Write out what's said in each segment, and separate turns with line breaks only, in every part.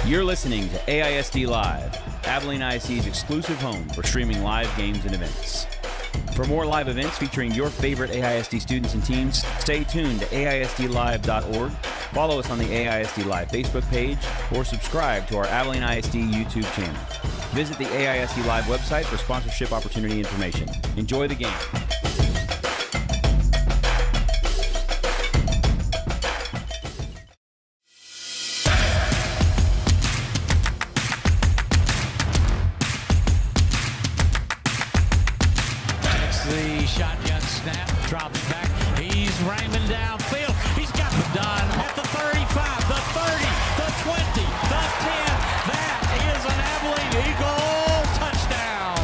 You're listening to AISD Live, Abilene ISD's exclusive home for streaming live games and events. For more live events featuring your favorite AISD students and teams, stay tuned to AISDlive.org, follow us on the AISD Live Facebook page, or subscribe to our Abilene ISD YouTube channel. Visit the AISD Live website for sponsorship opportunity information. Enjoy the game.
The shotgun snap, drops back. He's ramming downfield. He's got the done at the 35, the 30, the 20, the 10. That is an Abilene Eagle touchdown.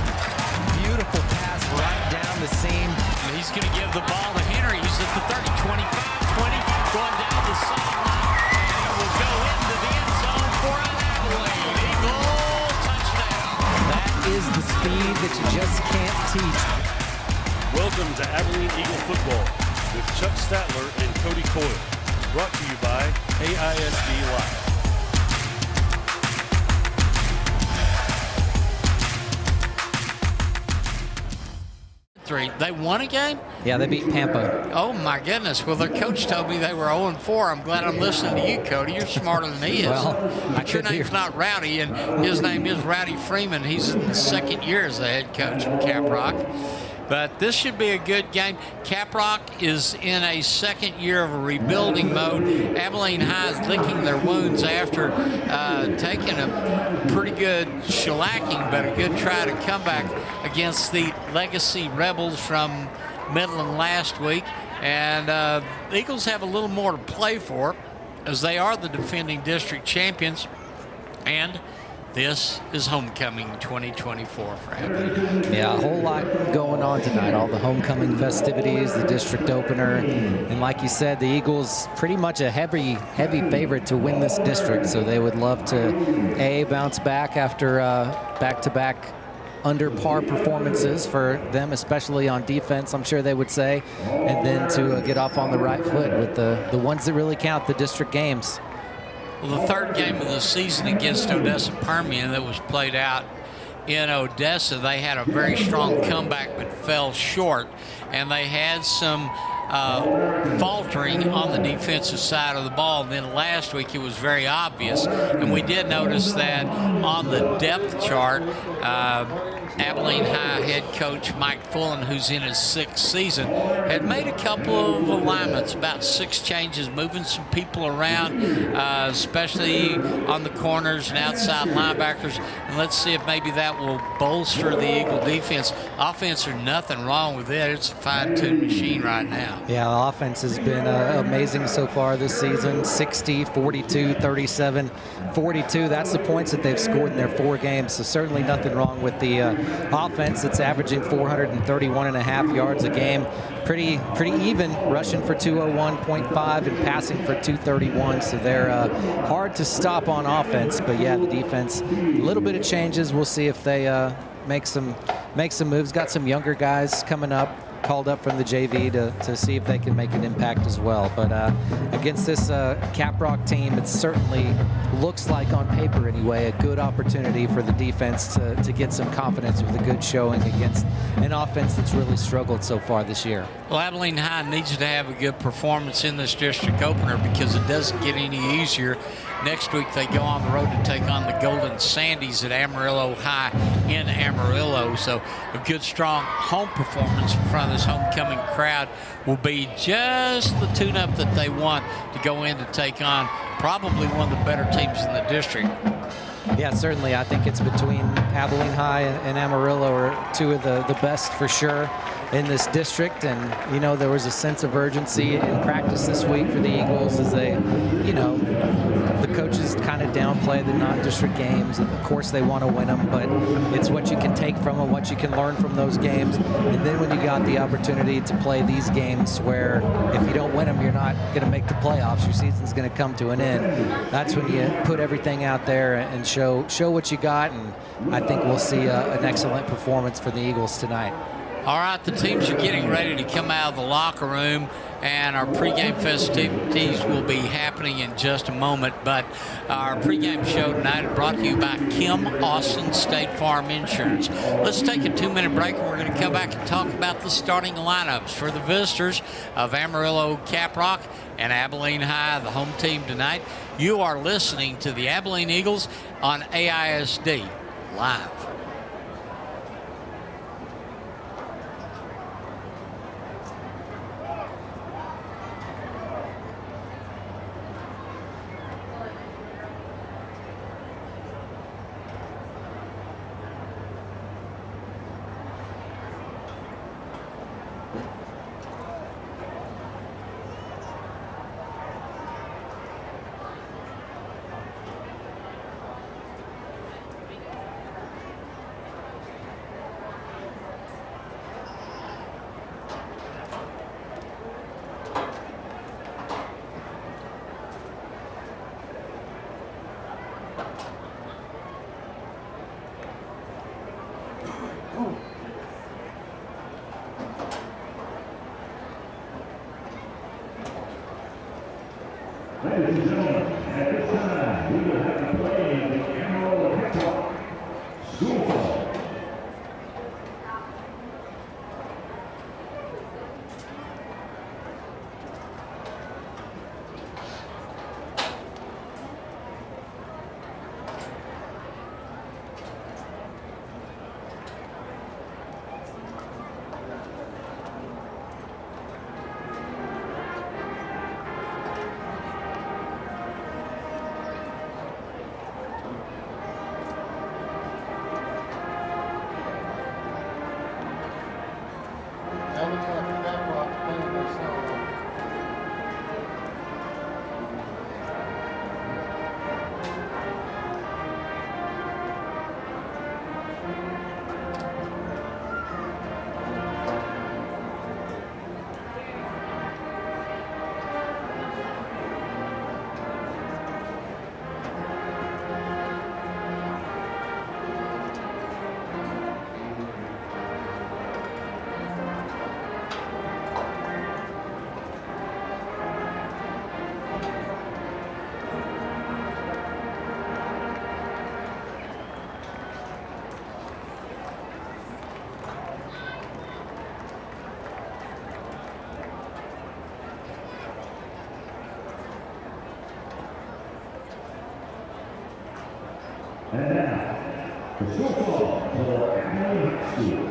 Beautiful pass right down the seam.
He's going to give the ball to Henry. He's at the 30, 25, 20, going down the sideline. And will go into the end zone for an Abilene Eagle touchdown.
That is the speed that you just can't teach.
Welcome to Abilene Eagle Football with Chuck Statler and Cody Coyle. Brought to you by AISD Live.
They won a game?
Yeah, they beat Pampa.
Oh, my goodness. Well, their coach told me they were 0-4. I'm glad I'm listening to you, Cody. You're smarter than he is.
Well,
but your name's not Rowdy, and his name is Rowdy Freeman. He's in the second year as the head coach of Caprock. But this should be a good game. Caprock is in a second year of a rebuilding mode. Abilene High is licking their wounds after taking a pretty good shellacking, but a good try to come back against the Legacy Rebels from Midland last week. And the Eagles have a little more to play for, as they are the defending district champions. And this is homecoming 2024 for Abilene.
Yeah, a whole lot going on tonight. All the homecoming festivities, the district opener, and like you said, the Eagles pretty much a heavy favorite to win this district. So they would love to bounce back after back-to-back under par performances for them, especially on defense, I'm sure they would say, and then to get off on the right foot with the ones that really count, the district games.
Well, the third game of the season against Odessa Permian that was played out in Odessa, they had a very strong comeback but fell short, and they had some faltering on the defensive side of the ball. And then last week it was very obvious, and we did notice that on the depth chart. Abilene High head coach Mike Fullen, who's in his 6th season, had made a couple of alignments, about 6 changes, moving some people around, especially on the corners and outside linebackers. And let's see if maybe that will bolster the Eagle defense. Offense, there's nothing wrong with it. It's a fine-tuned machine right now.
Yeah, the offense has been amazing so far this season. 60, 42, 37, 42. That's the points that they've scored in their 4 games. So certainly nothing wrong with the offense. It's averaging 431.5 yards a game. Pretty even, rushing for 201.5 and passing for 231. So they're hard to stop on offense. But yeah, the defense, a little bit of changes. We'll see if they make some moves. Got some younger guys coming up, called up from the JV to see if they can make an impact as well. But against this Caprock team, it certainly looks like, on paper anyway, a good opportunity for the defense to get some confidence with a good showing against an offense that's really struggled so far this year.
Well, Abilene High needs to have a good performance in this district opener because it doesn't get any easier. Next week they go on the road to take on the Golden Sandies at Amarillo High in Amarillo. So a good, strong home performance in front of this homecoming crowd will be just the tune-up that they want to go in to take on probably one of the better teams in the district.
Yeah, certainly. I think it's between Abilene High and Amarillo are 2 of the best for sure in this district. And, you know, there was a sense of urgency in practice this week for the Eagles as they, you know, the coaches kind of downplay the non-district games. Of course, they want to win them, but it's what you can take from them, what you can learn from those games. And then when you got the opportunity to play these games where if you don't win them, you're not going to make the playoffs, your season's going to come to an end. That's when you put everything out there and show what you got. And I think we'll see an excellent performance for the Eagles tonight.
All right, the teams are getting ready to come out of the locker room, and our pregame festivities will be happening in just a moment. But our pregame show tonight is brought to you by Kim Austin State Farm Insurance. Let's take a 2-minute break, and we're going to come back and talk about the starting lineups for the visitors of Amarillo, Caprock, and Abilene High, the home team tonight. You are listening to the Abilene Eagles on AISD Live.
Ladies and gentlemen, at this time, we will have to play the Amarillo Caprock School Ball. And now, the school ball for Amarillo High School.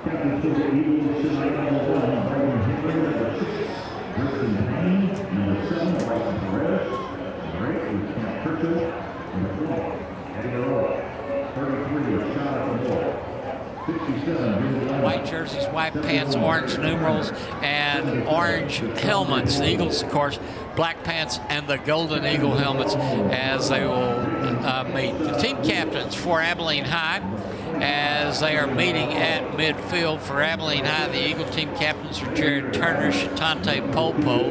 Captains for the Eagles tonight, number 1, Brandon Hickman, number 6, Kristen Payne, number 7, Bryson Perez, number 8 is Camp Churchill, number 12, Eddie Earl, 33 is Jonathan Moore.
White jerseys, white pants, orange numerals, and orange helmets. The Eagles, of course, black pants and the Golden Eagle helmets as they will meet. The team captains for Abilene High, as they are meeting at midfield for Abilene High, the Eagle team captains are Jared Turner, Shatante Popo,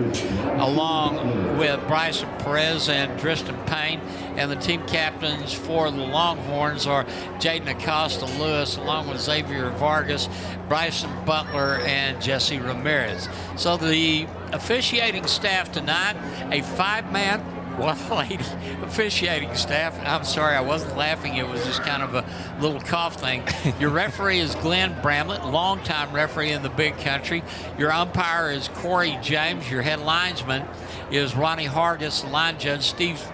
along with Bryson Perez and Tristan Payne. And the team captains for the Longhorns are Jaden Acosta Lewis, along with Xavier Vargas, Bryson Butler, and Jesse Ramirez. So the officiating staff tonight, a 5-man, one-lady officiating staff. I'm sorry, I wasn't laughing. It was just kind of a little cough thing. Your referee is Glenn Bramlett, longtime referee in the Big Country. Your umpire is Corey James. Your head linesman is Ronnie Hargis. Line judge Steve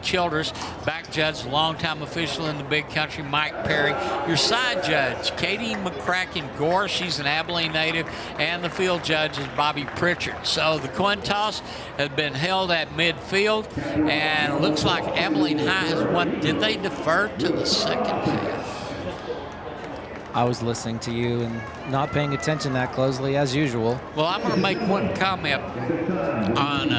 Childers, back judge, longtime official in the Big Country, Mike Perry. Your side judge, Katie McCracken Gore, she's an Abilene native, and the field judge is Bobby Pritchard. So the coin toss has been held at midfield, and it looks like Abilene High has won. Did they defer to the second half?
I was listening to you and not paying attention that closely as usual.
Well, I'm going to make one comment on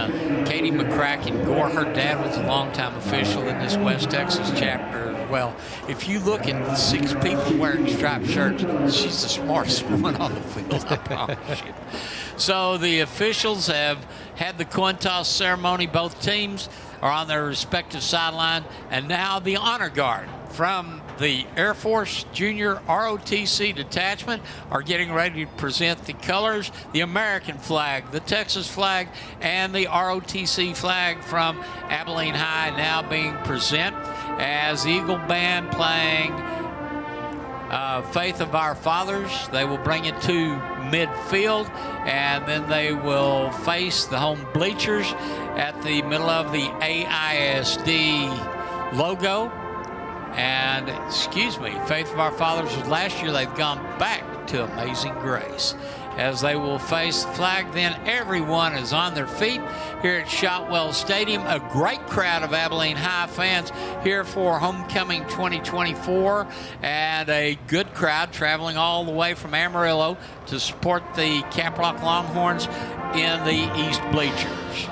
Katie McCracken Gore. Her dad was a longtime official in this West Texas chapter as well. If you look at the 6 people wearing striped shirts, she's the smartest one on the field, I promise you. So the officials have had the coin toss ceremony. Both teams are on their respective sideline, and now the honor guard from the Air Force Junior ROTC detachment are getting ready to present the colors, the American flag, the Texas flag, and the ROTC flag from Abilene High now being present as the Eagle Band playing Faith of Our Fathers. They will bring it to midfield, and then they will face the home bleachers at the middle of the AISD logo. And, excuse me, Faith of Our Fathers was last year. They've gone back to Amazing Grace as they will face the flag. Then everyone is on their feet here at Shotwell Stadium. A great crowd of Abilene High fans here for Homecoming 2024, and a good crowd traveling all the way from Amarillo to support the Caprock Longhorns in the East bleachers.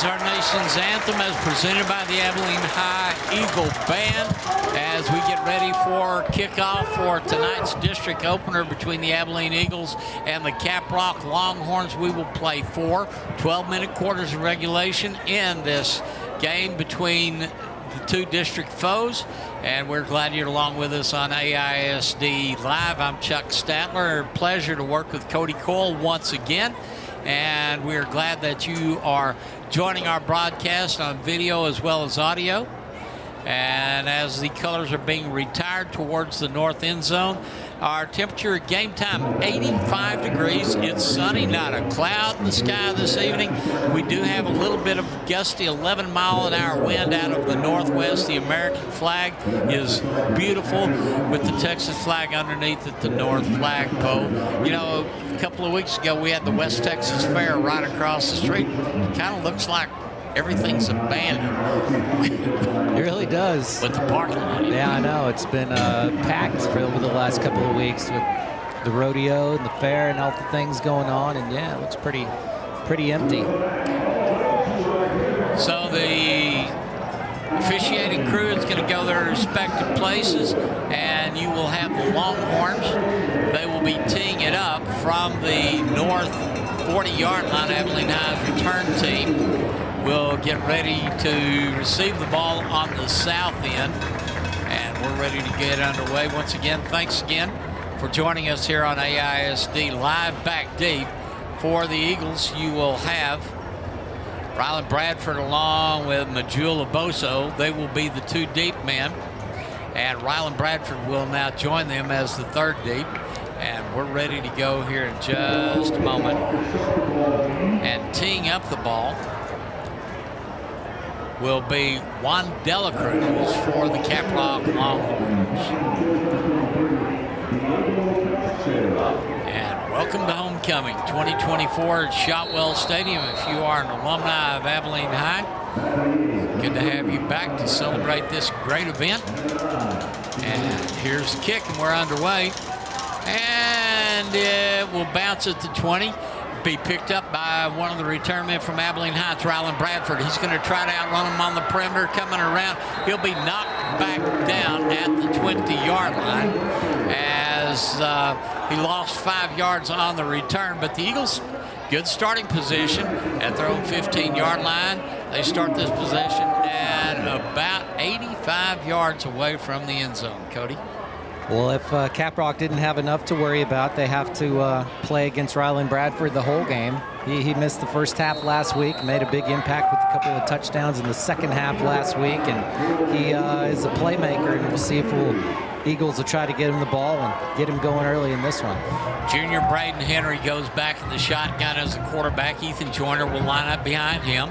Our nation's anthem as presented by the Abilene High Eagle Band as we get ready for kickoff for tonight's district opener between the Abilene Eagles and the Caprock Longhorns. We will play 4 12-minute quarters of regulation in this game between the 2 district foes, and we're glad you're along with us on AISD Live. I'm Chuck Statler. Pleasure to work with Cody Coyle once again, and we're glad that you are joining our broadcast on video as well as audio. And as the colors are being retired towards the north end zone, our temperature at game time, 85 degrees. It's sunny, not a cloud in the sky this evening. We do have a little bit of gusty 11-mile-an-hour wind out of the northwest. The American flag is beautiful with the Texas flag underneath at the north flagpole. You know, a couple of weeks ago, we had the West Texas Fair right across the street. It kind of looks like everything's abandoned.
It really does.
But the parking lot.
Yeah, I know. It's been packed for over the last couple of weeks with the rodeo and the fair and all the things going on. And yeah, it looks pretty empty.
So the officiating crew is going to go their respective places, and you will have the Longhorns. They will be teeing it up from the north 40-yard line. Abilene High's return team will get ready to receive the ball on the south end, and we're ready to get underway. Once again, thanks again for joining us here on AISD Live Back Deep. For the Eagles, you will have Rylan Bradford along with Majula Boso. They will be the two deep men, and Rylan Bradford will now join them as the third deep. And we're ready to go here in just a moment. And teeing up the ball will be Juan Delacruz for the Caprock Longhorns. And welcome to homecoming 2024 at Shotwell Stadium. If you are an alumni of Abilene High, good to have you back to celebrate this great event. And here's the kick, and we're underway. And it will bounce at the 20. Be picked up by one of the return men from Abilene High, Rylan Bradford. He's going to try to outrun him on the perimeter, coming around. He'll be knocked back down at the 20-yard line as he lost 5 yards on the return. But the Eagles, good starting position at their own 15-yard line. They start this possession at about 85 yards away from the end zone. Cody?
Well, if Caprock didn't have enough to worry about, they have to play against Rylan Bradford the whole game. He missed the first half last week, made a big impact with a couple of touchdowns in the second half last week, and he is a playmaker, and we'll see if Eagles will try to get him the ball and get him going early in this one.
Junior Braden Henry goes back in the shotgun as the quarterback. Ethan Joyner will line up behind him.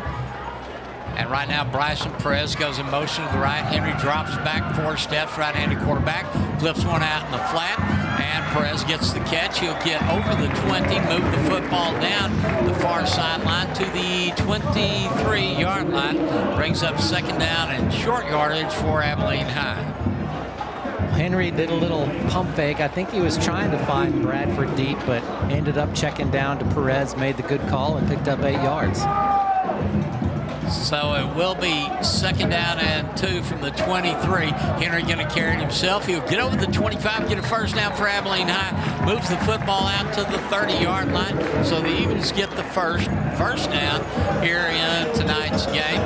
And right now, Bryson Perez goes in motion to the right. Henry drops back 4 steps, right-handed quarterback, flips one out in the flat, and Perez gets the catch. He'll get over the 20, move the football down the far sideline to the 23-yard line. Brings up second down and short yardage for Abilene High.
Henry did a little pump fake. I think he was trying to find Bradford deep, but ended up checking down to Perez, made the good call, and picked up 8 yards.
So it will be second down and 2 from the 23. Henry going to carry it himself. He'll get over the 25, get a first down for Abilene High, moves the football out to the 30-yard line. So the Eagles get the first down here in tonight's game.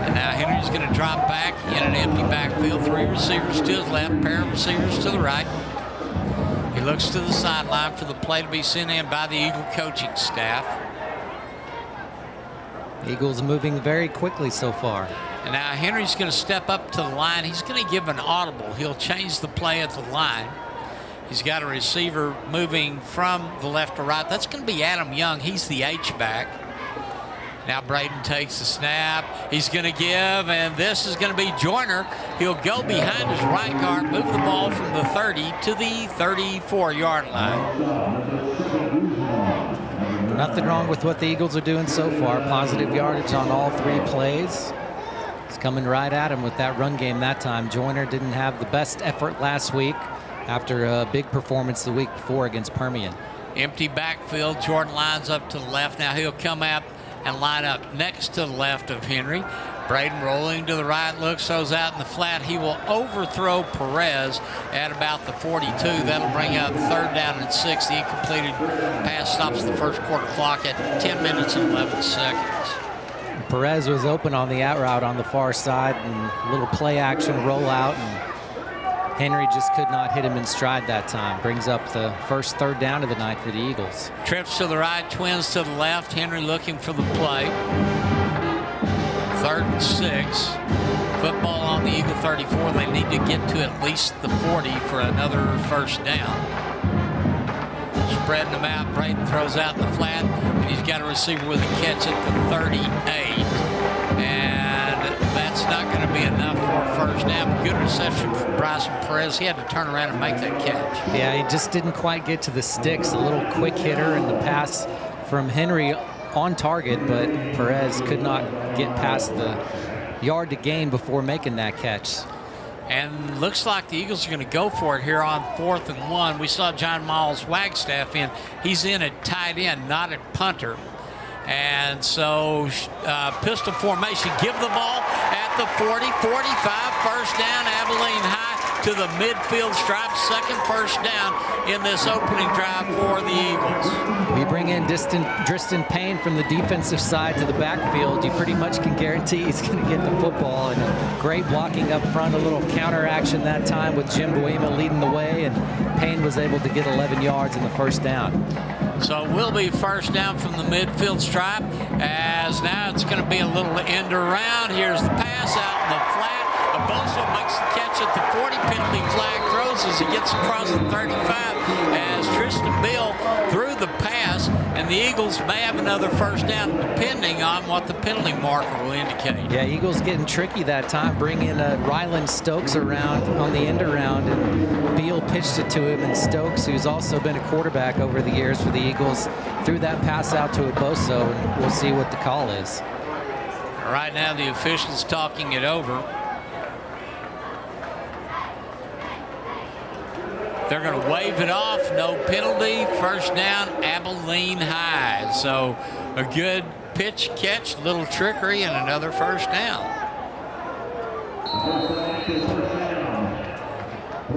And now Henry's going to drop back in an empty backfield. 3 receivers to his left, pair of receivers to the right. He looks to the sideline for the play to be sent in by the Eagle coaching staff.
Eagles moving very quickly so far.
And now Henry's going to step up to the line. He's going to give an audible. He'll change the play at the line. He's got a receiver moving from the left to right. That's going to be Adam Young. He's the H-back. Now Braden takes the snap. He's going to give, and this is going to be Joyner. He'll go behind his right guard, move the ball from the 30 to the 34-yard line.
Nothing wrong with what the Eagles are doing so far. Positive yardage on all 3 plays. It's coming right at him with that run game that time. Joyner didn't have the best effort last week after a big performance the week before against Permian.
Empty backfield. Jordan lines up to the left. Now he'll come out and line up next to the left of Henry. Braden rolling to the right, looks, throws out in the flat. He will overthrow Perez at about the 42. That'll bring up third down and 6. The incompleted pass stops the first quarter clock at 10 minutes and 11 seconds.
Perez was open on the out route on the far side, and a little play action rollout, and Henry just could not hit him in stride that time. Brings up the first third down of the night for the Eagles.
Trips to the right, twins to the left. Henry looking for the play. 3rd and 6. Football on the Eagle 34. They need to get to at least the 40 for another first down. Spreading them out. Braden throws out in the flat, and he's got a receiver with a catch at the 38. And that's not going to be enough for a first down. Good reception from Bryson Perez. He had to turn around and make that catch.
Yeah, he just didn't quite get to the sticks. A little quick hitter, and the pass from Henry on target, but Perez could not get past the yard to gain before making that catch.
And looks like the Eagles are going to go for it here on 4th and 1. We saw John Miles Wagstaff in. He's in at tight end, not at punter. And so pistol formation, give the ball at the 40, 45, first down, Abilene High to the midfield stripe, second first down in this opening drive for the Eagles.
We bring in Driston Payne from the defensive side to the backfield. You pretty much can guarantee he's going to get the football. And great blocking up front, a little counter action that time with Jim Buema leading the way, and Payne was able to get 11 yards in the first down.
So it will be first down from the midfield stripe, as now it's going to be a little end around. Here's the pass out in the flat. Boso makes the catch at the 40, penalty flag throws as he gets across the 35 as Tristan Bill threw the pass, and the Eagles may have another first down depending on what the penalty marker will indicate.
Yeah, Eagles getting tricky that time, bringing Ryland Stokes around on the end around, and Beal pitched it to him, and Stokes, who's also been a quarterback over the years for the Eagles, threw that pass out to Boso, and we'll see what the call is.
Right now the officials talking it over. They're going to wave it off, no penalty, first down, Abilene High. So a good pitch catch, little trickery, and another first down.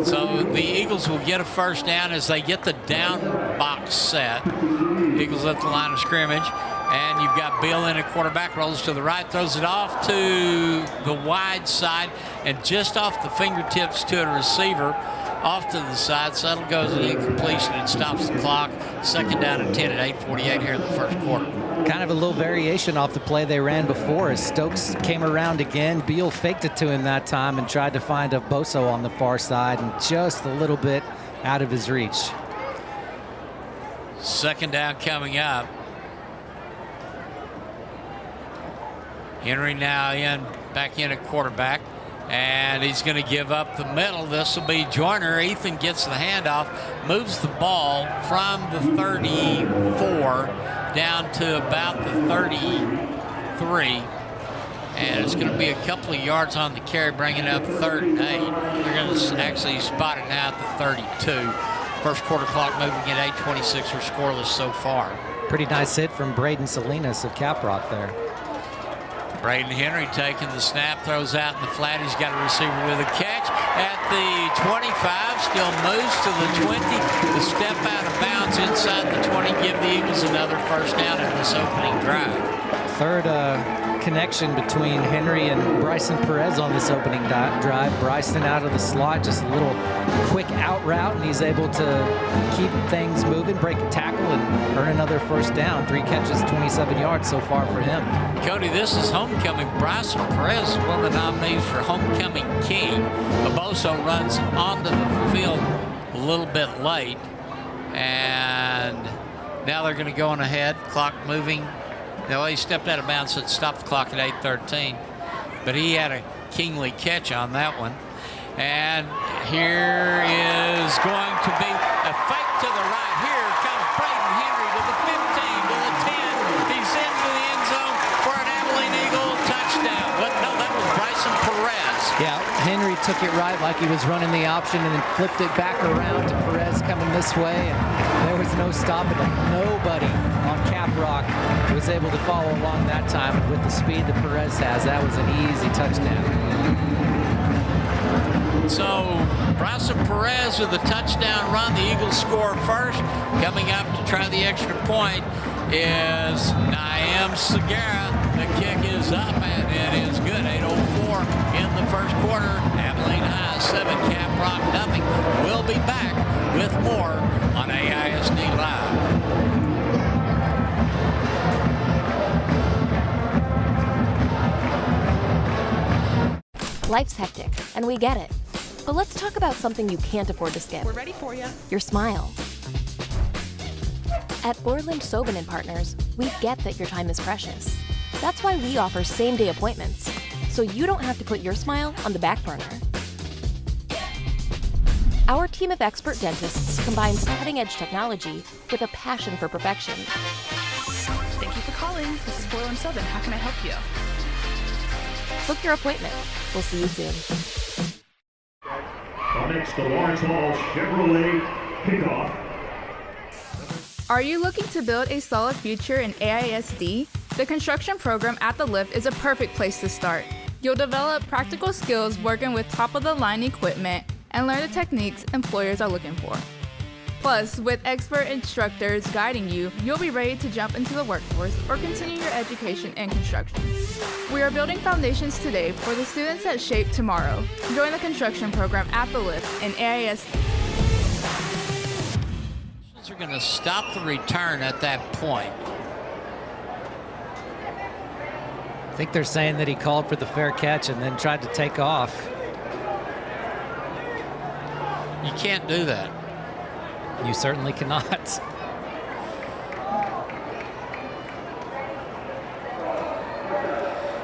So the Eagles will get a first down as they get the down box set. Eagles at the line of scrimmage. And you've got Bill in at quarterback, rolls to the right, throws it off to the wide side, and just off the fingertips to a receiver. Off to the side, Settle goes an incompletion and stops the clock. Second down and 10 at 8:48 here in the first quarter.
Kind of a little variation off the play they ran before as Stokes came around again. Beal faked it to him that time and tried to find a Boso on the far side, and just a little bit out of his reach.
Second down coming up. Henry now back in at quarterback. And he's going to give up the middle. This will be Joyner. Ethan gets the handoff, moves the ball from the 34 down to about the 33. And it's going to be a couple of yards on the carry, bringing up 3rd and 8. They're going to actually spot it now at the 32. First quarter clock moving at 8:26. We're scoreless so far.
Pretty nice hit from Braden Salinas of Caprock there.
Braden Henry taking the snap, throws out in the flat. He's got a receiver with a catch at the 25, still moves to the 20. The step out of bounds inside the 20, give the Eagles another first down in this opening drive.
Third connection between Henry and Bryson Perez on this opening drive. Bryson out of the slot, just a little quick out route, and he's able to keep things moving, break a tackle, and earn another first down. 3 catches, 27 yards so far for him.
Cody, this is homecoming. Bryson Perez is one of the nominees for homecoming king. Boso runs onto the field a little bit late, and now they're going to go on ahead. Clock moving. Now he stepped out of bounds, so it stopped the clock at 8:13. But he had a kingly catch on that one. And here is going to be a fake to the right. Here comes Braden Henry to the 15, to the 10. He's into the end zone for an Abilene Eagle touchdown. But no, that was Bryson Perez.
Yeah, Henry took it right like he was running the option and then flipped it back around to Perez coming this way. And there was no stopping him. Nobody on Caprock was able to follow along that time. And with the speed that Perez has, that was an easy touchdown.
So Bryson Perez with a touchdown run. The Eagles score first. Coming up to try the extra point is Naim Segura. The kick is up and it is good. 8:04 in the first quarter. Abilene High 7, Caprock nothing. We'll be back with more on AISD Live.
Life's hectic, and we get it. But let's talk about something you can't afford to skip.
We're ready for you.
Your smile. At Orland Sobin & Partners, we get that your time is precious. That's why we offer same-day appointments, so you don't have to put your smile on the back burner. Our team of expert dentists combines cutting-edge technology with a passion for perfection.
Thank you for calling. This is 417. How can I help you?
Book your appointment. We'll see you soon.
Next, the Lawrence Hall Chevrolet kickoff.
Are you looking to build a solid future in AISD? The construction program at the Lift is a perfect place to start. You'll develop practical skills working with top-of-the-line equipment and learn the techniques employers are looking for. Plus, with expert instructors guiding you, you'll be ready to jump into the workforce or continue your education in construction. We are building foundations today for the students that shape tomorrow. Join the construction program at the Lift in AISD.
Are going to stop the return at that point.
I think they're saying that he called for the fair catch and then tried to take off.
You can't do that.
You certainly cannot.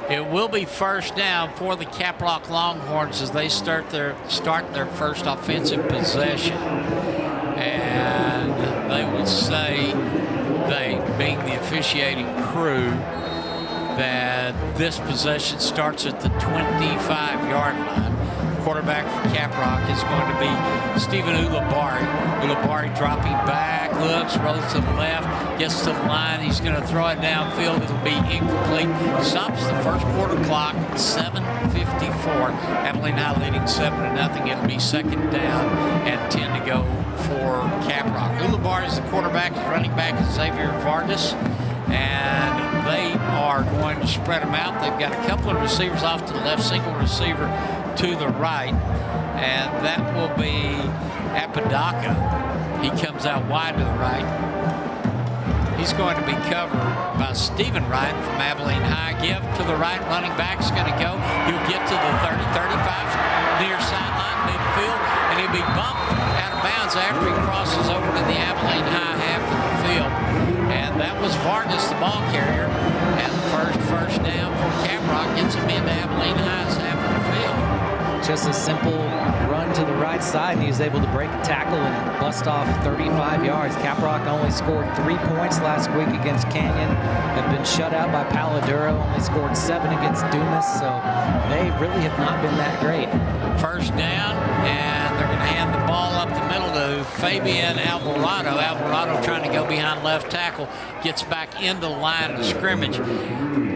It will be first down for the Caprock Longhorns as they start their first offensive possession. And they will say, they being the officiating crew, that this possession starts at the 25-yard line. Quarterback for Caprock is going to be Stephen Ulibarri. Ulibarri dropping back, looks, rolls to the left, gets to the line. He's going to throw it downfield. It'll be incomplete. Stops the first quarter clock, 7:54. Abilene High leading 7-0. It'll be second down and 10 to go for Caprock. Ulibarri is the quarterback. His running back is Xavier Vargas. And they are going to spread them out. They've got a couple of receivers off to the left, single receiver to the right, and that will be Apodaca. He comes out wide to the right. He's going to be covered by Stephen Wright from Abilene High. Give to the right, running back's going to go. He'll get to the 30, 35, near sideline, midfield, and he'll be bumped out of bounds after he crosses over to the Abilene High half of the field. And that was Vargas, the ball carrier, and the first down for Caprock gets him into Abilene High's half of the field.
Just a simple run to the right side, and he was able to break a tackle and bust off 35 yards. Caprock only scored 3 points last week against Canyon, have been shut out by Paladuro, only scored 7 against Dumas, so they really have not been that great.
First down, and they're going to hand the ball up the middle to Fabian Alvarado. Alvarado trying to go behind left tackle, gets back into the line of scrimmage.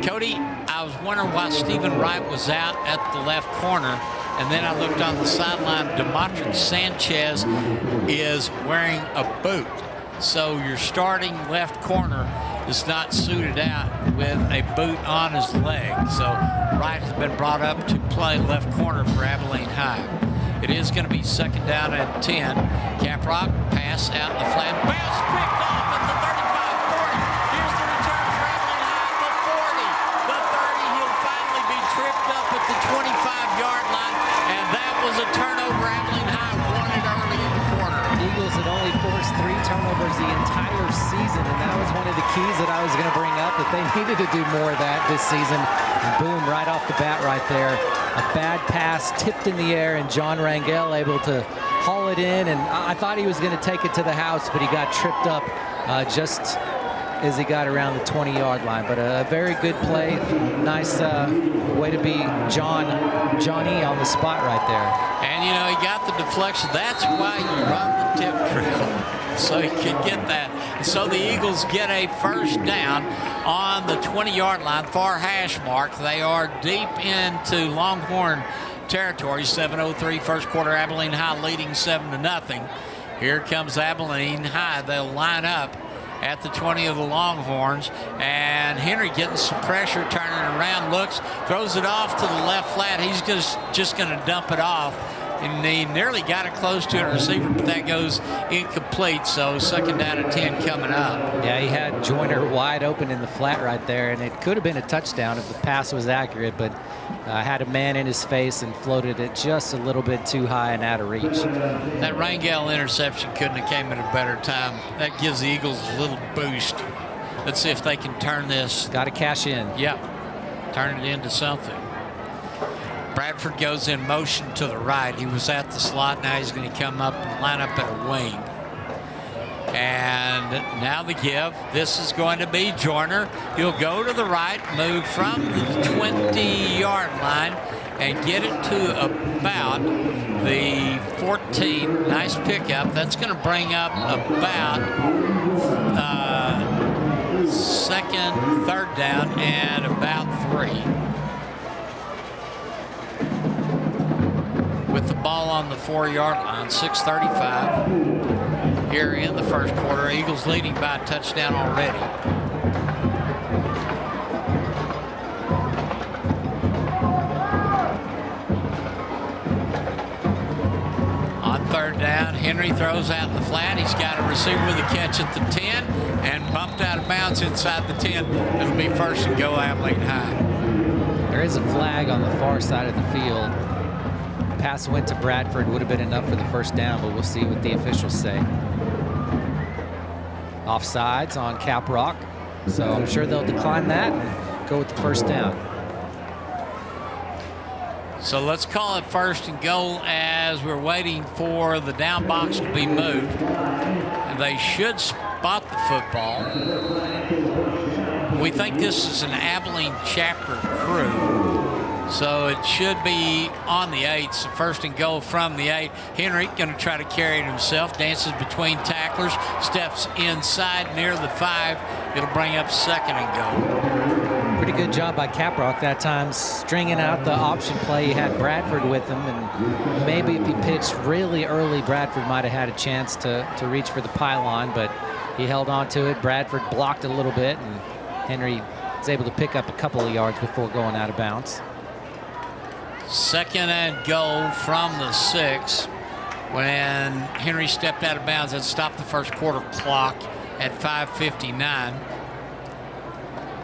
Cody, I was wondering why Stephen Wright was out at the left corner, and then I looked on the sideline. Demetric Sanchez is wearing a boot, so your starting left corner is not suited out with a boot on his leg. So Wright has been brought up to play left corner for Abilene High. It is going to be second down and 10. Caprock pass out in the flat. Bounce picked off at the 35-40. Here's the return for Abilene High at the 40. The 30, he'll finally be tripped up at the 25-yard line. And that was a turnover Abilene High wanted early in the quarter.
Eagles had only forced 3 turnovers the entire season, and that was one of the keys that I was going to bring up, that they needed to do more of that this season. And boom, right off the bat right there. A bad pass tipped in the air, and John Rangel able to haul it in, and I thought he was going to take it to the house, but he got tripped up just as he got around the 20-yard line. But a very good play. Nice way to be Johnny on the spot right there.
And, you know, he got the deflection. That's why you run the tip drill, so he can get that. And so the Eagles get a first down on the 20-yard line, far hash mark. They are deep into Longhorn territory. 7:03 first quarter. Abilene High leading 7-0. Here comes Abilene High. They'll line up at the 20 of the Longhorns, and Henry getting some pressure, turning around, looks, throws it off to the left flat. He's just going to dump it off, and he nearly got it close to a receiver, but that goes incomplete. So second down and 10 coming up.
Yeah, he had Joyner wide open in the flat right there, and it could have been a touchdown if the pass was accurate, but had a man in his face and floated it just a little bit too high and out of reach.
That Rangel interception couldn't have came at a better time. That gives the Eagles a little boost. Let's see if they can turn this.
Got to cash in.
Yep, turn it into something. Bradford goes in motion to the right. He was at the slot. Now he's going to come up and line up at a wing. And now the give. This is going to be Joyner. He'll go to the right, move from the 20-yard line, and get it to about the 14. Nice pickup. That's going to bring up about third down and about 3. With the ball on the 4-yard line, 6:35 here in the first quarter. Eagles leading by a touchdown already. On third down, Henry throws out in the flat. He's got a receiver with a catch at the 10 and bumped out of bounds inside the 10. It'll be first and go Abilene High.
There is a flag on the far side of the field. Pass went to Bradford, would have been enough for the first down, but we'll see what the officials say. Offsides on Caprock, so I'm sure they'll decline that and go with the first down.
So let's call it first and goal as we're waiting for the down box to be moved. And they should spot the football. We think this is an Abilene chapter crew. So it should be on the 8. So first and goal from the 8. Henry going to try to carry it himself. Dances between tacklers. Steps inside near the 5. It'll bring up second and goal.
Pretty good job by Caprock that time, stringing out the option play. He had Bradford with him, and maybe if he pitched really early, Bradford might have had a chance to reach for the pylon, but he held on to it. Bradford blocked a little bit, and Henry was able to pick up a couple of yards before going out of bounds.
Second and goal from the 6. When Henry stepped out of bounds, that stopped the first quarter clock at 5:59.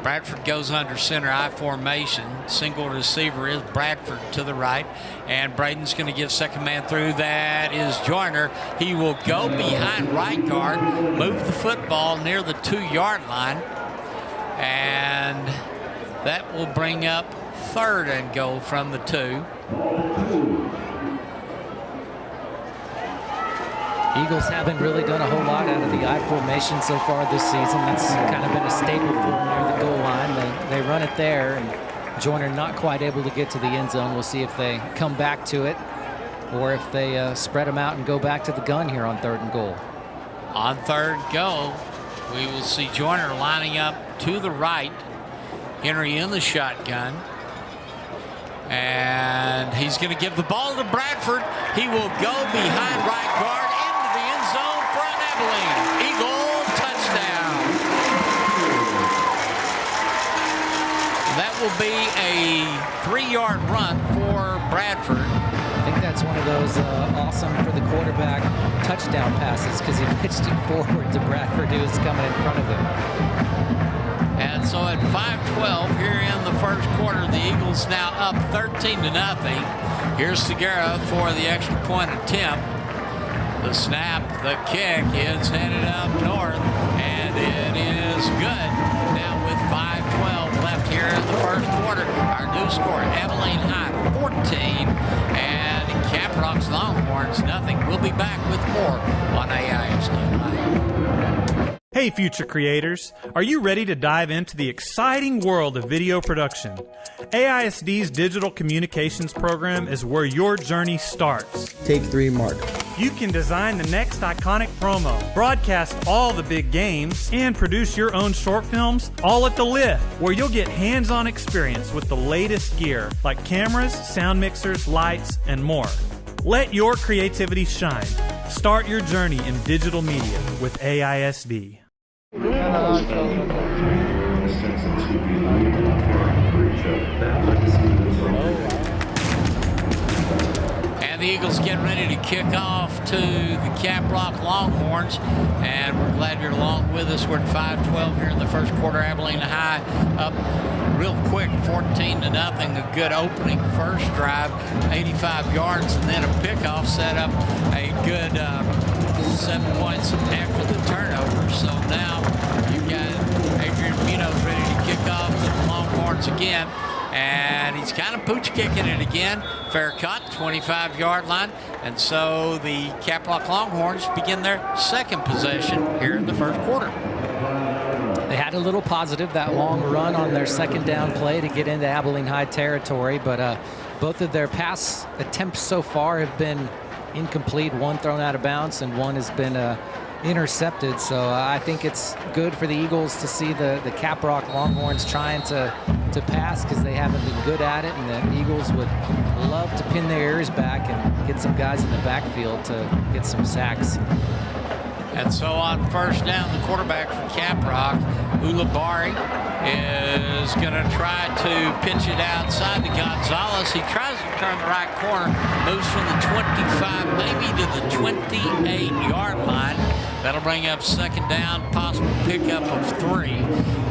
Bradford goes under center I formation. Single receiver is Bradford to the right. And Braden's going to give second man through. That is Joyner. He will go behind right guard, move the football near the 2-yard line. And that will bring up third and goal from the 2.
Eagles haven't really done a whole lot out of the I formation so far this season. That's kind of been a staple for them near the goal line. They run it there, and Joyner not quite able to get to the end zone. We'll see if they come back to it or if they spread them out and go back to the gun here on third and goal.
On third goal, we will see Joyner lining up to the right. Henry in the shotgun. And he's going to give the ball to Bradford. He will go behind right guard into the end zone for an Abilene Eagle touchdown. That will be a 3-yard run for Bradford.
I think that's one of those awesome for the quarterback touchdown passes because he pitched it forward to Bradford, who was coming in front of him.
And so at 5:12 here in the first quarter, the Eagles now up 13-0. Here's Segura for the extra point attempt. The snap, the kick is headed up north, and it is good. Now with 5:12 left here in the first quarter, our new score, Abilene High 14 and Caprock's Longhorns nothing. We'll be back with more on AISD Live.
Hey future creators, are you ready to dive into the exciting world of video production? AISD's Digital Communications program is where your journey starts.
Take 3, Mark.
You can design the next iconic promo, broadcast all the big games, and produce your own short films all at the Lift, where you'll get hands-on experience with the latest gear like cameras, sound mixers, lights, and more. Let your creativity shine. Start your journey in digital media with AISD.
And the Eagles get ready to kick off to the Caprock Longhorns, and we're glad you're along with us. We're at 5:12 here in the first quarter. Abilene High up real quick, 14-0. A good opening first drive, 85 yards, and then a pickoff set up a good 7 points after the turnover. So now you've got Adrian Munoz ready to kick off to the Longhorns again. and he's kind of pooch kicking it again. Fair cut, 25-yard line. And so the Caprock Longhorns begin their second possession here in the first quarter.
They had a little positive, that long run on their second down play to get into Abilene High territory, but both of their pass attempts so far have been incomplete. One thrown out of bounds and one has been intercepted. So I think it's good for the Eagles to see the Caprock Longhorns trying to pass, because they haven't been good at it, and the Eagles would love to pin their ears back and get some guys in the backfield to get some sacks.
And so on first down, the quarterback for Caprock, Ulibarri, is going to try to pitch it outside to Gonzalez. He tries to turn the right corner, moves from the 25 maybe to the 28-yard line. That'll bring up second down, possible pickup of 3.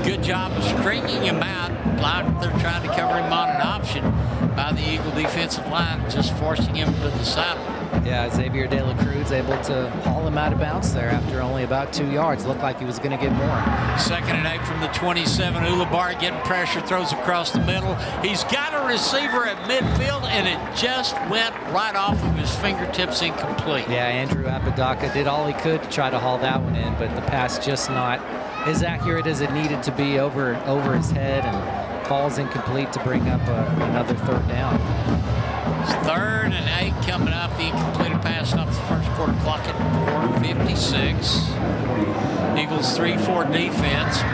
Good job of stringing him out. They're trying to cover him on an option by the Eagle defensive line, just forcing him to the sideline.
Yeah, Xavier De La Cruz able to haul him out of bounds there after only about 2 yards. Looked like he was going to get more.
Second and 8 from the 27. Ulibarri getting pressure, throws across the middle. He's got a receiver at midfield, and it just went right off of his fingertips, incomplete.
Yeah, Andrew Apodaca did all he could to try to haul that one in, but the pass just not as accurate as it needed to be over his head, and falls incomplete to bring up another third down.
It's third and 8 coming up. The incompleted pass off the first quarter clock at 4:56. Eagles 3-4 defense. A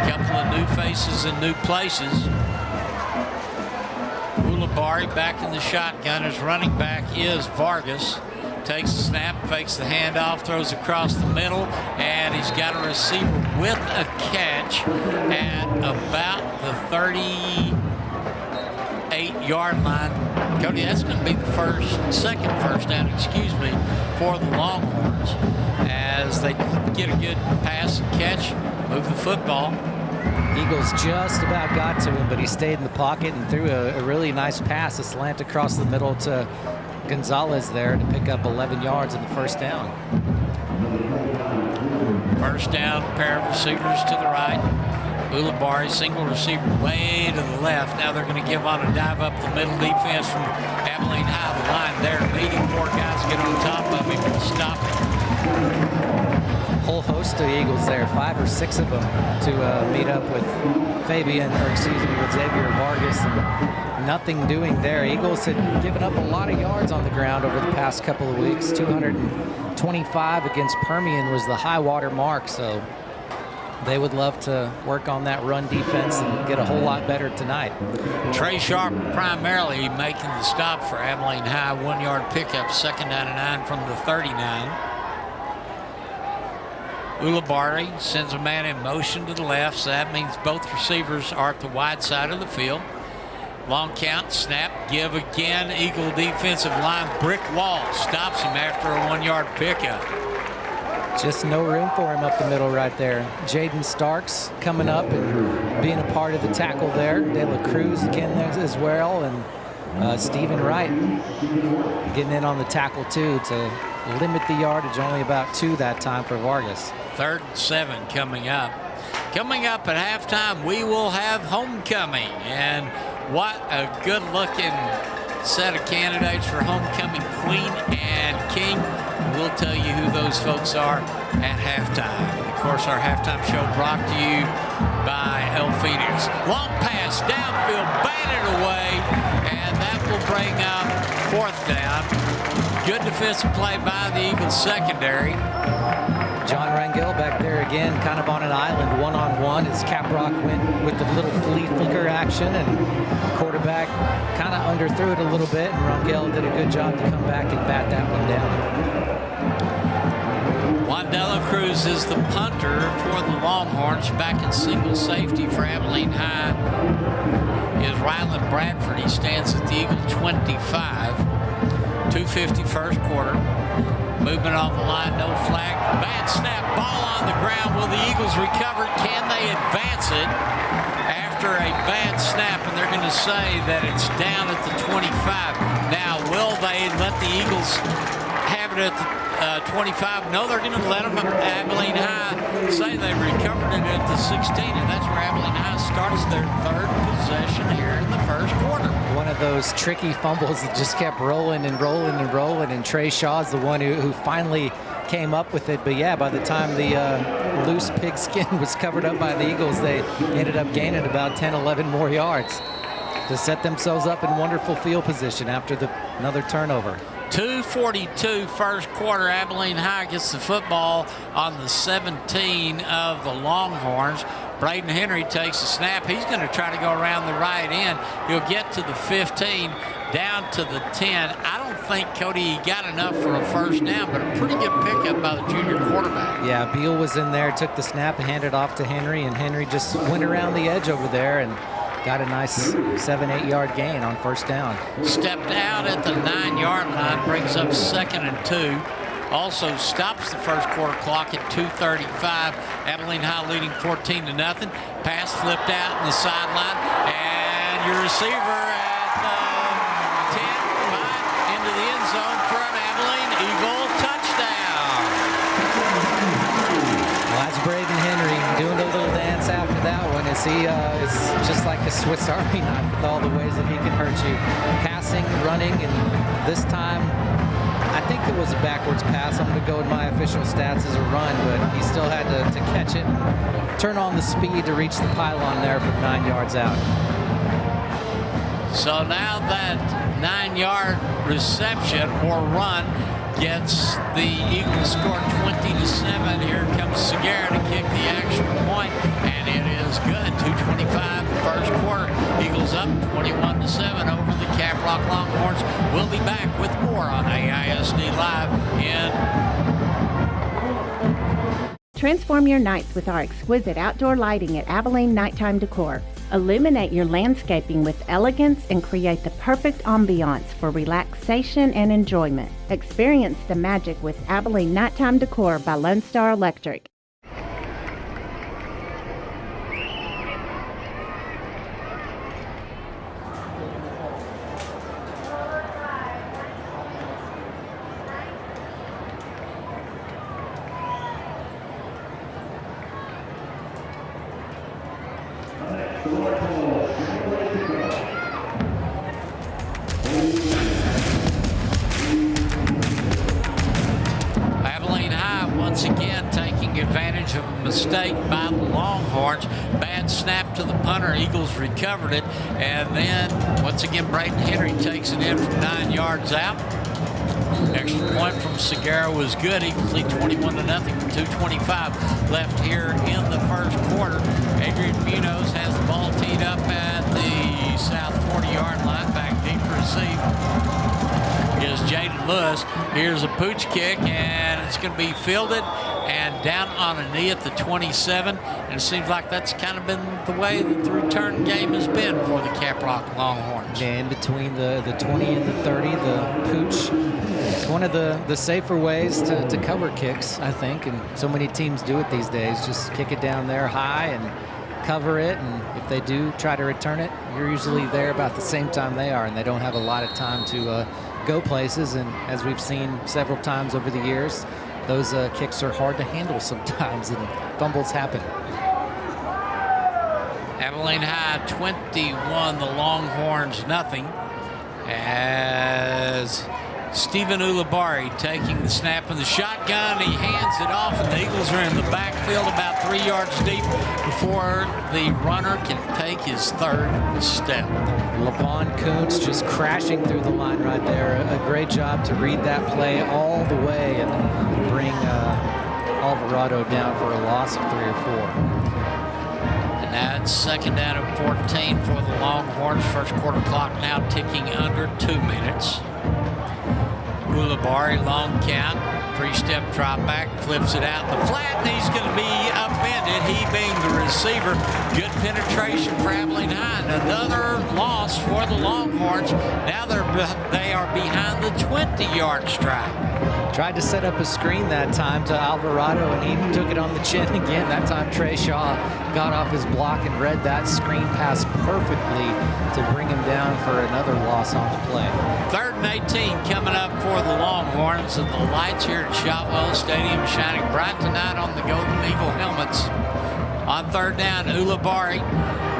couple of new faces in new places. Ulibarri back in the shotgun. His running back is Vargas. Takes the snap, fakes the handoff, throws across the middle, and he's got a receiver with a catch at about the 38-yard line. Cody, that's going to be the second first down, for the Longhorns, as they get a good pass and catch, move the football.
Eagles just about got to him, but he stayed in the pocket and threw a really nice pass, a slant across the middle to Gonzalez there to pick up 11 yards in the first down.
First down, pair of receivers to the right. Ulibarri, single receiver way to the left. Now they're going to give on a dive up the middle. Defense from Abilene High, the line there. Leading 4 guys get on top of him and stop him.
Whole host of Eagles there, 5 or 6 of them to meet up with with Xavier Vargas, and nothing doing there. Eagles had given up a lot of yards on the ground over the past couple of weeks. 225 against Permian was the high water mark, so they would love to work on that run defense and get a whole lot better tonight.
Trey Sharp primarily making the stop for Abilene High. 1-yard pickup, second down and 9 from the 39. Ulibarri sends a man in motion to the left, so that means both receivers are at the wide side of the field. Long count, snap, give again. Eagle defensive line, brick wall, stops him after a 1-yard pickup.
Just no room for him up the middle right there. Jaden Starks coming up and being a part of the tackle there. De La Cruz again there as well, and Stephen Wright getting in on the tackle too to limit the yardage, only about 2 that time for Vargas.
3rd and 7 coming up. Coming up at halftime, we will have homecoming, and what a good-looking set of candidates for homecoming queen and king. We'll tell you who those folks are at halftime. And of course, our halftime show brought to you by El Phoenix. Long pass downfield, batted away, and that will bring up 4th down. Good defensive play by the Eagles secondary.
John Rangel back there again, kind of on an island, one-on-one, as Caprock went with the little flea flicker action, and the quarterback kind of underthrew it a little bit, and Rangel did a good job to come back and bat that one down.
Juan De La Cruz is the punter for the Longhorns. Back in single safety for Abilene High is Ryland Bradford. He stands at the Eagle 25. 2:50 first quarter. Movement off the line, no flag. Bad snap, ball on the ground. Will the Eagles recover? Can they advance it after a bad snap? And they're going to say that it's down at the 25. Now, will they let the Eagles have have it at the 25. No, they're going to let them, Abilene High, say they recovered it at the 16, and that's where Abilene High starts their third possession here in the first quarter.
One of those tricky fumbles that just kept rolling and rolling and rolling, and Trey Shaw's the one who finally came up with it. But yeah, by the time the loose pigskin was covered up by the Eagles, they ended up gaining about 10, 11 more yards to set themselves up in wonderful field position after another turnover.
2:42 first quarter. Abilene High gets the football on the 17 of the Longhorns. Braden Henry takes the snap. He's going to try to go around the right end. He'll get to the 15, down to the 10. I don't think, Cody, got enough for a first down, but a pretty good pickup by the junior quarterback.
Yeah, Beal was in there, took the snap, handed off to Henry, and Henry just went around the edge over there and got a nice 7-8 yard gain on first down.
Stepped out at the 9-yard line, brings up 2nd and 2. Also stops the first quarter clock at 2:35. Abilene High leading 14-0. Pass flipped out in the sideline, and your receiver at the 10 right into the end zone for an Abilene Eagle touchdown.
Well, that's Braden Henry doing a little dance after that one. As he is just like a Swiss Army knife with all the ways that he can hurt you. Passing, running, and this time I think it was a backwards pass. I'm going to go with my official stats as a run, but he still had to catch it and turn on the speed to reach the pylon there from 9 yards out.
So now that 9-yard reception or run gets the Eagles score 20-7. Here comes Segura to kick the extra point, and it is good. 2:25 first quarter. Eagles up 21-7 over the Caprock Longhorns. We'll be back with more on AISD Live in.
Transform your nights with our exquisite outdoor lighting at Abilene Nighttime Decor. Illuminate your landscaping with elegance and create the perfect ambiance for relaxation and enjoyment. Experience the magic with Abilene Nighttime Decor by Lone Star Electric.
Abilene High once again taking advantage of a mistake by the Longhorns. Bad snap to the punter. Eagles recovered it. And then once again Braden Henry takes it in from 9 yards out. Extra point from Segura was good. Eagles lead 21-0 with 2:25 left here in the first quarter. Adrian Munoz has the ball teed up at the south 40-yard line. Back deep to receive is Jaden Lewis. Here's a pooch kick, and it's going to be fielded and down on a knee at the 27. And it seems like that's kind of been the way that the return game has been for the Caprock Longhorns.
And between the 20 and the 30, the pooch. It's one of the safer ways to cover kicks, I think, and so many teams do it these days. Just kick it down there high and cover it, and if they do try to return it, you're usually there about the same time they are, and they don't have a lot of time to go places. And as we've seen several times over the years, those kicks are hard to handle sometimes, and fumbles happen.
Abilene High 21, the Longhorns nothing, as Stephen Ulibarri taking the snap in the shotgun. He hands it off, and the Eagles are in the backfield about 3 yards deep before the runner can take his third step.
Levon Kuntz just crashing through the line right there. A great job to read that play all the way and bring Alvarado down for a loss of 3 or 4.
And now it's second down and 14 for the Longhorns. First quarter clock now ticking under 2 minutes. Ulibarri, long count, 3-step drop back, flips it out in the flat, and he's going to be upended, he being the receiver. Good penetration for Abilene High. Another loss for the Longhorns. Now they are behind the 20-yard stripe.
Tried to set up a screen that time to Alvarado, and he took it on the chin again. That time Trey Shaw got off his block and read that screen pass perfectly to bring him down for another loss on the play.
3rd and 18 coming up for the Longhorns, and the lights here at Shotwell Stadium shining bright tonight on the Golden Eagle helmets. On 3rd down, Ulibarri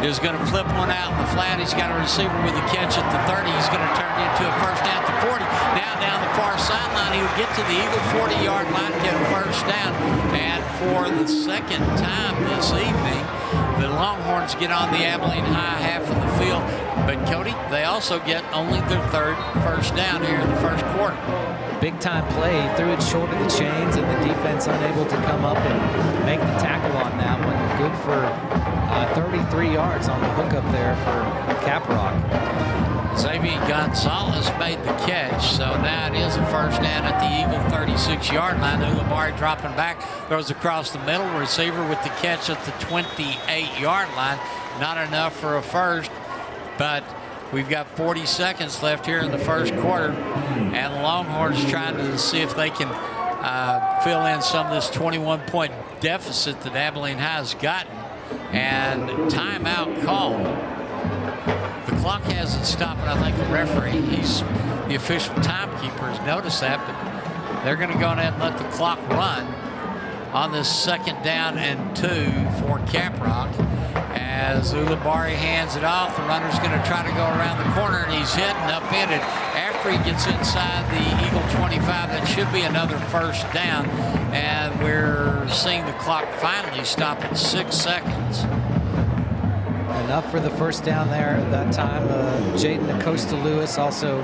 is going to flip one out in the flat. He's got a receiver with a catch at the 30. He's going to turn it into a first down at the 40. Now down the far sideline, he'll get to the Eagle 40-yard line, get a first down. And for the second time this evening, the Longhorns get on the Abilene High half of the field. But, Cody, they also get only their 3rd first down here in the first quarter.
Big time play. He threw it short of the chains, and the defense unable to come up and make the tackle on that one. Good for 33 yards on the hookup there for Caprock.
Xavier Gonzalez made the catch, so now it is a first down at the Eagle 36-yard line. Ulibarri dropping back, throws across the middle. Receiver with the catch at the 28-yard line. Not enough for a first, but we've got 40 seconds left here in the first quarter, and the Longhorns trying to see if they can fill in some of this 21-point deficit that Abilene has gotten. And timeout called. The clock hasn't stopped, and I think the referee, the official timekeeper, has noticed that, but they're going to go ahead and let the clock run on this 2nd down and 2 for Caprock. As Ulibarri hands it off, the runner's going to try to go around the corner, and he's hit and upended. After he gets inside the Eagle 25, that should be another first down. And we're seeing the clock finally stop at 6 seconds.
Enough for the first down there at that time. Jaden Acosta-Lewis also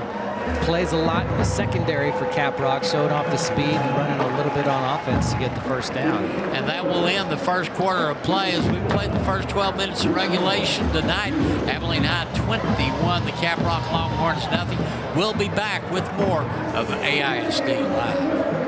plays a lot in the secondary for Caprock, showing off the speed and running a little bit on offense to get the first down.
And that will end the first quarter of play as we played the first 12 minutes of regulation tonight. Abilene High 21, the Caprock Longhorns nothing. We'll be back with more of AISD Live.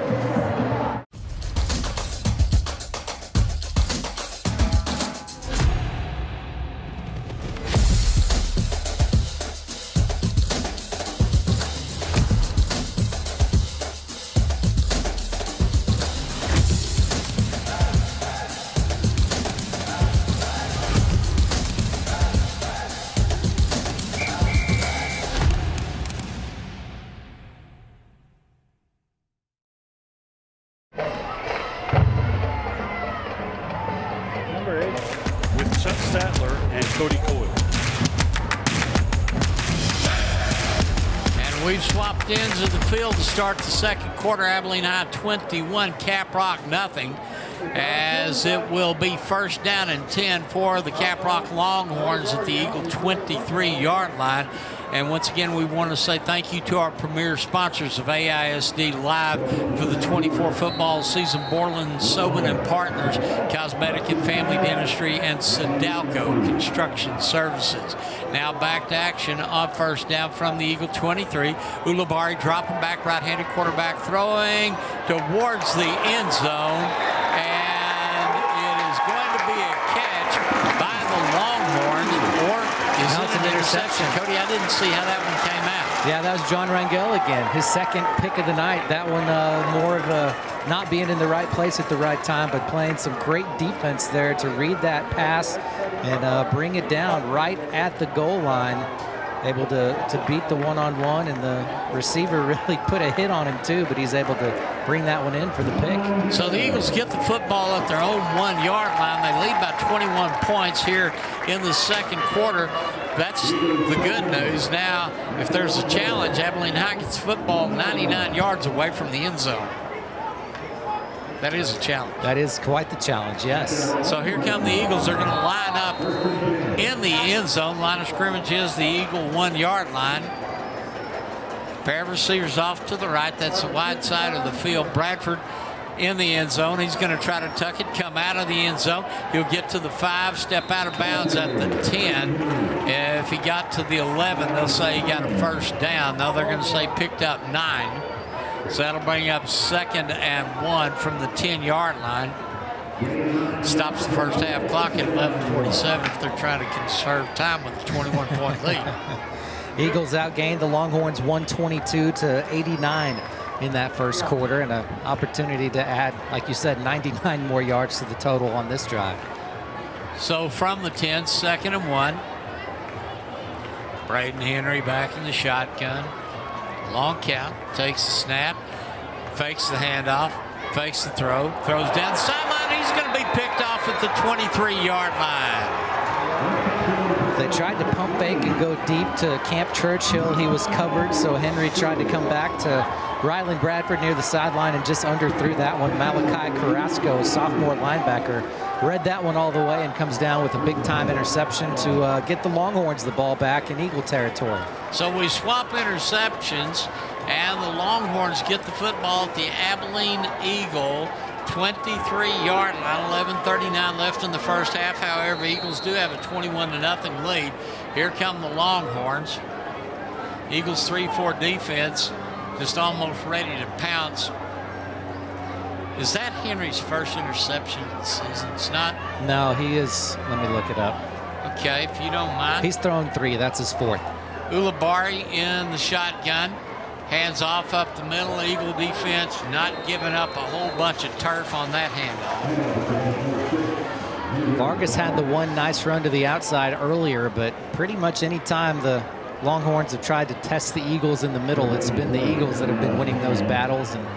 Ends of the field to start the second quarter. Abilene High 21, Caprock nothing, as it will be first down and 10 for the Caprock Longhorns at the Eagle 23-yard line. And once again, we want to say thank you to our premier sponsors of AISD Live for the 24 football season: Borland, Sobin and Partners, Cosmetic and Family Dentistry, and Sedalco Construction Services. Now back to action on first down from the Eagle 23. Ulibarri dropping back, right-handed quarterback throwing towards the end zone. And it is going to be a catch by the Longhorns, or is it an interception? Cody, I didn't see how that one came out.
Yeah, that was John Rangel again. His second pick of the night. That one more of a not being in the right place at the right time, but playing some great defense there to read that pass and bring it down right at the goal line. Able to beat the one-on-one, and the receiver really put a hit on him too, but he's able to bring that one in for the pick.
So the Eagles get the football at their own 1-yard line. They lead by 21 points here in the second quarter. That's the good news. Now, if there's a challenge, Abilene High gets football 99 yards away from the end zone. That is a challenge.
That is quite the challenge, yes.
So here come the Eagles. They're going to line up in the end zone. Line of scrimmage is the Eagle 1-yard line. Pair of receivers off to the right. That's the wide side of the field. Bradford in the end zone. He's going to try to tuck it, come out of the end zone. He'll get to the 5, step out of bounds at the 10. If he got to the 11, they'll say he got a first down. No, they're going to say picked up 9. So that'll bring up 2nd and 1 from the 10-yard line. Stops the first half clock at 11:47 if they're trying to conserve time with a 21-point lead.
Eagles outgained the Longhorns 122-89 in that first quarter, and an opportunity to add, like you said, 99 more yards to the total on this drive.
So from the 10, 2nd and 1. Braden Henry back in the shotgun. Long count, takes the snap, fakes the handoff, fakes the throw, throws down the sideline. He's going to be picked off at the 23-yard line.
They tried to pump fake and go deep to Camp Churchill. He was covered, so Henry tried to come back to Ryland Bradford near the sideline and just underthrew that one. Malachi Carrasco, sophomore linebacker, read that one all the way and comes down with a big-time interception to get the Longhorns the ball back in Eagle territory.
So we swap interceptions, and the Longhorns get the football at the Abilene Eagle 23-yard line. 11:39 left in the first half. However, Eagles do have a 21-0 lead. Here come the Longhorns. Eagles 3-4 defense, just almost ready to pounce. Is that Henry's first interception of the season? It's not?
No, he is. Let me look it up.
Okay, if you don't mind.
He's thrown 3. That's his 4th.
Ulibarri in the shotgun. Hands off up the middle. Eagle defense not giving up a whole bunch of turf on that handoff.
Vargas had the one nice run to the outside earlier, but pretty much any time the Longhorns have tried to test the Eagles in the middle, it's been the Eagles that have been winning those battles and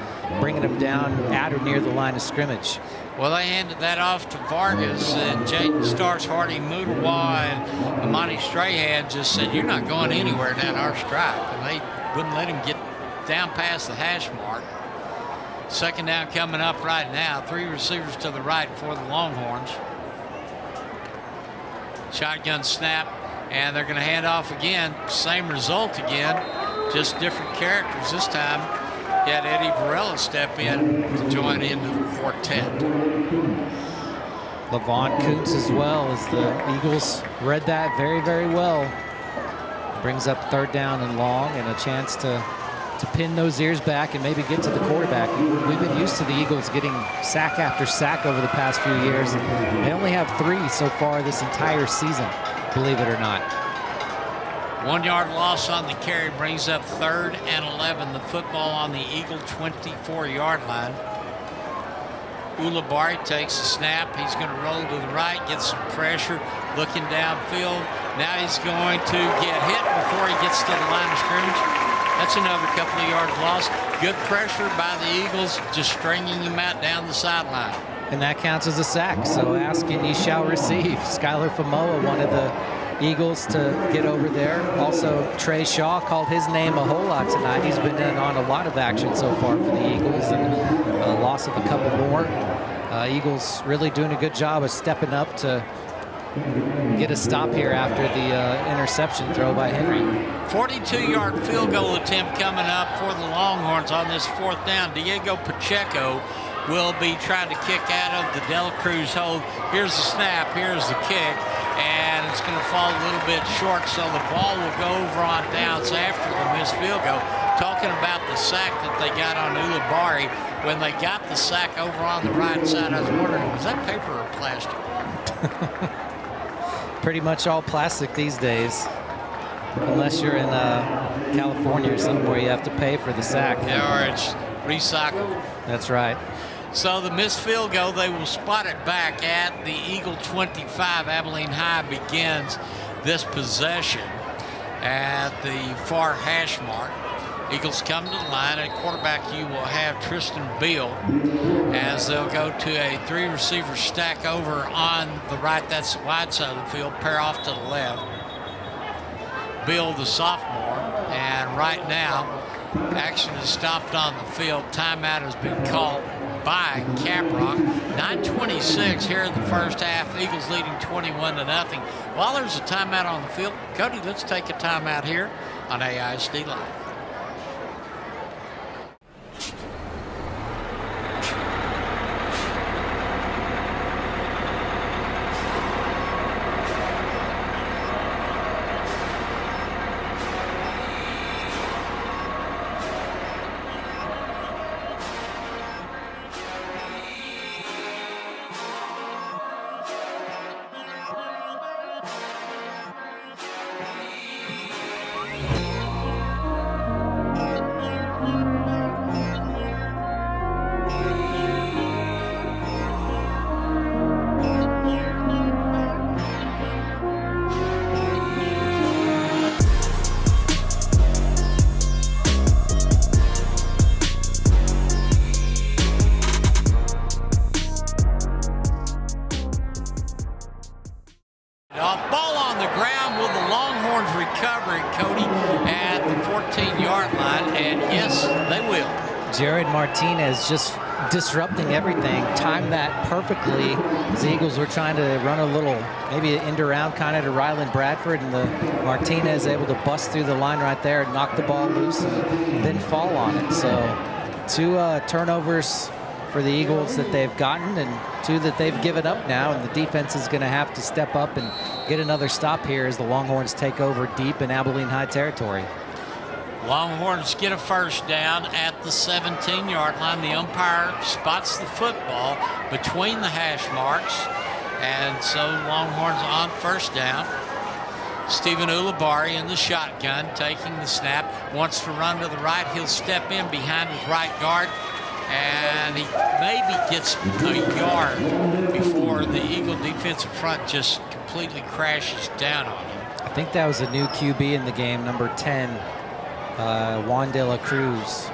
bringing them down at or near the line of scrimmage.
Well, they handed that off to Vargas, and Jayden Starks, Hardy Mudawa, and Amani Strahan just said, "You're not going anywhere down our stripe," and they wouldn't let him get down past the hash mark. 2nd down coming up right now. 3 receivers to the right for the Longhorns. Shotgun snap, and they're going to hand off again. Same result again, just different characters this time. He had Eddie Varela step in to join into the quartet.
Levon Kuntz as well, as the Eagles read that very, very well. Brings up 3rd down and long, and a chance to pin those ears back and maybe get to the quarterback. We've been used to the Eagles getting sack after sack over the past few years. They only have 3 so far this entire season, believe it or not.
1 yard loss on the carry brings up 3rd and 11. The football on the Eagle 24-yard line. Ulibarri takes the snap. He's going to roll to the right, get some pressure, looking downfield. Now he's going to get hit before he gets to the line of scrimmage. That's another couple of yards lost. Good pressure by the Eagles, just stringing him out down the sideline.
And that counts as a sack, so ask and ye shall receive. Skylar Famoa wanted the Eagles to get over there. Also, Trey Shaw called his name a whole lot tonight. He's been in on a lot of action so far for the Eagles, and a loss of a couple more. Eagles really doing a good job of stepping up to get a stop here after the interception throw by Henry.
42-yard field goal attempt coming up for the Longhorns on this 4th down. Diego Pacheco will be trying to kick out of the Del Cruz hold. Here's the snap, here's the kick, and it's going to fall a little bit short, so the ball will go over on downs after the missed field goal. Talking about the sack that they got on Ulibarri, when they got the sack over on the right side, I was wondering, was that paper or plastic?
Pretty much all plastic these days, unless you're in California or something where you have to pay for the sack.
Yeah, or it's recycled.
That's right.
So the missed field goal, they will spot it back at the Eagle 25. Abilene High begins this possession at the far hash mark. Eagles come to the line. At quarterback, you will have Tristan Beal, as they'll go to a 3-receiver stack over on the right. That's the wide side of the field. Pair off to the left. Beal, the sophomore, and right now, action is stopped on the field. Timeout has been called by Caprock. 9:26 here in the first half. Eagles leading 21-0. While there's a timeout on the field, Cody, let's take a timeout here on AISD Live. ground. Will the Longhorns recover it, Cody, at the 14-yard line? And yes, they will.
Jared Martinez just disrupting everything, timed that perfectly. The Eagles were trying to run a little, maybe an end around kind of to Ryland Bradford, and the Martinez able to bust through the line right there, knock the ball loose, and then fall on it. So 2 turnovers for the Eagles that they've gotten, and 2 that they've given up now, and the defense is going to have to step up and get another stop here as the Longhorns take over deep in Abilene High territory.
Longhorns get a first down at the 17-yard line. The umpire spots the football between the hash marks, and so Longhorns on first down. Stephen Ulibarri in the shotgun, taking the snap, wants to run to the right. He'll step in behind his right guard, and he maybe gets a yard before the Eagle defensive front just completely crashes down on him.
I think that was a new QB in the game, number 10. Juan de la Cruz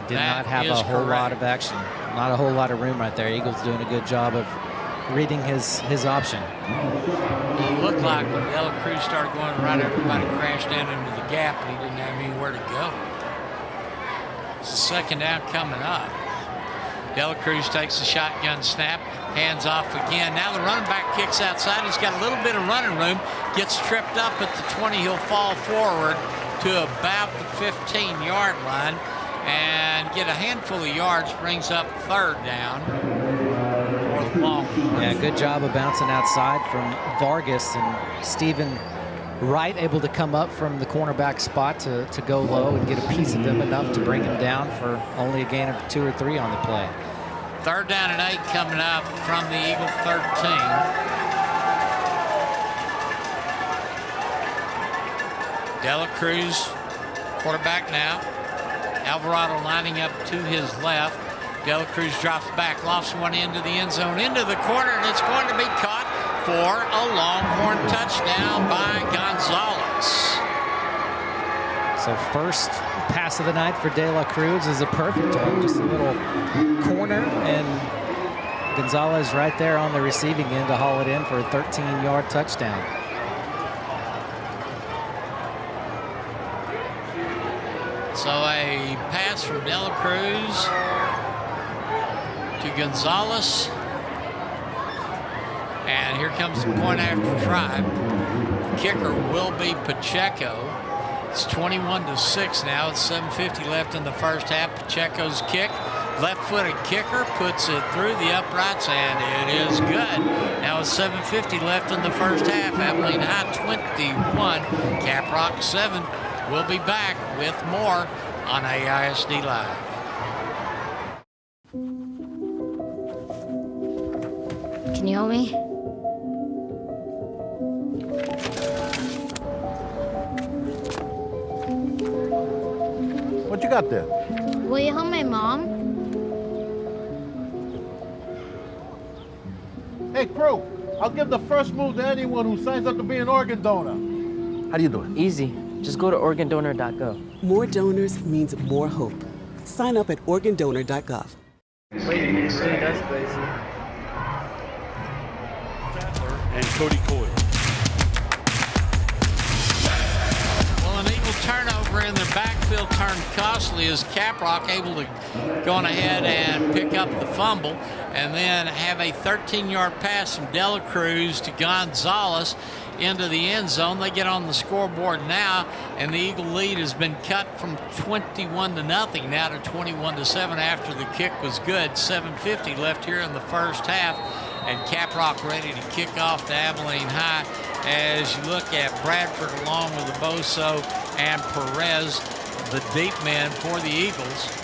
did not have a whole lot of action, not a whole lot of room right there. Eagles doing a good job of reading his option.
It looked like when de la Cruz started going right, everybody crashed down into the gap and he didn't have anywhere to go. It's the second down coming up. De la Cruz takes the shotgun snap, hands off again. Now the running back kicks outside. He's got a little bit of running room, gets tripped up at the 20. He'll fall forward to about the 15-yard line and get a handful of yards, brings up third down for the Longhorns.
Yeah, good job of bouncing outside from Vargas, and Stephen Wright able to come up from the cornerback spot to go low and get a piece of them enough to bring him down for only a gain of 2 or 3 on the play.
Third down and 8 coming up from the Eagle 13. De la Cruz, quarterback now. Alvarado lining up to his left. De La Cruz drops back, lofts one into the end zone, into the corner, and it's going to be caught for a Longhorn touchdown by Gonzalez.
So first pass of the night for De La Cruz is a perfect one, just a little corner, and Gonzalez right there on the receiving end to haul it in for a 13-yard touchdown.
So a pass from De La Cruz to Gonzalez. And here comes the point after try. The kicker will be Pacheco. It's 21-6 now. It's 7:50 left in the first half. Pacheco's kick, left-footed kicker, puts it through the uprights, and it is good. Now it's 7:50 left in the first half. Abilene High 21, Caprock 7. We'll be back with more on AISD Live.
Can you help me?
What you got there?
Will you help my mom?
Hey, crew, I'll give the first move to anyone who signs up to be an organ donor. How do you do it?
Easy. Just go to organdonor.gov.
More donors means more hope. Sign up at organdonor.gov.
Wait, and Cody Coyle.
Well, an Eagle turnover in their backfield turned costly as Caprock able to go on ahead and pick up the fumble and then have a 13-yard pass from De La Cruz to Gonzalez into the end zone. They get on the scoreboard now, and the Eagle lead has been cut from 21-0 now to 21-7 after the kick was good. 7:50 left here in the first half, and Caprock ready to kick off to Abilene High as you look at Bradford along with Aboso and Perez, the deep men for the Eagles.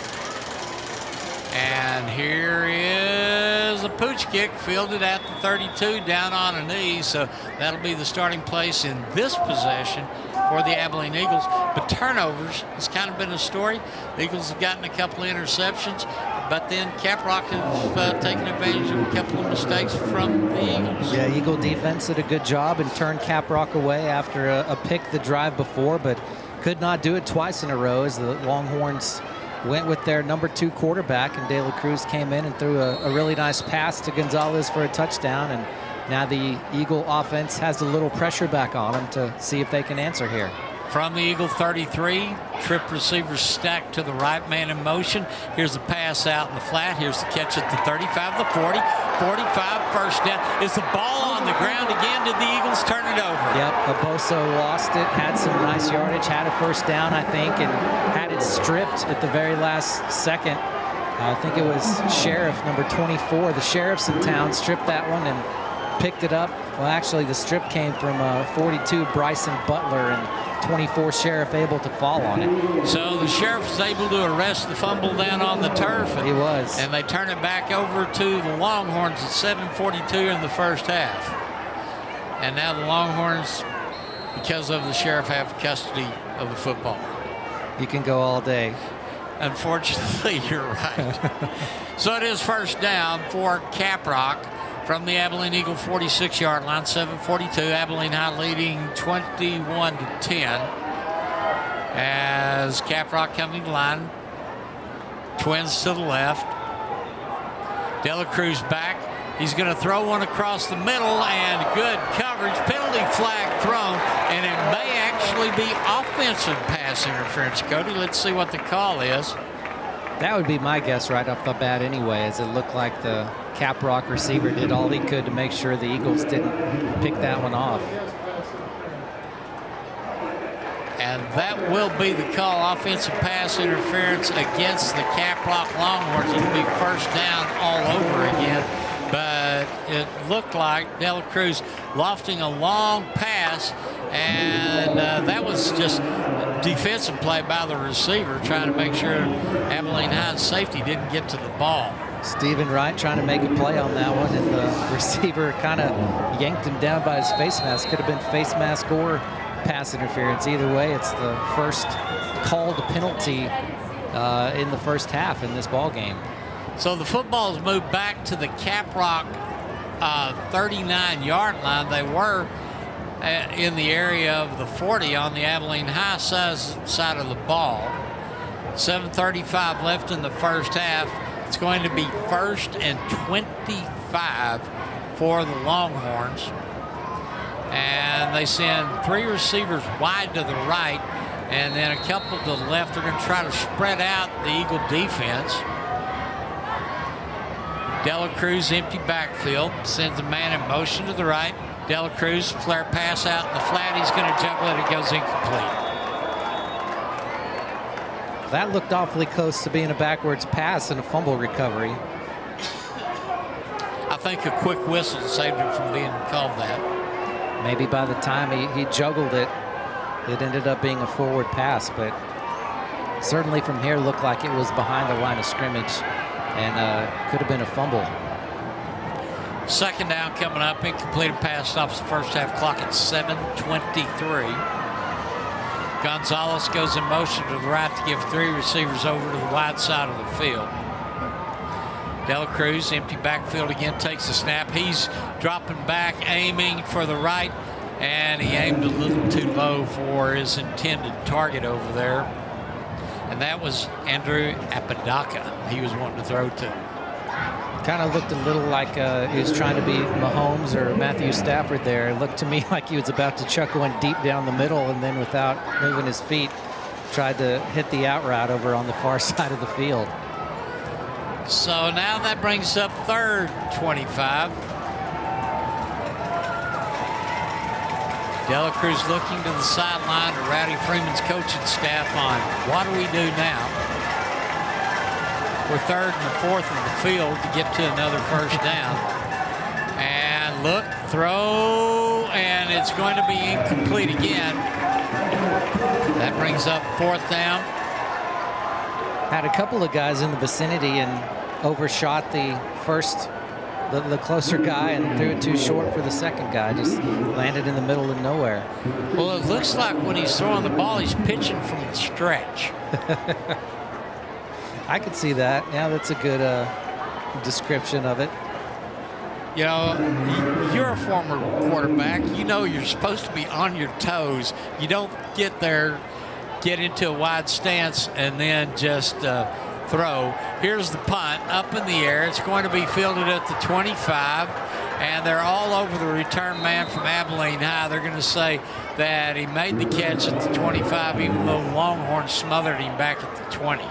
And here is a pooch kick fielded at the 32 down on a knee. So that'll be the starting place in this possession for the Abilene Eagles. But turnovers has kind of been a story. The Eagles have gotten a couple of interceptions, but then Caprock has taken advantage of a couple of mistakes from the Eagles.
Yeah, Eagle defense did a good job and turned Caprock away after a pick the drive before, but could not do it twice in a row as the Longhorns went with their number 2 quarterback, and De La Cruz came in and threw a really nice pass to Gonzalez for a touchdown. And now the Eagle offense has a little pressure back on them to see if they can answer here.
From the Eagle 33, trip receivers stacked to the right, man in motion. Here's the pass out in the flat. Here's the catch at the 35, the 40, 45, first down. Is the ball on the ground again? Did the Eagles turn it over?
Yep, Aboso lost it, had some nice yardage, had a first down, I think, and had it stripped at the very last second. I think it was Sheriff, number 24. The Sheriff's in town, stripped that one and picked it up. Well, actually, the strip came from 42, Bryson Butler, and 24 Sheriff able to fall on it.
So the Sheriff was able to arrest the fumble down on the turf.
He was.
And they turn it back over to the Longhorns at 7:42 in the first half. And now the Longhorns, because of the Sheriff, have custody of the football.
You can go all day.
Unfortunately, you're right. So it is first down for Caprock from the Abilene Eagle 46-yard line, 7:42. Abilene High leading 21-10. As Caprock coming to line, twins to the left. De La Cruz back. He's going to throw one across the middle, and good coverage. Penalty flag thrown, and it may actually be offensive pass interference. Cody, let's see what the call is.
That would be my guess right off the bat anyway, as it looked like the Caprock receiver did all he could to make sure the Eagles didn't pick that one off.
And that will be the call, offensive pass interference against the Caprock Longhorns. It'll be first down all over again. But it looked like De La Cruz lofting a long pass, and that was just defensive play by the receiver, trying to make sure Abilene High's safety didn't get to the ball.
Stephen Wright trying to make a play on that one, and the receiver kind of yanked him down by his face mask. Could have been face mask or pass interference. Either way, it's the first called penalty in the first half in this ball game.
So the football's moved back to the Caprock 39-yard line. They were in the area of the 40 on the Abilene High side of the ball. 7:35 left in the first half. It's going to be 1st and 25 for the Longhorns. And they send 3 receivers wide to the right, and then a couple to the left. They're going to try to spread out the Eagle defense. De La Cruz empty backfield, sends a man in motion to the right. De La Cruz flare pass out in the flat. He's going to juggle it. It goes incomplete.
That looked awfully close to being a backwards pass and a fumble recovery.
I think a quick whistle saved him from being called that.
Maybe by the time he juggled it, it ended up being a forward pass, but certainly from here looked like it was behind the line of scrimmage and could have been a fumble.
Second down coming up. Incompleted pass stops the first half clock at 7:23. Gonzalez goes in motion to the right to give 3 receivers over to the wide side of the field. De La Cruz, empty backfield again, takes the snap. He's dropping back, aiming for the right, and he aimed a little too low for his intended target over there. And that was Andrew Apodaca he was wanting to throw to.
Kind of looked a little like he was trying to be Mahomes or Matthew Stafford there. It looked to me like he was about to chuck one deep down the middle, and then without moving his feet, tried to hit the out route over on the far side of the field.
So now that brings up 3rd 25. De La Cruz looking to the sideline to Rowdy Freeman's coaching staff on what do we do now? We're 3rd and the 4th in the field to get to another first down. And look, throw, and it's going to be incomplete again. That brings up 4th down.
Had a couple of guys in the vicinity and overshot the first, the closer guy, and threw it too short for the second guy. Just landed in the middle of nowhere.
Well, it looks like when he's throwing the ball, he's pitching from the stretch.
I could see that. Yeah, that's a good description of it.
You know, you're a former quarterback. You know you're supposed to be on your toes. You don't get there get into a wide stance and then just throw. Here's the punt up in the air. It's going to be fielded at the 25, and they're all over the return man from Abilene High. They're going to say that he made the catch at the 25, even though Longhorns smothered him back at the 20.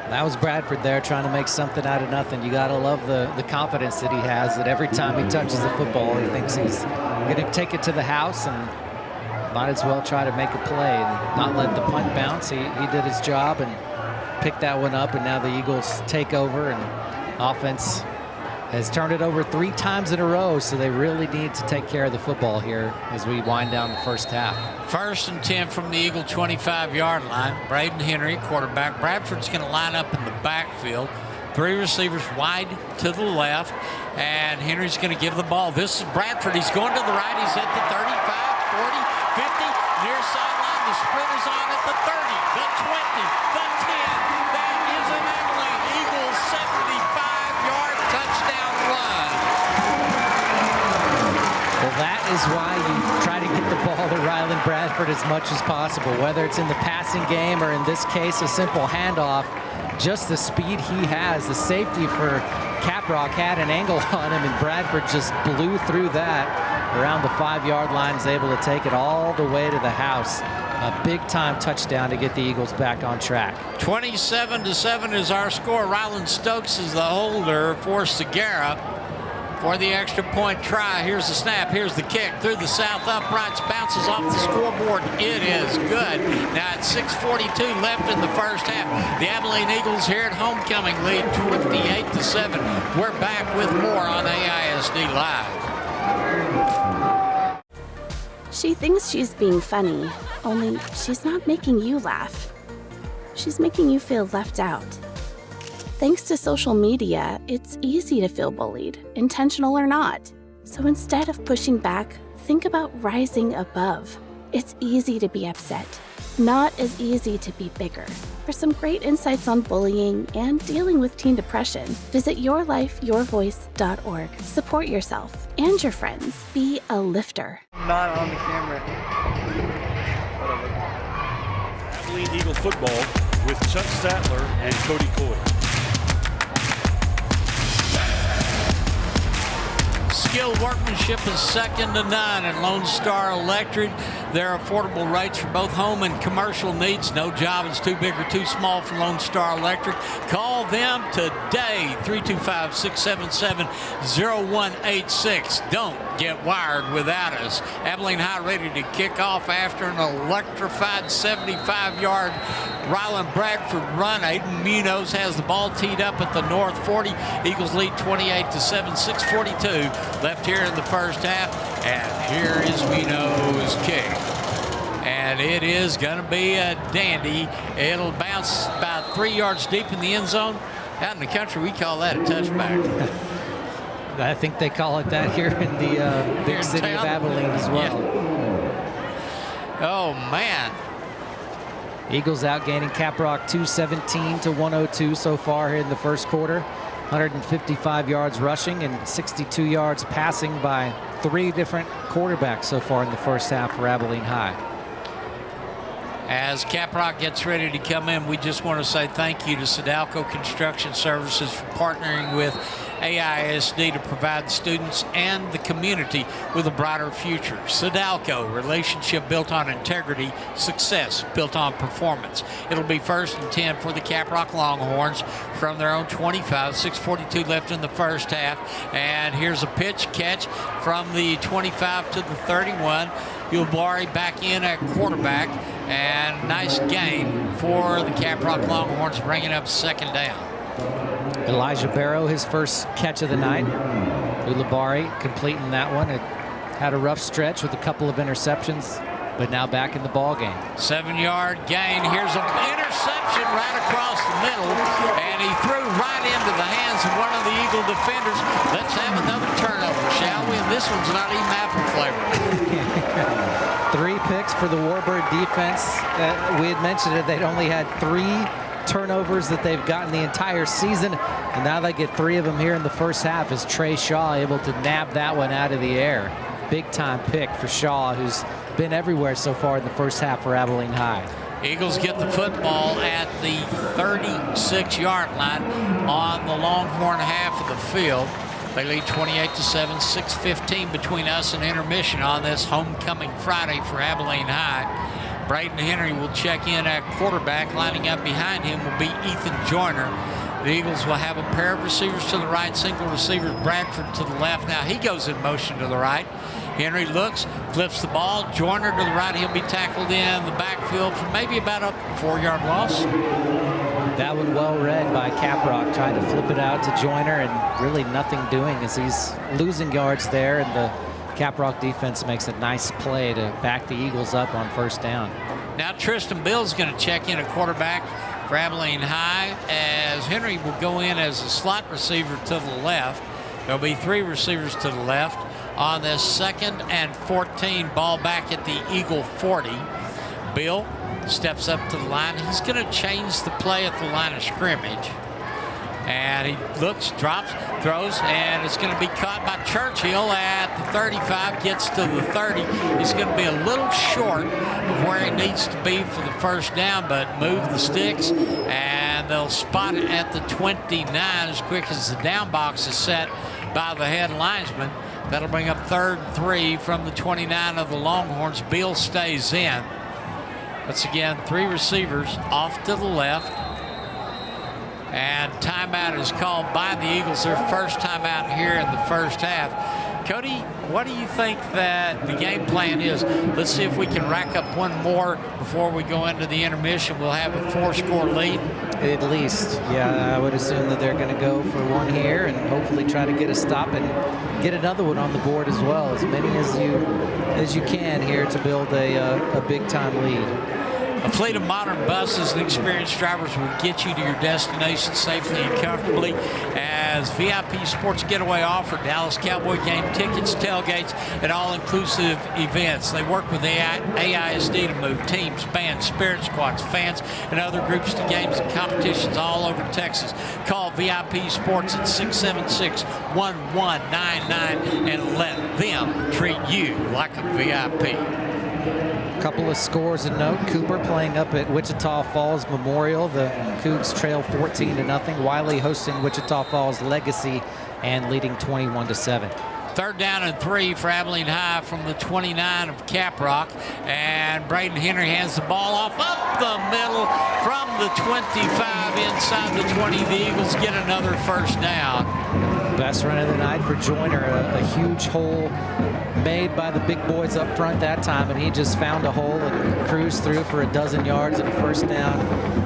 That was Bradford there trying to make something out of nothing. You got to love the confidence that he has, that every time he touches the football, he thinks he's going to take it to the house and might as well try to make a play and not let the punt bounce. He did his job and picked that one up, and now the Eagles take over, and offense has turned it over 3 times in a row, so they really need to take care of the football here as we wind down the first half.
1st and 10 from the Eagle 25-yard line. Braden Henry, quarterback. Bradford's going to line up in the backfield. 3 receivers wide to the left, and Henry's going to give the ball. This is Bradford. He's going to the right. He's at the 35, 40, 50, near sideline. The sprint is on at the 30, the 20, the 10. That is an Abilene Eagles 75-yard touchdown run.
Well, that is why you try to get the ball to Ryland Bradford as much as possible, whether it's in the passing game or in this case a simple handoff. Just the speed he has, the safety for Caprock had an angle on him, and Bradford just blew through that around the 5-yard line, is able to take it all the way to the house. A big-time touchdown to get the Eagles back on track.
27-7 is our score. Ryland Stokes is the holder for Segura for the extra point try. Here's the snap. Here's the kick through the south uprights. Bounces off the scoreboard. It is good. Now it's 6:42 left in the first half. The Abilene Eagles here at homecoming lead 28-7. We're back with more on AISD Live.
She thinks she's being funny, only she's not making you laugh. She's making you feel left out. Thanks to social media, it's easy to feel bullied, intentional or not. So instead of pushing back, think about rising above. It's easy to be upset, not as easy to be bigger. For some great insights on bullying and dealing with teen depression, visit yourlifeyourvoice.org. Support yourself and your friends. Be a lifter.
Not on the camera.
Abilene Eagle football with Chuck Statler and Cody Coyle.
Skilled workmanship is second to none at Lone Star Electric. Their affordable rates for both home and commercial needs. No job is too big or too small for Lone Star Electric. Call them today, 325-677-0186. Don't get wired without us. Abilene High ready to kick off after an electrified 75-yard Ryland Bradford run. Aiden Munoz has the ball teed up at the North 40. Eagles lead 28-7, 6:42 left here in the first half. And here is Muno's kick. And it is going to be a dandy. It'll bounce about 3 yards deep in the end zone. Out in the country, we call that a touchback.
I think they call it that here in the big city of Abilene as well.
Yeah. Oh, man.
Eagles outgaining Caprock 217-102 so far here in the first quarter. 155 yards rushing and 62 yards passing by 3 different quarterbacks so far in the first half for Abilene High.
As Caprock gets ready to come in, we just want to say thank you to Sodalco Construction Services for partnering with AISD to provide students and the community with a brighter future. Sodalco, relationship built on integrity, success built on performance. It'll be 1st and 10 for the Caprock Longhorns from their own 25. 6:42 left in the first half. And here's a pitch catch from the 25 to the 31. Ulbari back in at quarterback, and nice gain for the Caprock Longhorns, bringing up 2nd down.
Elijah Barrow, his first catch of the night. Ulbari completing that one. It had a rough stretch with a couple of interceptions, but now back in the ball game.
7-yard gain. Here's an interception right across the middle, and he threw right into the hands of one of the Eagle defenders. Let's have another turnover, shall we? And this one's not even apple flavored.
3 picks for the Warbird defense. We had mentioned it. They'd only had 3 turnovers that they've gotten the entire season, and now they get 3 of them here in the first half as Trey Shaw able to nab that one out of the air. Big time pick for Shaw, who's been everywhere so far in the first half for Abilene High.
Eagles get the football at the 36-yard line on the Longhorn half of the field. They lead 28-7, 6:15 between us and intermission on this homecoming Friday for Abilene High. Braden Henry will check in at quarterback. Lining up behind him will be Ethan Joyner. The Eagles will have a pair of receivers to the right, single receivers, Bradford to the left. Now he goes in motion to the right. Henry looks, flips the ball. Joyner to the right. He'll be tackled in the backfield for maybe about a 4-yard loss.
That one well read by Caprock, trying to flip it out to Joyner and really nothing doing as he's losing yards there, and the Caprock defense makes a nice play to back the Eagles up on first down.
Now Tristan Bill's going to check in a quarterback for Abilene High, as Henry will go in as a slot receiver to the left. There'll be 3 receivers to the left on this 2nd and 14, ball back at the Eagle 40. Bill steps up to the line. He's going to change the play at the line of scrimmage. And he looks, drops, throws, and it's going to be caught by Churchill at the 35, gets to the 30. He's going to be a little short of where he needs to be for the first down, but move the sticks, and they'll spot it at the 29 as quick as the down box is set by the head linesman. That'll bring up 3rd and 3 from the 29 of the Longhorns. Beal stays in. Once again, 3 receivers off to the left. And timeout is called by the Eagles, their first timeout here in the first half. Cody, what do you think that the game plan is? Let's see if we can rack up one more before we go into the intermission. We'll have a 4-score lead.
At least, yeah, I would assume that they're going to go for one here and hopefully try to get a stop and get another one on the board as well. As many as you can here to build a big-time lead.
A fleet of modern buses and experienced drivers will get you to your destination safely and comfortably. As VIP Sports Getaway offer Dallas Cowboy game tickets, tailgates, and all-inclusive events. They work with AISD to move teams, bands, spirit squads, fans, and other groups to games and competitions all over Texas. Call VIP Sports at 676-1199 and let them treat you like a VIP.
Couple of scores to note. Cooper playing up at Wichita Falls Memorial. The Cougs trail 14-0. Wiley hosting Wichita Falls Legacy and leading 21-7.
3rd down and 3 for Abilene High from the 29 of Caprock. And Braden Henry hands the ball off up the middle from the 25 inside the 20. The Eagles get another first down.
Best run of the night for Joyner. A huge hole made by the big boys up front that time, and he just found a hole and cruised through for 12 yards and a first down.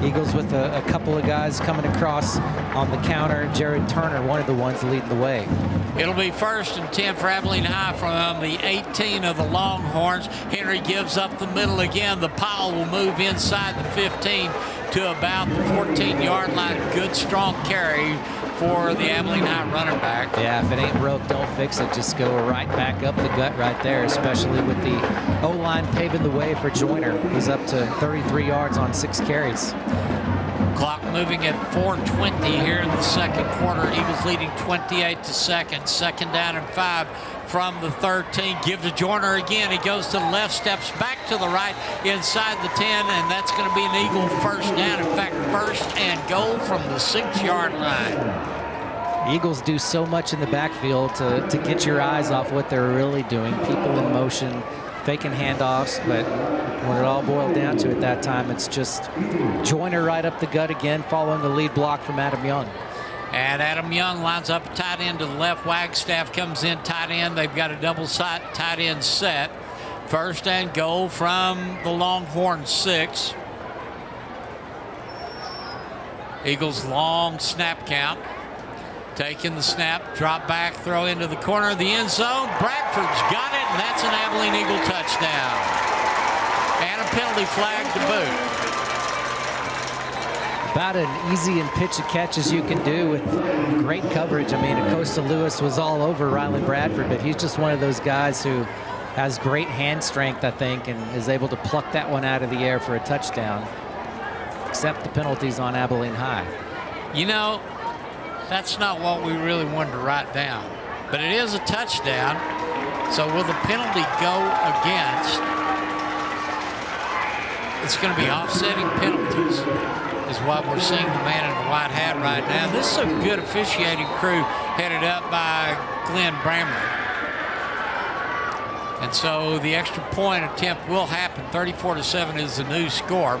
Eagles with a couple of guys coming across on the counter. Jared Turner, one of the ones leading the way.
It'll be 1st and 10 for Abilene High from the 18 of the Longhorns. Henry gives up the middle again. The pile will move inside the 15 to about the 14-yard line. Good, strong carry for the Abilene High running back.
Yeah, if it ain't broke, don't fix it. Just go right back up the gut right there, especially with the O-line paving the way for Joyner. He's up to 33 yards on 6 carries.
Clock moving at 4:20 here in the second quarter. Eagles leading 28-2. 2nd down and 5 from the 13. Give to Joyner again. He goes to the left, steps back to the right inside the 10, and that's going to be an Eagle first down. In fact, 1st and goal from the 6-yard line.
Eagles do so much in the backfield to get your eyes off what they're really doing. People in motion, faking handoffs, but when it all boiled down to it that time, it's just Joyner right up the gut again, following the lead block from Adam Young.
And Adam Young lines up tight end to the left. Wagstaff comes in tight end. They've got a double tight end set. 1st and goal from the Longhorn 6. Eagles long snap count. Taking the snap, drop back, throw into the corner of the end zone. Bradford's got it, and that's an Abilene Eagle touchdown. And a penalty flag to boot.
About an easy and pitch a catch as you can do with great coverage. I mean, Acosta Lewis was all over Riley Bradford, but he's just one of those guys who has great hand strength, I think, and is able to pluck that one out of the air for a touchdown. Except the penalties on Abilene High.
You know, that's not what we really wanted to write down, but it is a touchdown. So will the penalty go against it's going to be offsetting penalties is what we're seeing the man in the white hat right now. This is a good officiating crew headed up by Glenn Bramley. And so the extra point attempt will happen. 34-7 is the new score.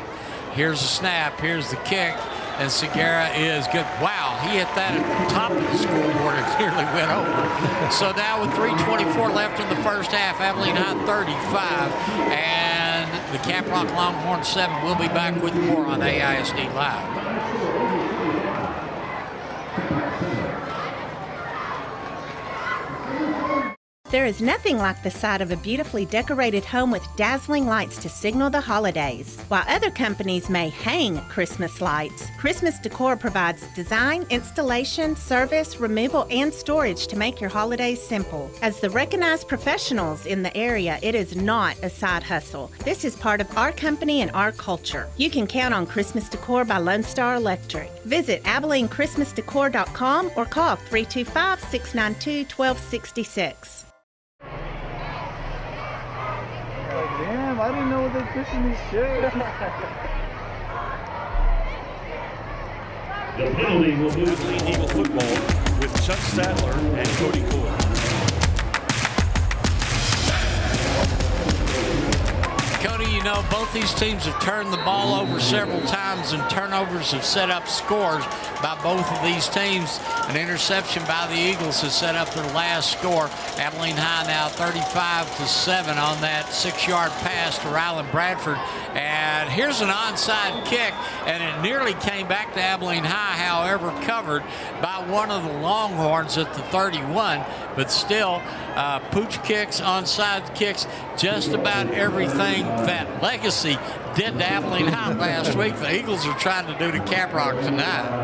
Here's the snap. Here's the kick. And Segura is good. Wow, he hit that at the top of the scoreboard and nearly went over. So now with 3:24 left in the first half, Abilene High 35 and the Caprock Longhorns 7. We'll be back with more on AISD Live.
There is nothing like the sight of a beautifully decorated home with dazzling lights to signal the holidays. While other companies may hang Christmas lights, Christmas Decor provides design, installation, service, removal, and storage to make your holidays simple. As the recognized professionals in the area, it is not a side hustle. This is part of our company and our culture. You can count on Christmas Decor by Lone Star Electric. Visit AbileneChristmasDecor.com or call 325-692-1266.
Damn, I didn't know they're fishing these shit.
The penalty will move Abilene Eagle football with Chuck Statler and Cody Coyle.
Cody, you know, both these teams have turned the ball over several times, and turnovers have set up scores by both of these teams. An interception by the Eagles has set up their last score. Abilene High now 35-7 on that 6-yard pass to Rylan Bradford. And here's an onside kick, and it nearly came back to Abilene High, however, covered by one of the Longhorns at the 31. But still, pooch kicks, onside kicks, just about everything that Legacy did to Abilene High last week, the Eagles are trying to do to Caprock tonight.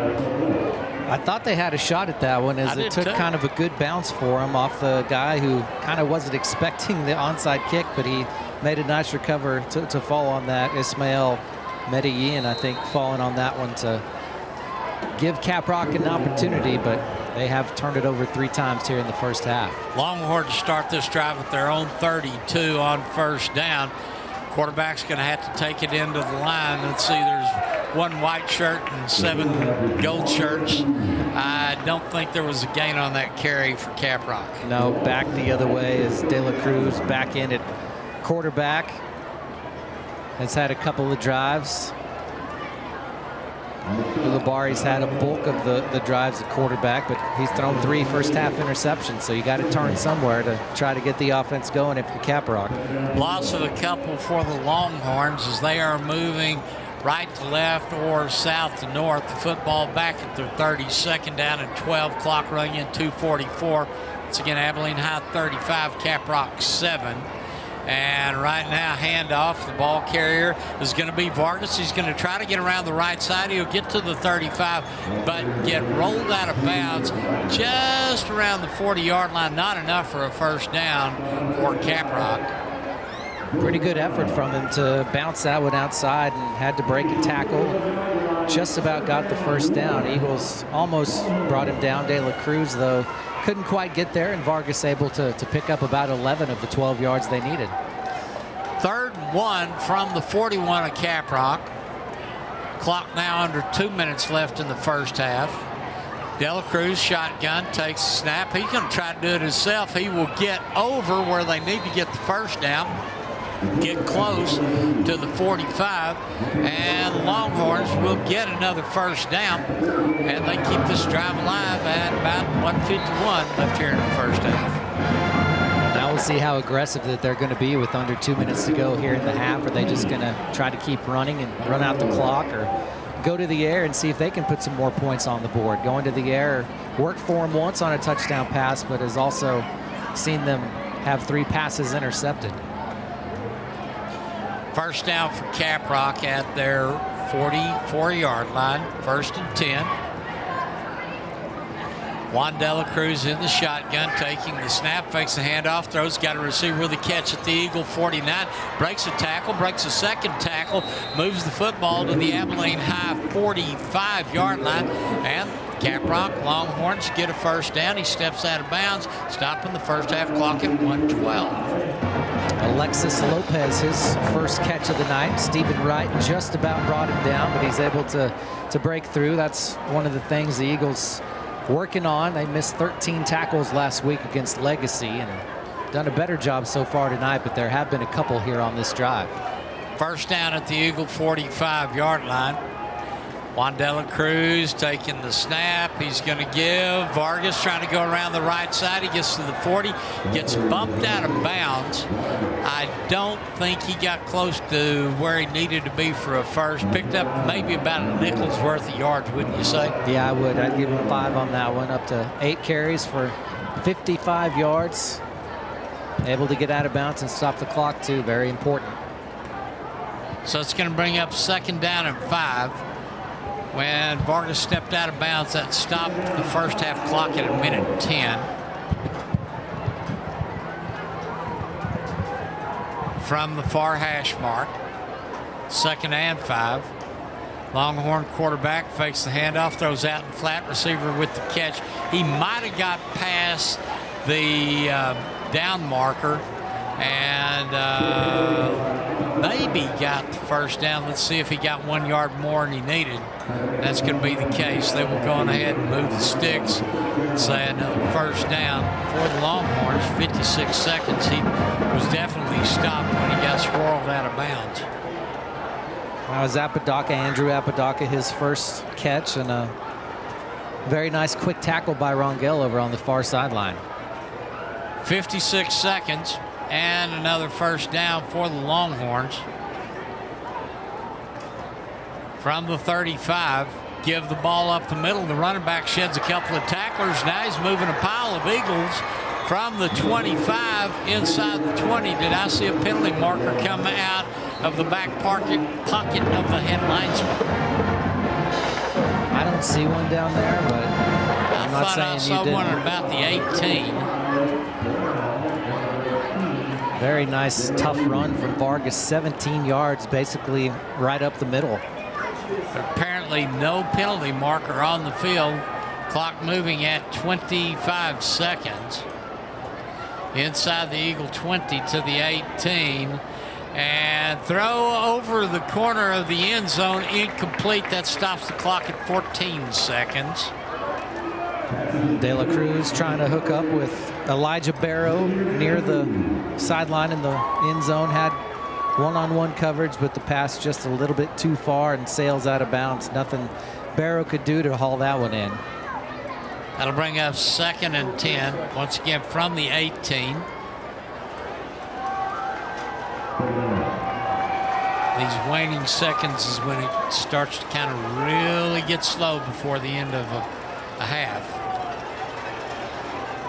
I thought they had a shot at that one, as it took kind of a good bounce for him off the guy who kind of wasn't expecting the onside kick, but he made a nice recover to fall on that. Ismail Medellin, I think, falling on that one to give Caprock an opportunity, but they have turned it over 3 times here in the first half.
Longhorns start this drive at their own 32 on first down. Quarterback's going to have to take it into the line. Let's see, there's 1 white shirt and 7 gold shirts. I don't think there was a gain on that carry for Caprock.
No, back the other way is De La Cruz back in at quarterback. Has had a couple of drives. Ulibarri's had a bulk of the drives at quarterback, but he's thrown 3 first-half interceptions, so you got to turn somewhere to try to get the offense going if you're Caprock.
Loss of a couple for the Longhorns as they are moving right to left or south to north. The football back at their 32nd down and 12, clock running in 2:44. Once again, Abilene High 35, Caprock 7. And right now, handoff. The ball carrier is going to be Vargas. He's going to try to get around the right side. He'll get to the 35, but get rolled out of bounds just around the 40-yard line. Not enough for a first down for Caprock.
Pretty good effort from him to bounce that one outside and had to break a tackle. Just about got the first down. Eagles almost brought him down. De La Cruz, though, couldn't quite get there, and Vargas able to pick up about 11 of the 12 yards they needed.
3rd and 1 from the 41 of Caprock. Clock now under 2 minutes left in the first half. De La Cruz shotgun, takes a snap. He's going to try to do it himself. He will get over where they need to get the first down. Get close to the 45, and the Longhorns will get another first down, and they keep this drive alive at about 1:51 left here in the first half.
Now we'll see how aggressive that they're going to be with under 2 minutes to go here in the half. Are they just going to try to keep running and run out the clock, or go to the air and see if they can put some more points on the board? Going to the air worked for them once on a touchdown pass, but has also seen them have 3 passes intercepted.
First down for Caprock at their 44-yard line. 1st and 10. Juan De La Cruz in the shotgun, taking the snap, fakes the handoff, throws, got a receiver with a catch at the Eagle 49, breaks a tackle, breaks a second tackle, moves the football to the Abilene High 45-yard line, and Caprock, Longhorns get a first down. He steps out of bounds, stopping the first half clock at 1:12.
Alexis Lopez, his first catch of the night. Stephen Wright just about brought him down, but he's able to break through. That's one of the things the Eagles working on. They missed 13 tackles last week against Legacy and done a better job so far tonight, but there have been a couple here on this drive.
First down at the Eagle 45-yard line. Juan De La Cruz taking the snap. He's going to give. Vargas trying to go around the right side. He gets to the 40, gets bumped out of bounds. I don't think he got close to where he needed to be for a first. Picked up maybe about a nickel's worth of yards, wouldn't you say?
Yeah, I would. I'd give him 5 on that one. Up to 8 carries for 55 yards. Able to get out of bounds and stop the clock, too. Very important.
So it's going to bring up second down and 5. When Vargas stepped out of bounds, that stopped the first half clock at 1:10. From the far hash mark, second and 5. Longhorn quarterback fakes the handoff, throws out in flat, receiver with the catch. He might have got past the down marker and maybe got the first down. Let's see if he got 1 yard more than he needed. That's going to be the case. They will go on ahead and move the sticks. Say another first down for the Longhorns. 56 seconds. He was definitely stopped when he got swirled out of bounds.
That was Andrew Apodaca, his first catch, and a very nice quick tackle by Rangel over on the far sideline.
56 seconds and another first down for the Longhorns. From the 35, give the ball up the middle. The running back sheds a couple of tacklers. Now he's moving a pile of Eagles from the 25 inside the 20. Did I see a penalty marker come out of the back pocket of the head linesman?
I don't see one down there, but I'm not saying
I saw one at about the 18.
Very nice, tough run from Vargas. 17 yards, basically right up the middle.
Apparently no penalty marker on the field. Clock moving at 25 seconds. Inside the Eagle 20 to the 18. And throw over the corner of the end zone, incomplete. That stops the clock at 14 seconds.
De La Cruz trying to hook up with Elijah Barrow near the sideline in the end zone. Had one-on-one coverage, but the pass just a little bit too far and sails out of bounds. Nothing Barrow could do to haul that one in.
That'll bring up second and 10. Once again from the 18. These waning seconds is when it starts to kind of really get slow before the end of a half.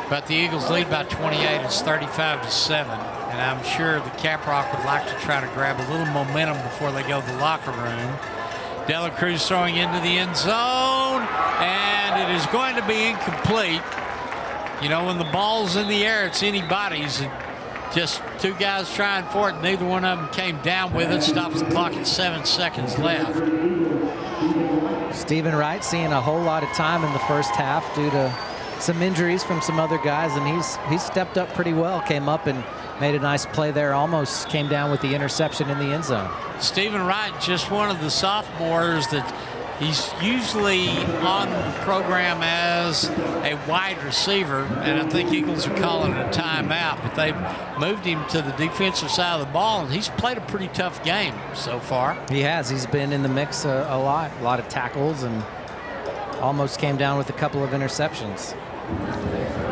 But the Eagles lead by 28. It's 35-7. And I'm sure the Caprock would like to try to grab a little momentum before they go to the locker room. De La Cruz throwing into the end zone. And it is going to be incomplete. You know, when the ball's in the air, it's anybody's. Just two guys trying for it. Neither one of them came down with it. Stops the clock at 7 seconds left.
Stephen Wright seeing a whole lot of time in the first half due to some injuries from some other guys, and he's stepped up pretty well. Came up and made a nice play there. Almost came down with the interception in the end zone.
Stephen Wright, just one of the sophomores that he's usually on the program as a wide receiver, and I think Eagles are calling it a timeout, but they've moved him to the defensive side of the ball, and he's played a pretty tough game so far.
He has. He's been in the mix a lot of tackles, and almost came down with a couple of interceptions.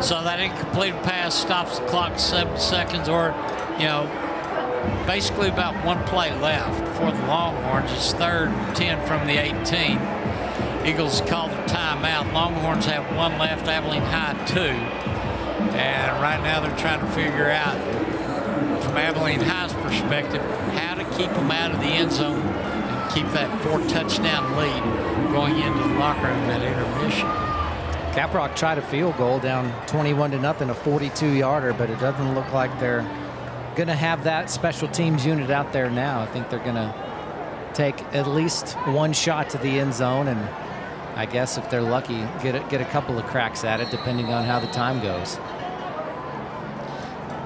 So that incomplete pass stops the clock 7 seconds, or, you know, basically about one play left for the Longhorns. It's 3rd and 10 from the 18. Eagles called a timeout. Longhorns have one left, Abilene High 2. And right now they're trying to figure out, from Abilene High's perspective, how to keep them out of the end zone and keep that 4-touchdown lead going into the locker room at intermission.
Caprock tried a field goal down 21-0, a 42-yarder, but it doesn't look like they're going to have that special teams unit out there now. I think they're going to take at least one shot to the end zone and I guess if they're lucky, get a couple of cracks at it, depending on how the time goes.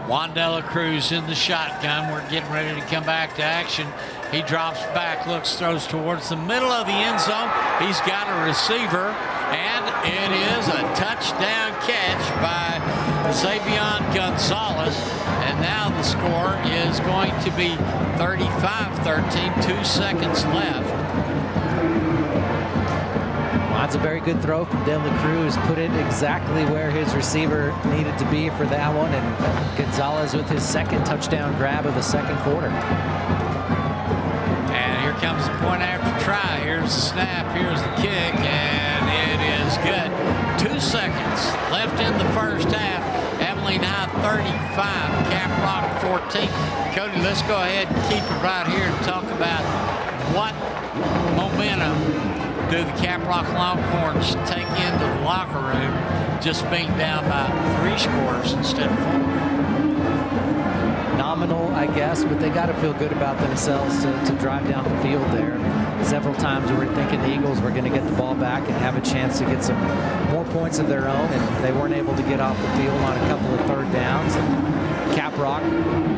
Juan De La Cruz in the shotgun. We're getting ready to come back to action. He drops back, looks, throws towards the middle of the end zone. He's got a receiver, and it is a touchdown catch by Xavion Gonzalez. And now the score is going to be 35-13, 2 seconds left.
Well, that's a very good throw from De La Cruz. Put it exactly where his receiver needed to be for that one. And Gonzalez with his second touchdown grab of the second quarter.
And here comes the point after try. Here's the snap. Here's the kick. And it is good. 2 seconds left in the first half. Abilene High 35, Caprock 14. Cody, let's go ahead and keep it right here and talk about what momentum do the Caprock Longhorns take into the locker room, just being down by 3 scores instead of 4.
Nominal, I guess, but they got to feel good about themselves to drive down the field there. Several times we were thinking the Eagles were going to get the ball back and have a chance to get some more points of their own, and they weren't able to get off the field on a couple of third downs. And Caprock,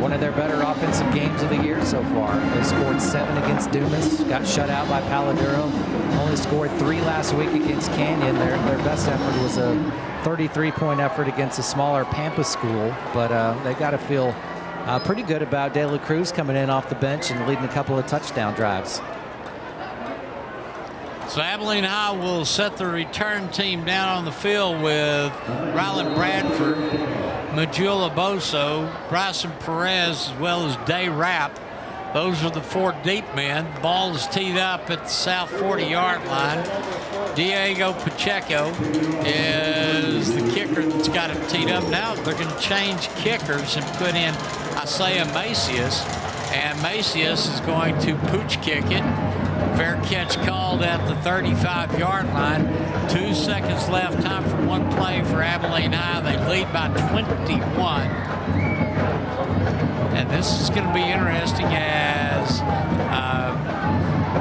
one of their better offensive games of the year so far. They scored 7 against Dumas, got shut out by Paladuro, only scored 3 last week against Canyon. Their best effort was a 33-point effort against a smaller Pampa school, but they got to feel pretty good about De La Cruz coming in off the bench and leading a couple of touchdown drives.
So Abilene High will set the return team down on the field with Rylan Bradford, Majula Boso, Bryson Perez, as well as Day Rapp. Those are the 4 deep men. Ball is teed up at the south 40-yard line. Diego Pacheco is the kicker that's got it teed up. Now they're going to change kickers and put in Isaiah Macias. And Macias is going to pooch kick it. Fair catch called at the 35-yard line. 2 seconds left. Time for one play for Abilene High. They lead by 21. And this is going to be interesting as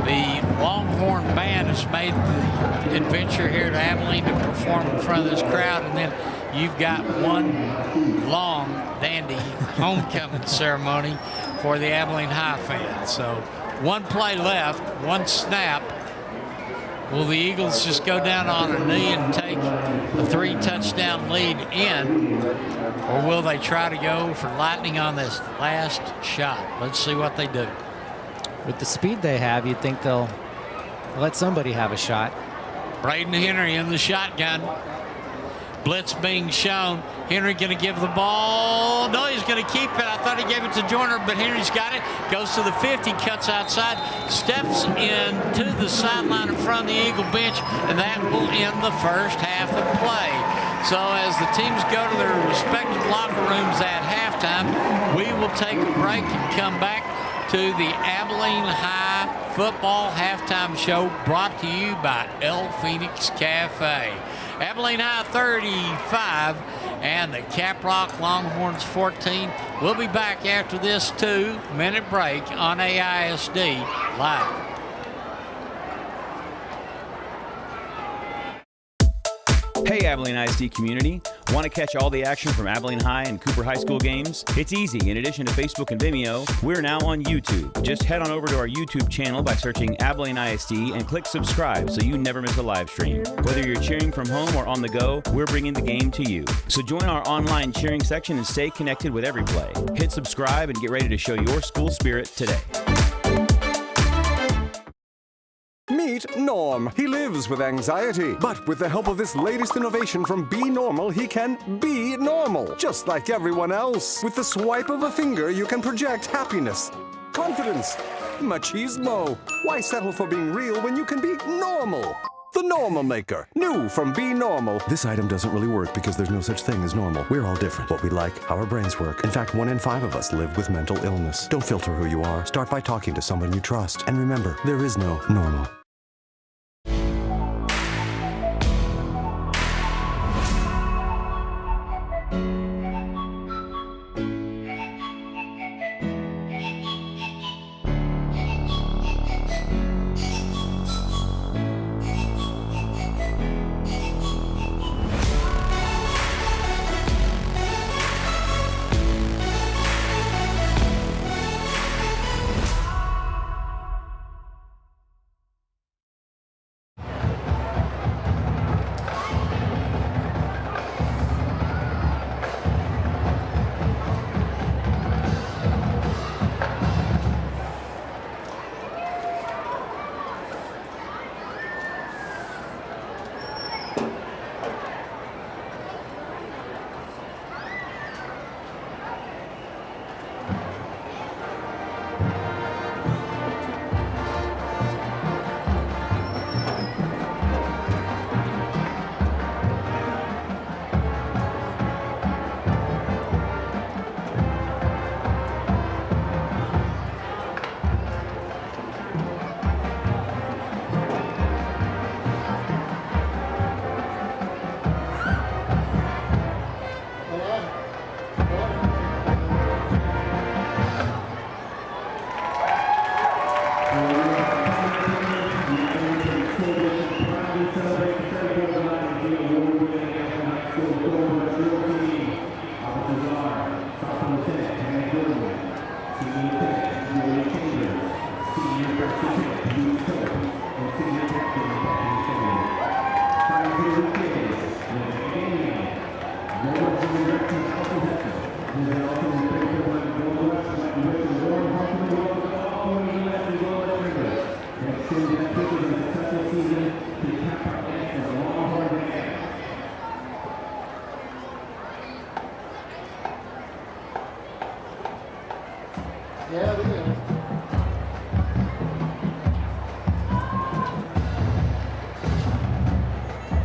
the Longhorn band has made the adventure here to Abilene to perform in front of this crowd. And then you've got one long, dandy homecoming ceremony for the Abilene High fans. So one play left, one snap. Will the Eagles just go down on a knee and take a 3-touchdown lead in? Or will they try to go for lightning on this last shot? Let's see what they do.
With the speed they have, you'd think they'll let somebody have a shot.
Braden Henry in the shotgun. Blitz being shown. Henry going to give the ball. No, he's going to keep it. I thought he gave it to Joyner, but Henry's got it. Goes to the 50, cuts outside, steps into the sideline in front of the Eagle bench, and that will end the first half of play. So as the teams go to their respective locker rooms at halftime, we will take a break and come back to the Abilene High football halftime show brought to you by El Phoenix Cafe. Abilene High 35 and the Caprock Longhorns 14. We'll be back after this 2-minute break on AISD Live.
Hey Abilene ISD community, want to catch all the action from Abilene High and Cooper High School games? It's easy. In addition to Facebook and Vimeo, we're now on YouTube. Just head on over to our YouTube channel by searching Abilene ISD and click subscribe so you never miss a live stream. Whether you're cheering from home or on the go, we're bringing the game to you. So join our online cheering section and stay connected with every play. Hit subscribe and get ready to show your school spirit today.
Meet Norm. He lives with anxiety, but with the help of this latest innovation from Be Normal, he can be normal, just like everyone else. With the swipe of a finger, you can project happiness, confidence, machismo. Why settle for being real when you can be normal? The Normal Maker, new from Be Normal. This item doesn't really work because there's no such thing as normal. We're all different. What we like, how our brains work. In fact, 1 in 5 of us live with mental illness. Don't filter who you are. Start by talking to someone you trust. And remember, there is no normal.
Yeah, it is.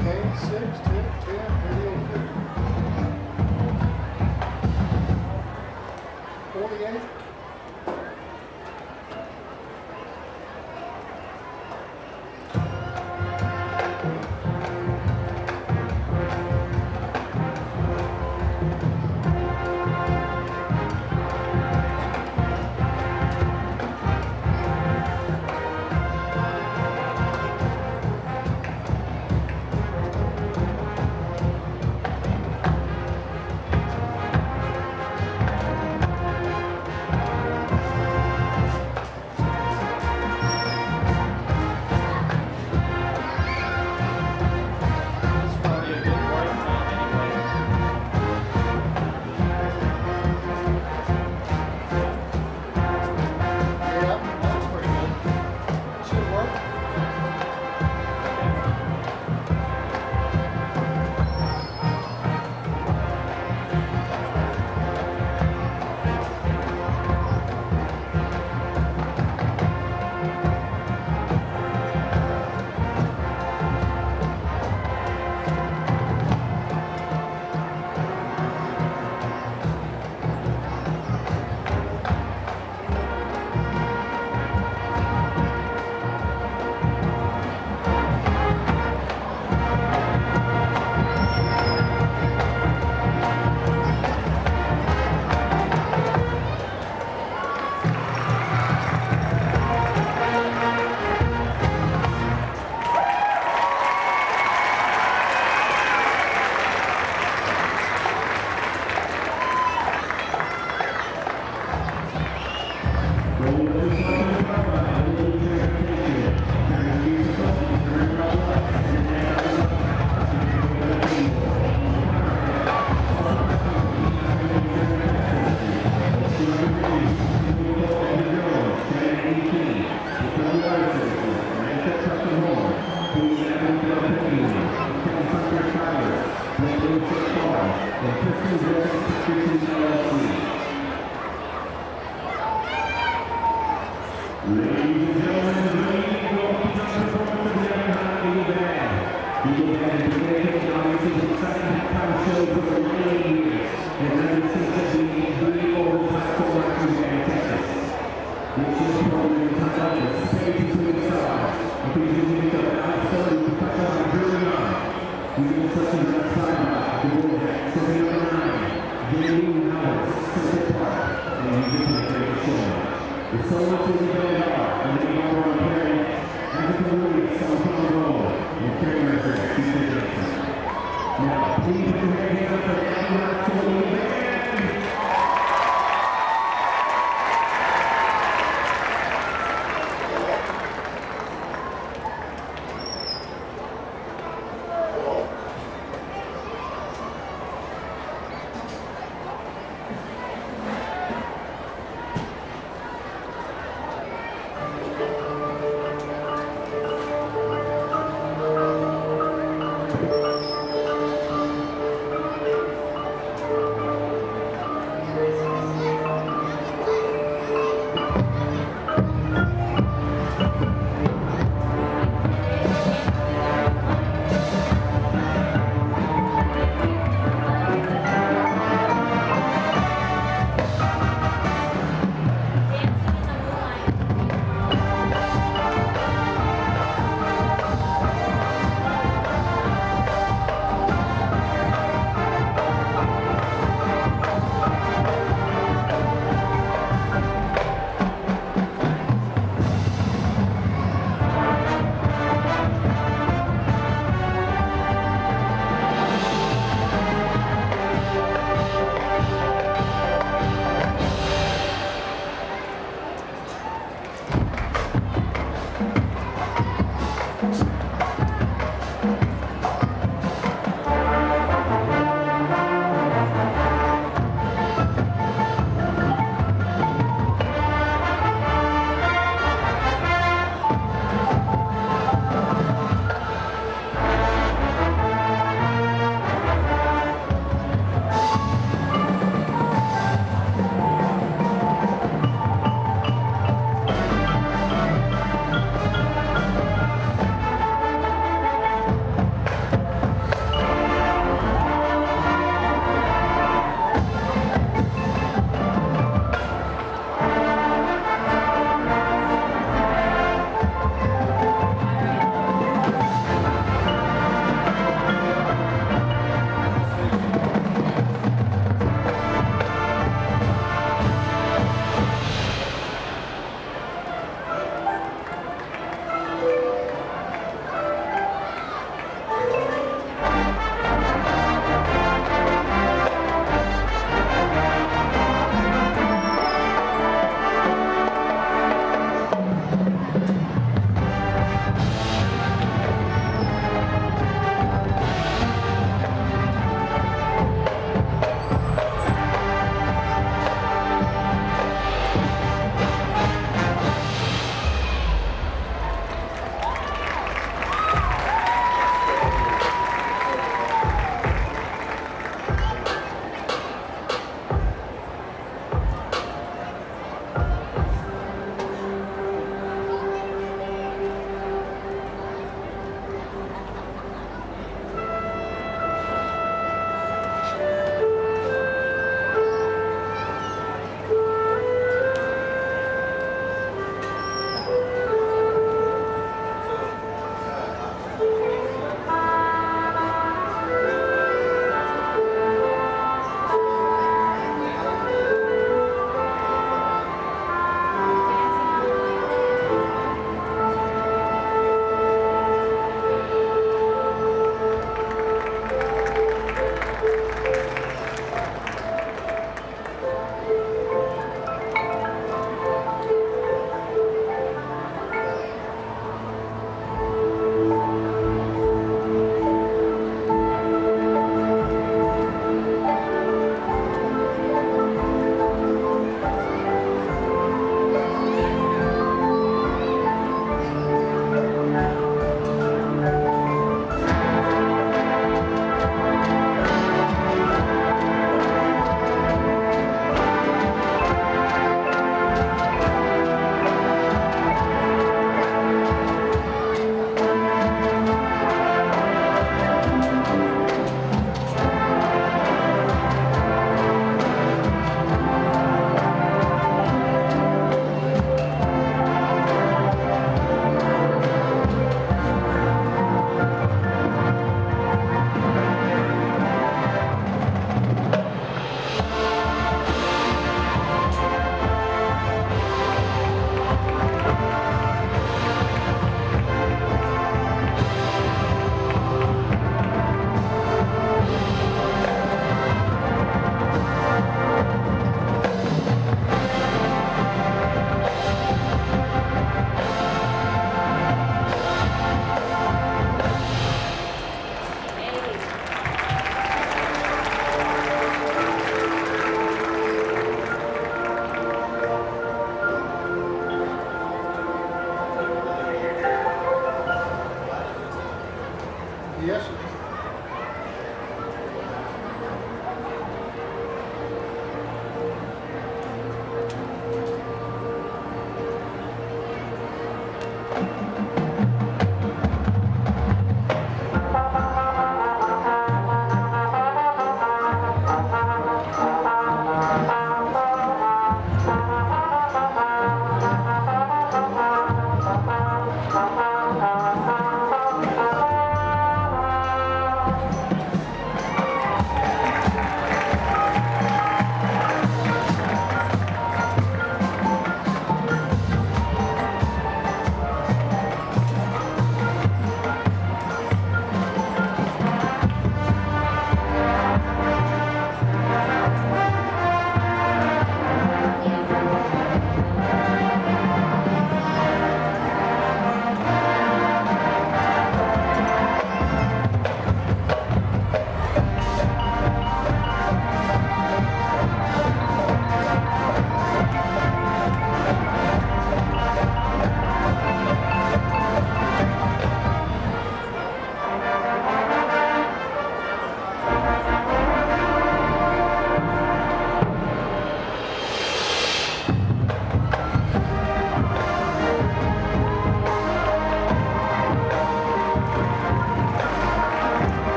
Okay, 6, 10, 30, 48.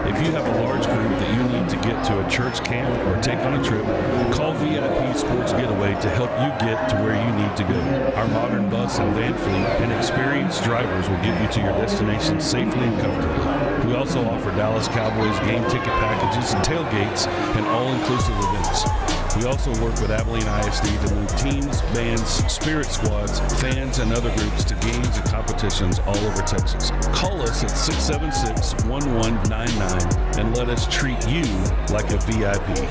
If you have a large group that you need to get to a church camp or take on a trip, call VIP Sports Getaway to help you get to where you need to go. Our modern bus and van fleet and experienced drivers will get you to your destination safely and comfortably. We also offer Dallas Cowboys game ticket packages, tailgates, and all-inclusive events. We also work with Abilene ISD to move teams, bands, spirit squads, fans, and other groups to games and competitions all over Texas. Call us at 676-1199 and let us treat you like a VIP.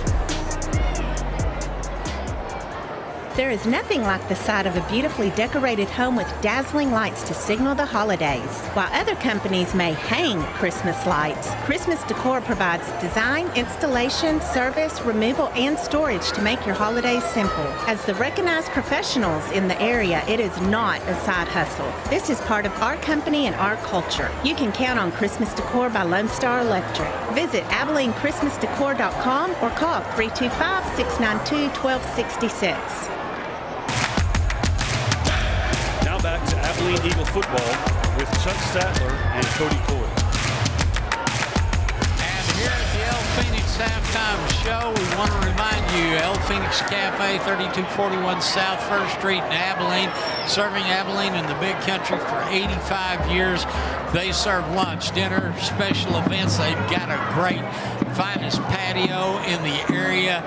There is nothing like the sight of a beautifully decorated home with dazzling lights to signal the holidays. While other companies may hang Christmas lights, Christmas Decor provides design, installation, service, removal, and storage to make your holidays simple. As the recognized professionals in the area, it is not a side hustle. This is part of our company and our culture. You can count on Christmas Decor by Lone Star Electric. Visit AbileneChristmasDecor.com or call 325-692-1266.
Back to Abilene Eagle football with Chuck Statler and Cody Coyle.
And here at the El Phoenix halftime show, we want to remind you, El Phoenix Cafe, 3241 South 1st Street in Abilene, serving Abilene in the big country for 85 years. They serve lunch, dinner, special events. They've got a great, finest patio in the area.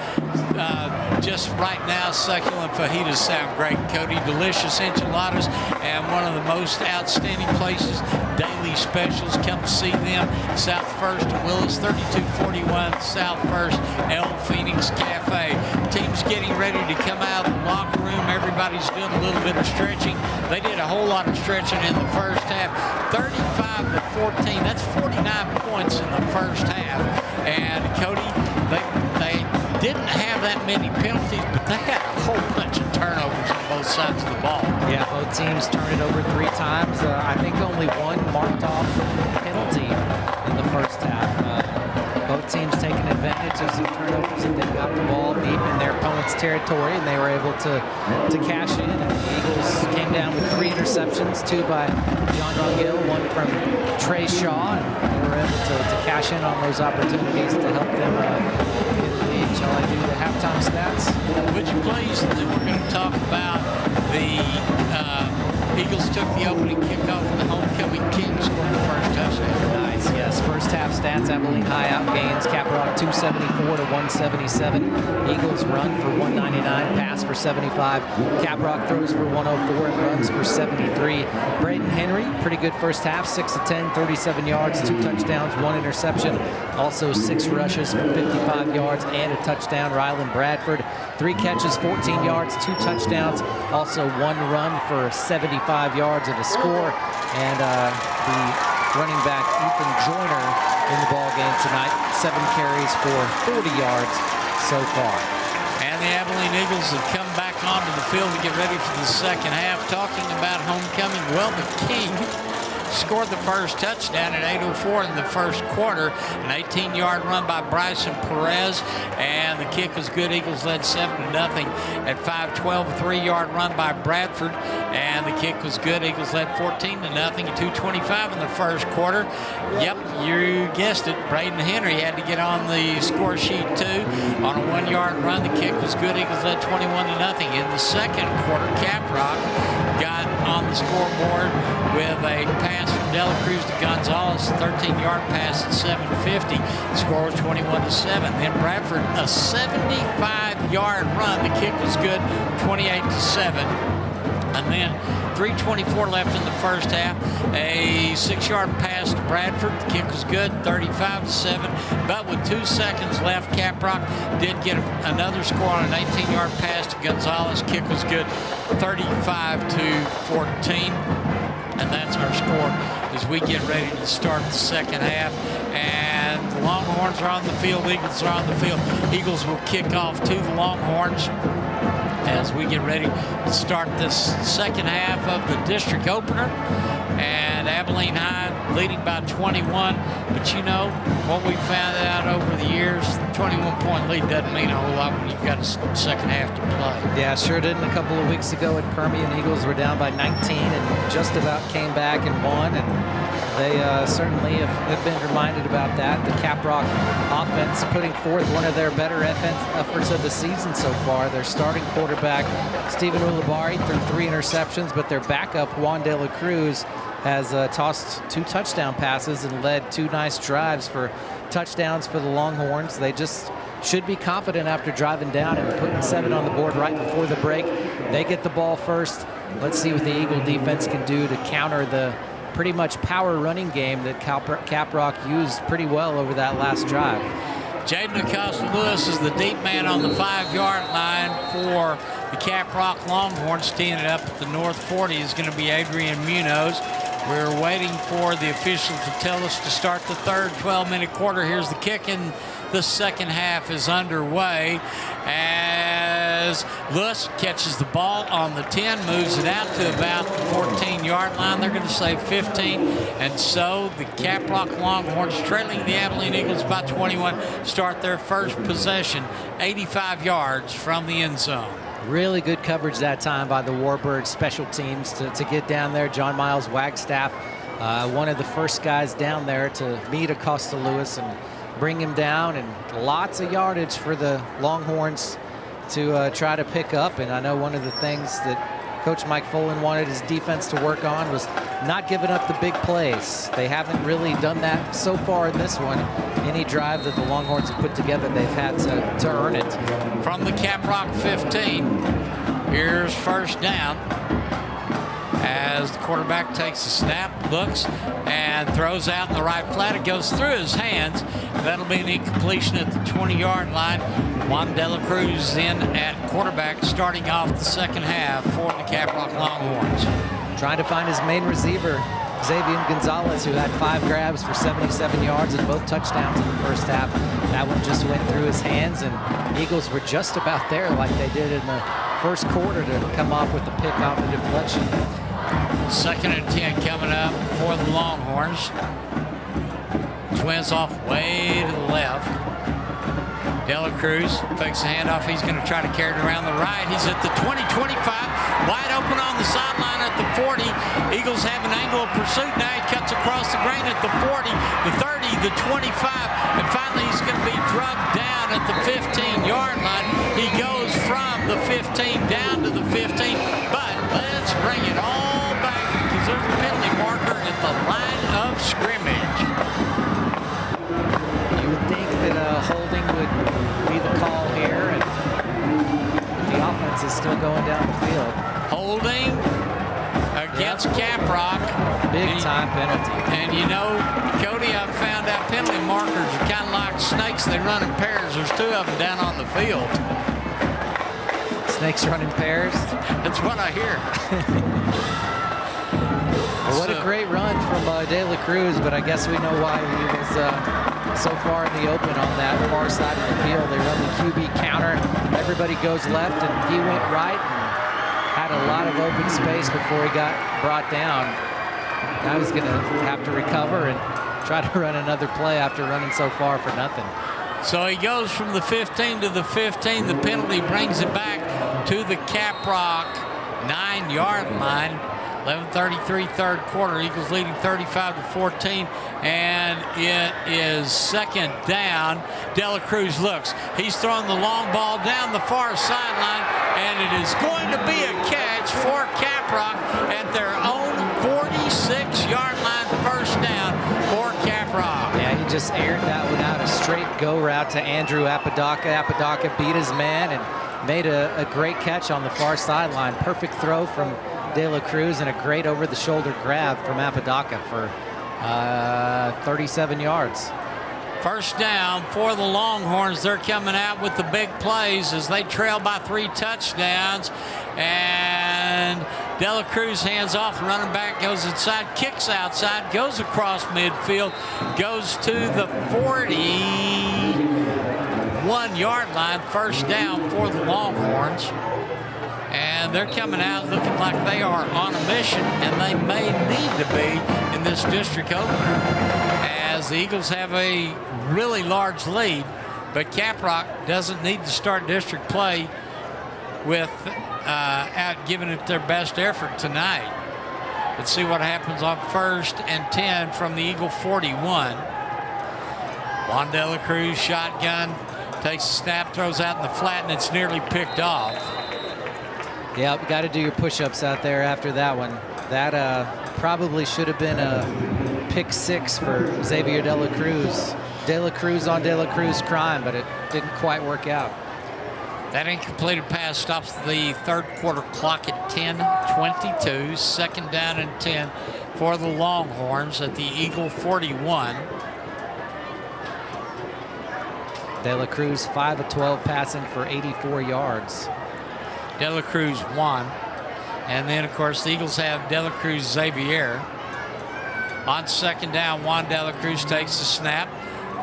Just right now, succulent fajitas sound great, Cody. Delicious enchiladas and one of the most outstanding places. Daily specials. Come see them. South 1st and Willis, 3241 South 1st, El Phoenix Cafe. Team's getting ready to come out of the locker room. Everybody's doing a little bit of stretching. They did a whole lot of stretching in the first half. 35-14. That's 49 points in the first half. And Cody, they didn't have that many penalties, but they had a whole bunch of turnovers on both sides of the ball.
Yeah, both teams turned it over 3 times. I think only one marked off penalty in the first half. Both teams taking advantage of some turnovers that they got the ball deep in their opponent's territory, and they were able to cash in. And the Eagles came down with 3 interceptions, 2 by John Rangel, 1 from Trey Shaw, and they were able to cash in on those opportunities to help them get the lead. Shall I do the halftime stats?
Would you please? And then we're going to talk about the Eagles took the opening kickoff and the homecoming Kings scored the first touchdown.
Nice, yes. First half stats, Abilene High outgains Caprock 274 to 177. Eagles run for 199, pass for 75. Caprock throws for 104 and runs for 73. Braden Henry, pretty good first half, 6 of 10, 37 yards, 2 touchdowns, 1 interception. Also 6 rushes for 55 yards and a touchdown. Rylan Bradford, 3 catches, 14 yards, 2 touchdowns. Also 1 run for 75 yards and a score. And the running back Ethan Joyner in the ball game tonight, 7 carries for 40 yards so far.
And the Abilene Eagles have come back onto the field to get ready for the second half. Talking about homecoming, well, the King scored the first touchdown at 8:04 in the first quarter. An 18-yard run by Bryson Perez, and the kick was good. Eagles led 7-0 at 5:12. A 3-yard run by Bradford, and the kick was good. Eagles led 14-0 at 2:25 in the first quarter. Yep, you guessed it. Braden Henry had to get on the score sheet too on a 1-yard run. The kick was good. Eagles led 21-0. In the second quarter, Caprock got on the scoreboard with a pass from Dela Cruz to Gonzalez, 13-yard pass at 7:50. The score was 21-7. Then Bradford, a 75-yard run. The kick was good, 28-7. And then 3:24 left in the first half. A 6-yard pass to Bradford. The kick was good, 35-7. But with 2 seconds left, Caprock did get another score on an 18-yard pass to Gonzalez. Kick was good, 35-14. And that's our score as we get ready to start the second half. And the Longhorns are on the field, Eagles are on the field. Eagles will kick off to the Longhorns as we get ready to start this second half of the district opener. And Abilene High leading by 21. But you know, what we found out over the years, 21-point lead doesn't mean a whole lot when you've got a second half to play.
Yeah, sure didn't. A couple of weeks ago at Permian, Eagles were down by 19 and just about came back and won. And they certainly have been reminded about that. The Caprock offense putting forth one of their better efforts of the season so far. Their starting quarterback, Stephen Ulibarri, threw 3 interceptions, but their backup, Juan De La Cruz, has tossed 2 touchdown passes and led 2 nice drives for touchdowns for the Longhorns. They just should be confident after driving down and putting 7 on the board right before the break. They get the ball first. Let's see what the Eagle defense can do to counter the pretty much power running game that Caprock used pretty well over that last drive.
Jaden Acosta-Lewis is the deep man on the 5-yard line for the Caprock Longhorns. Teeing it up at the North 40 is going to be Adrian Munoz. We're waiting for the officials to tell us to start the third 12-minute quarter. Here's the kick, and the second half is underway as Lewis catches the ball on the 10, moves it out to about the 14-yard line. They're going to say 15, and so the Caprock Longhorns, trailing the Abilene Eagles by 21, start their first possession 85 yards from the end zone.
Really good coverage that time by the Warbirds special teams to get down there. John Miles Wagstaff, one of the first guys down there to meet Acosta-Lewis and bring him down, and lots of yardage for the Longhorns to try to pick up. And I know one of the things that Coach Mike Folan wanted his defense to work on was not giving up the big plays. They haven't really done that so far in this one. Any drive that the Longhorns have put together, they've had to earn it.
From the Caprock 15, here's first down as the quarterback takes the snap, looks, and throws out in the right flat. It goes through his hands. That'll be an incompletion at the 20-yard line. Juan De La Cruz in at quarterback, starting off the second half for the Caprock Longhorns.
Trying to find his main receiver, Xavier Gonzalez, who had 5 grabs for 77 yards and both touchdowns in the first half. That one just went through his hands, and Eagles were just about there like they did in the first quarter to come up with a pick off a deflection.
2nd and 10 coming up for the Longhorns. Twins off way to the left. De La Cruz fakes the handoff. He's going to try to carry it around the right. He's at the 20-25, wide open on the sideline at the 40. Eagles have an angle of pursuit now. He cuts across the grain at the 40, the 30, the 25, and finally he's going to be drugged down at the 15-yard line. He goes from the 15 down to the 15, but let's bring it all back because there's a penalty marker at the line of scrimmage.
You would think that holding would be the call here, and the offense is still going down the field.
Holding against Caprock.
Big time penalty.
And you know, Cody, I've found out penalty markers are kind of like snakes. They run in pairs. There's 2 of them down on the field.
Snakes run in pairs?
That's what I hear.
Well, what a great run from De La Cruz, but I guess we know why he was so far in the open on that far side of the field. They run the QB counter. Everybody goes left, and he went right and had a lot of open space before he got brought down. Now he's going to have to recover and try to run another play after running so far for nothing.
So he goes from the 15 to the 15. The penalty brings it back to the Caprock 9-yard line. 11:33 third quarter. Eagles leading 35-14, and it is second down. De La Cruz looks. He's throwing the long ball down the far sideline, and it is going to be a catch for Caprock at their own 46-yard line. First down for Caprock.
Yeah, he just aired that one out, a straight go route to Andrew Apodaca. Apodaca beat his man and made a great catch on the far sideline. Perfect throw from De La Cruz and a great over-the-shoulder grab from Apodaca for 37 yards.
First down for the Longhorns. They're coming out with the big plays as they trail by 3 touchdowns. And De La Cruz hands off, running back goes inside, kicks outside, goes across midfield, goes to the 41-yard line, first down for the Longhorns. And they're coming out looking like they are on a mission, and they may need to be in this district opener, as the Eagles have a really large lead, but Caprock doesn't need to start district play without giving it their best effort tonight. Let's see what happens on 1st and 10 from the Eagle 41. Juan De La Cruz shotgun, takes a snap, throws out in the flat, and it's nearly picked off.
Yep, got to do your push-ups out there after that one. That probably should have been a pick 6 for Xavier De La Cruz. De La Cruz on De La Cruz crime, but it didn't quite work out.
That incompleted pass stops the third quarter clock at 10:22. 2nd down and 10 for the Longhorns at the Eagle 41.
De La Cruz 5 of 12 passing for 84 yards.
De La Cruz 1. And then, of course, the Eagles have De La Cruz Xavier. On 2nd down, Juan De La Cruz takes the snap.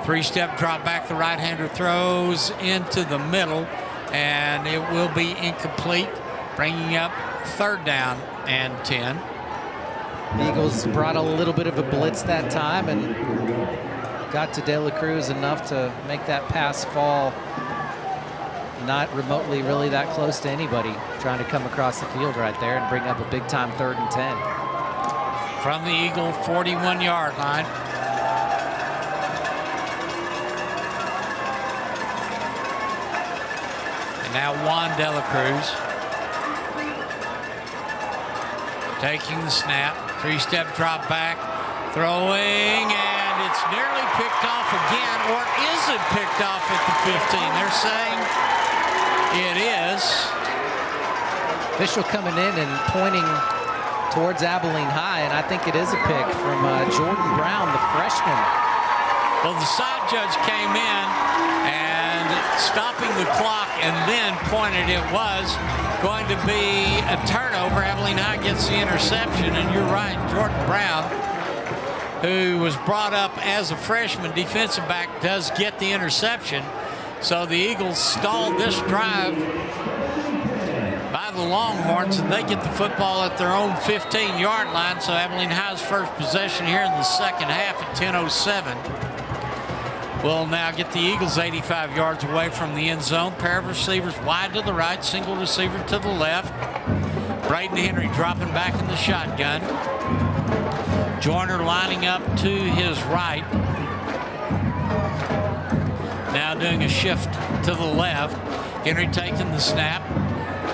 3-step drop back. The right-hander throws into the middle, and it will be incomplete, bringing up 3rd down and 10.
The Eagles brought a little bit of a blitz that time and got to De La Cruz enough to make that pass fall not remotely really that close to anybody, trying to come across the field right there and bring up a big-time 3rd and 10.
From the Eagle 41-yard line. And now Juan De La Cruz taking the snap, 3-step drop back, throwing, and it's nearly picked off again, or is it picked off at the 15? They're saying it is.
Official coming in and pointing towards Abilene High, and I think it is a pick from Jordan Brown, the freshman.
Well, the side judge came in and stopping the clock and then pointed it was going to be a turnover. Abilene High gets the interception, and you're right, Jordan Brown, who was brought up as a freshman defensive back, does get the interception. So the Eagles stalled this drive by the Longhorns, and they get the football at their own 15-yard line. So Abilene High's first possession here in the second half at 10:07. Will now get the Eagles 85 yards away from the end zone. Pair of receivers wide to the right, single receiver to the left. Braden Henry dropping back in the shotgun. Joyner lining up to his right. Now doing a shift to the left. Henry taking the snap.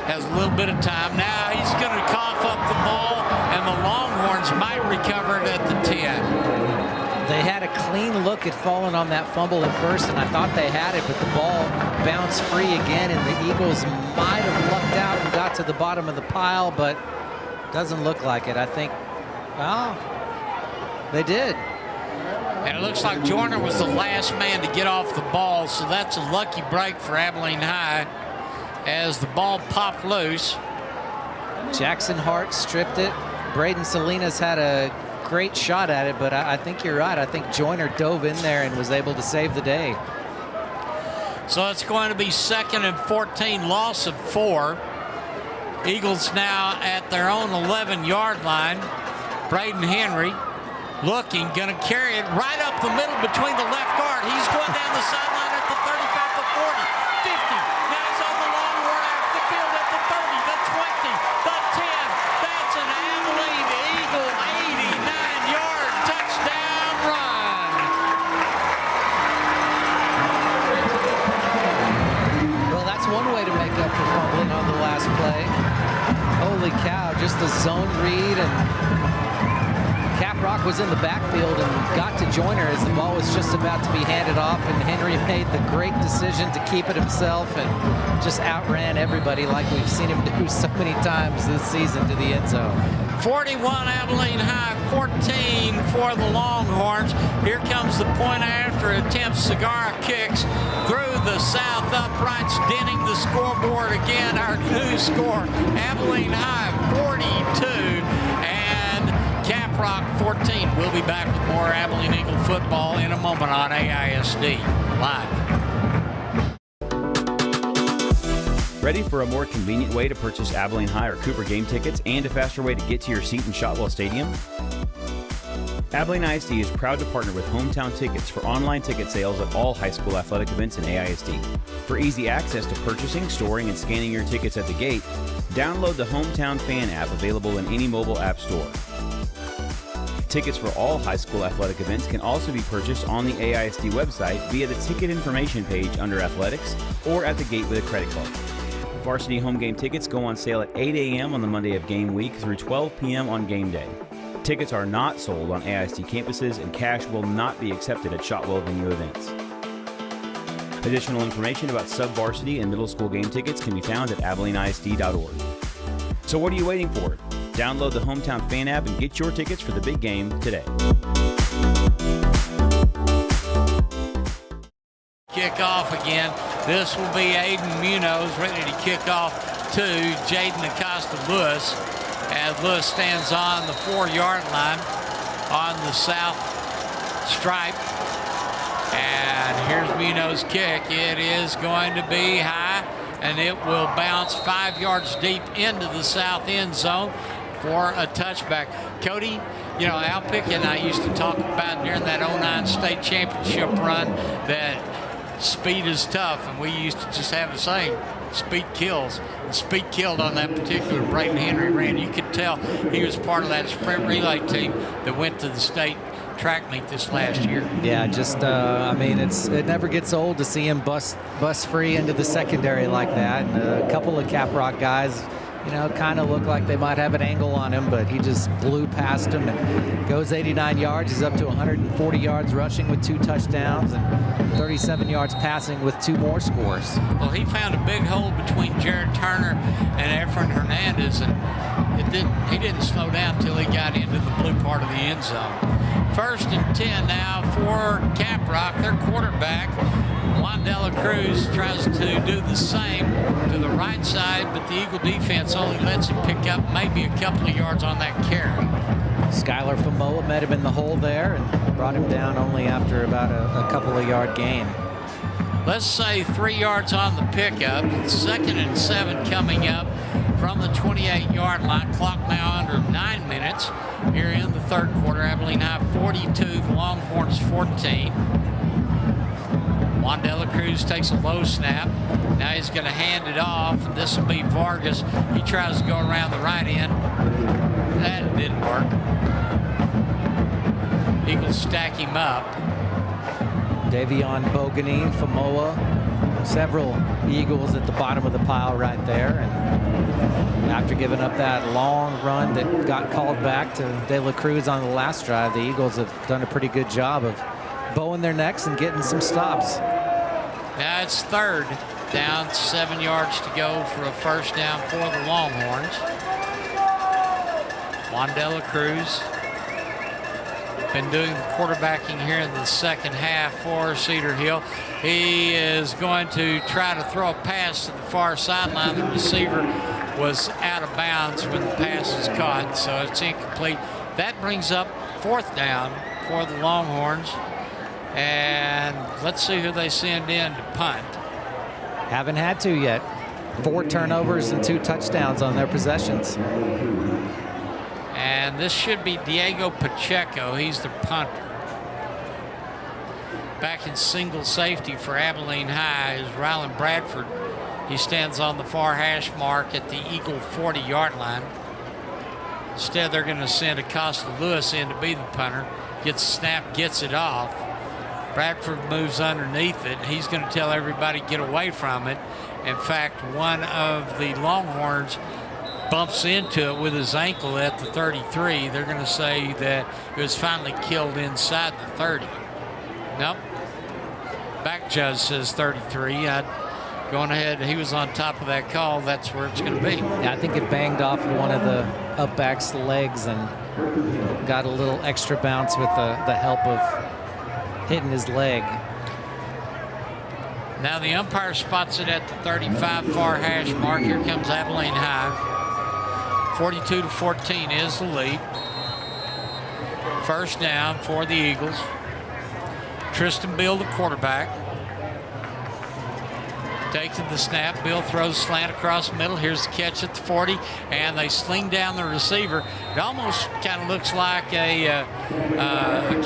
Has a little bit of time. Now he's going to cough up the ball, and the Longhorns might recover it at the 10.
They had a clean look at falling on that fumble at first, and I thought they had it, but the ball bounced free again, and the Eagles might have lucked out and got to the bottom of the pile, but doesn't look like it. I think, well, they did.
And it looks like Joyner was the last man to get off the ball, so that's a lucky break for Abilene High as the ball popped loose.
Jackson Hart stripped it. Braden Salinas had a great shot at it, but I think you're right. I think Joyner dove in there and was able to save the day.
So it's going to be 2nd and 14, loss of 4. Eagles now at their own 11-yard line. Braden Henry looking, going to carry it right up the middle between the left guard. He's going down the sideline at the 35, the 40, 50. Now he's on the Longhorn half the field at the 30, the 20, the 10. That's an Abilene Eagle 89-yard touchdown run.
Well, that's one way to make up for fumbling on the last play. Holy cow, just the zone read, and Caprock was in the backfield and got to Joyner as the ball was just about to be handed off, and Henry made the great decision to keep it himself and just outran everybody like we've seen him do so many times this season to the end zone.
41 Abilene High, 14 for the Longhorns. Here comes the point after attempt. Segarra kicks through the south uprights, denting the scoreboard again. Our new score, Abilene High 42 and Caprock 14. We'll be back with more Abilene Eagle football in a moment on AISD Live.
Ready for a more convenient way to purchase Abilene High or Cooper game tickets and a faster way to get to your seat in Shotwell Stadium? Abilene ISD is proud to partner with Hometown Tickets for online ticket sales at all high school athletic events in AISD. For easy access to purchasing, storing, and scanning your tickets at the gate, download the Hometown Fan app available in any mobile app store. Tickets for all high school athletic events can also be purchased on the AISD website via the ticket information page under Athletics or at the gate with a credit card. Varsity home game tickets go on sale at 8 a.m. on the Monday of game week through 12 p.m. on game day. Tickets are not sold on AISD campuses and cash will not be accepted at Shotwell venue events. Additional information about sub-varsity and middle school game tickets can be found at AbileneISD.org. So what are you waiting for? Download the Hometown Fan app and get your tickets for the big game today.
Kick off again. This will be Aiden Munoz ready to kick off to Jaden Acosta-Lewis as Lewis stands on the 4-yard line on the south stripe. And here's Munoz's kick. It is going to be high, and it will bounce 5 yards deep into the south end zone for a touchback. Cody, you know, Al Pickett and I used to talk about during that 09 state championship run that speed is tough, and we used to just have a saying, speed kills. And speed killed on that particular Braden Henry ran. You could tell he was part of that sprint relay team that went to the state track meet this last year.
Yeah, just, I mean, it never gets old to see him bust free into the secondary like that. And a couple of Caprock guys, you know, kind of look like they might have an angle on him, but he just blew past him and goes 89 yards. He's up to 140 yards rushing with 2 touchdowns and 37 yards passing with 2 more scores.
Well, he found a big hole between Jared Turner and Efren Hernandez, and he didn't slow down until he got into the blue part of the end zone. 1st and 10 now for Caprock, their quarterback. Juan De La Cruz tries to do the same to the right side, but the Eagle defense only lets him pick up maybe a couple of yards on that carry.
Skylar Famoa met him in the hole there and brought him down only after about a couple of yard gain.
Let's say 3 yards on the pickup. 2nd and 7 coming up from the 28-yard line. Clock now under 9 minutes here in the third quarter. Abilene High 42, the Longhorns 14. Juan De La Cruz takes a low snap. Now he's going to hand it off. This will be Vargas. He tries to go around the right end. That didn't work. Eagles stack him up.
Davion Bogany, Famoa, several Eagles at the bottom of the pile right there. And after giving up that long run that got called back to De La Cruz on the last drive, the Eagles have done a pretty good job of bowing their necks and getting some stops.
Now it's 3rd down, 7 yards to go for a first down for the Longhorns. Juan De La Cruz been doing the quarterbacking here in the second half for Cedar Hill. He is going to try to throw a pass to the far sideline. The receiver was out of bounds when the pass was caught, so it's incomplete. That brings up 4th down for the Longhorns. And let's see who they send in to punt.
Haven't had to yet. 4 turnovers and 2 touchdowns on their possessions.
And this should be Diego Pacheco. He's the punter. Back in single safety for Abilene High is Rylan Bradford. He stands on the far hash mark at the Eagle 40-yard line. Instead, they're going to send Acosta-Lewis in to be the punter. Gets the snap, gets it off. Bradford moves underneath it. He's going to tell everybody get away from it. In fact, one of the Longhorns bumps into it with his ankle at the 33. They're going to say that it was finally killed inside the 30. Nope. Back judge says 33. Going ahead, he was on top of that call. That's where it's going to be.
Yeah, I think it banged off one of the up back's legs and got a little extra bounce with the help of hitting his leg.
Now the umpire spots it at the 35 far hash mark. Here comes Abilene High. 42-14 is the lead. First down for the Eagles. Tristan Beal, the quarterback. Taking the snap. Bill throws slant across the middle. Here's the catch at the 40, and they sling down the receiver. It almost kind of looks like a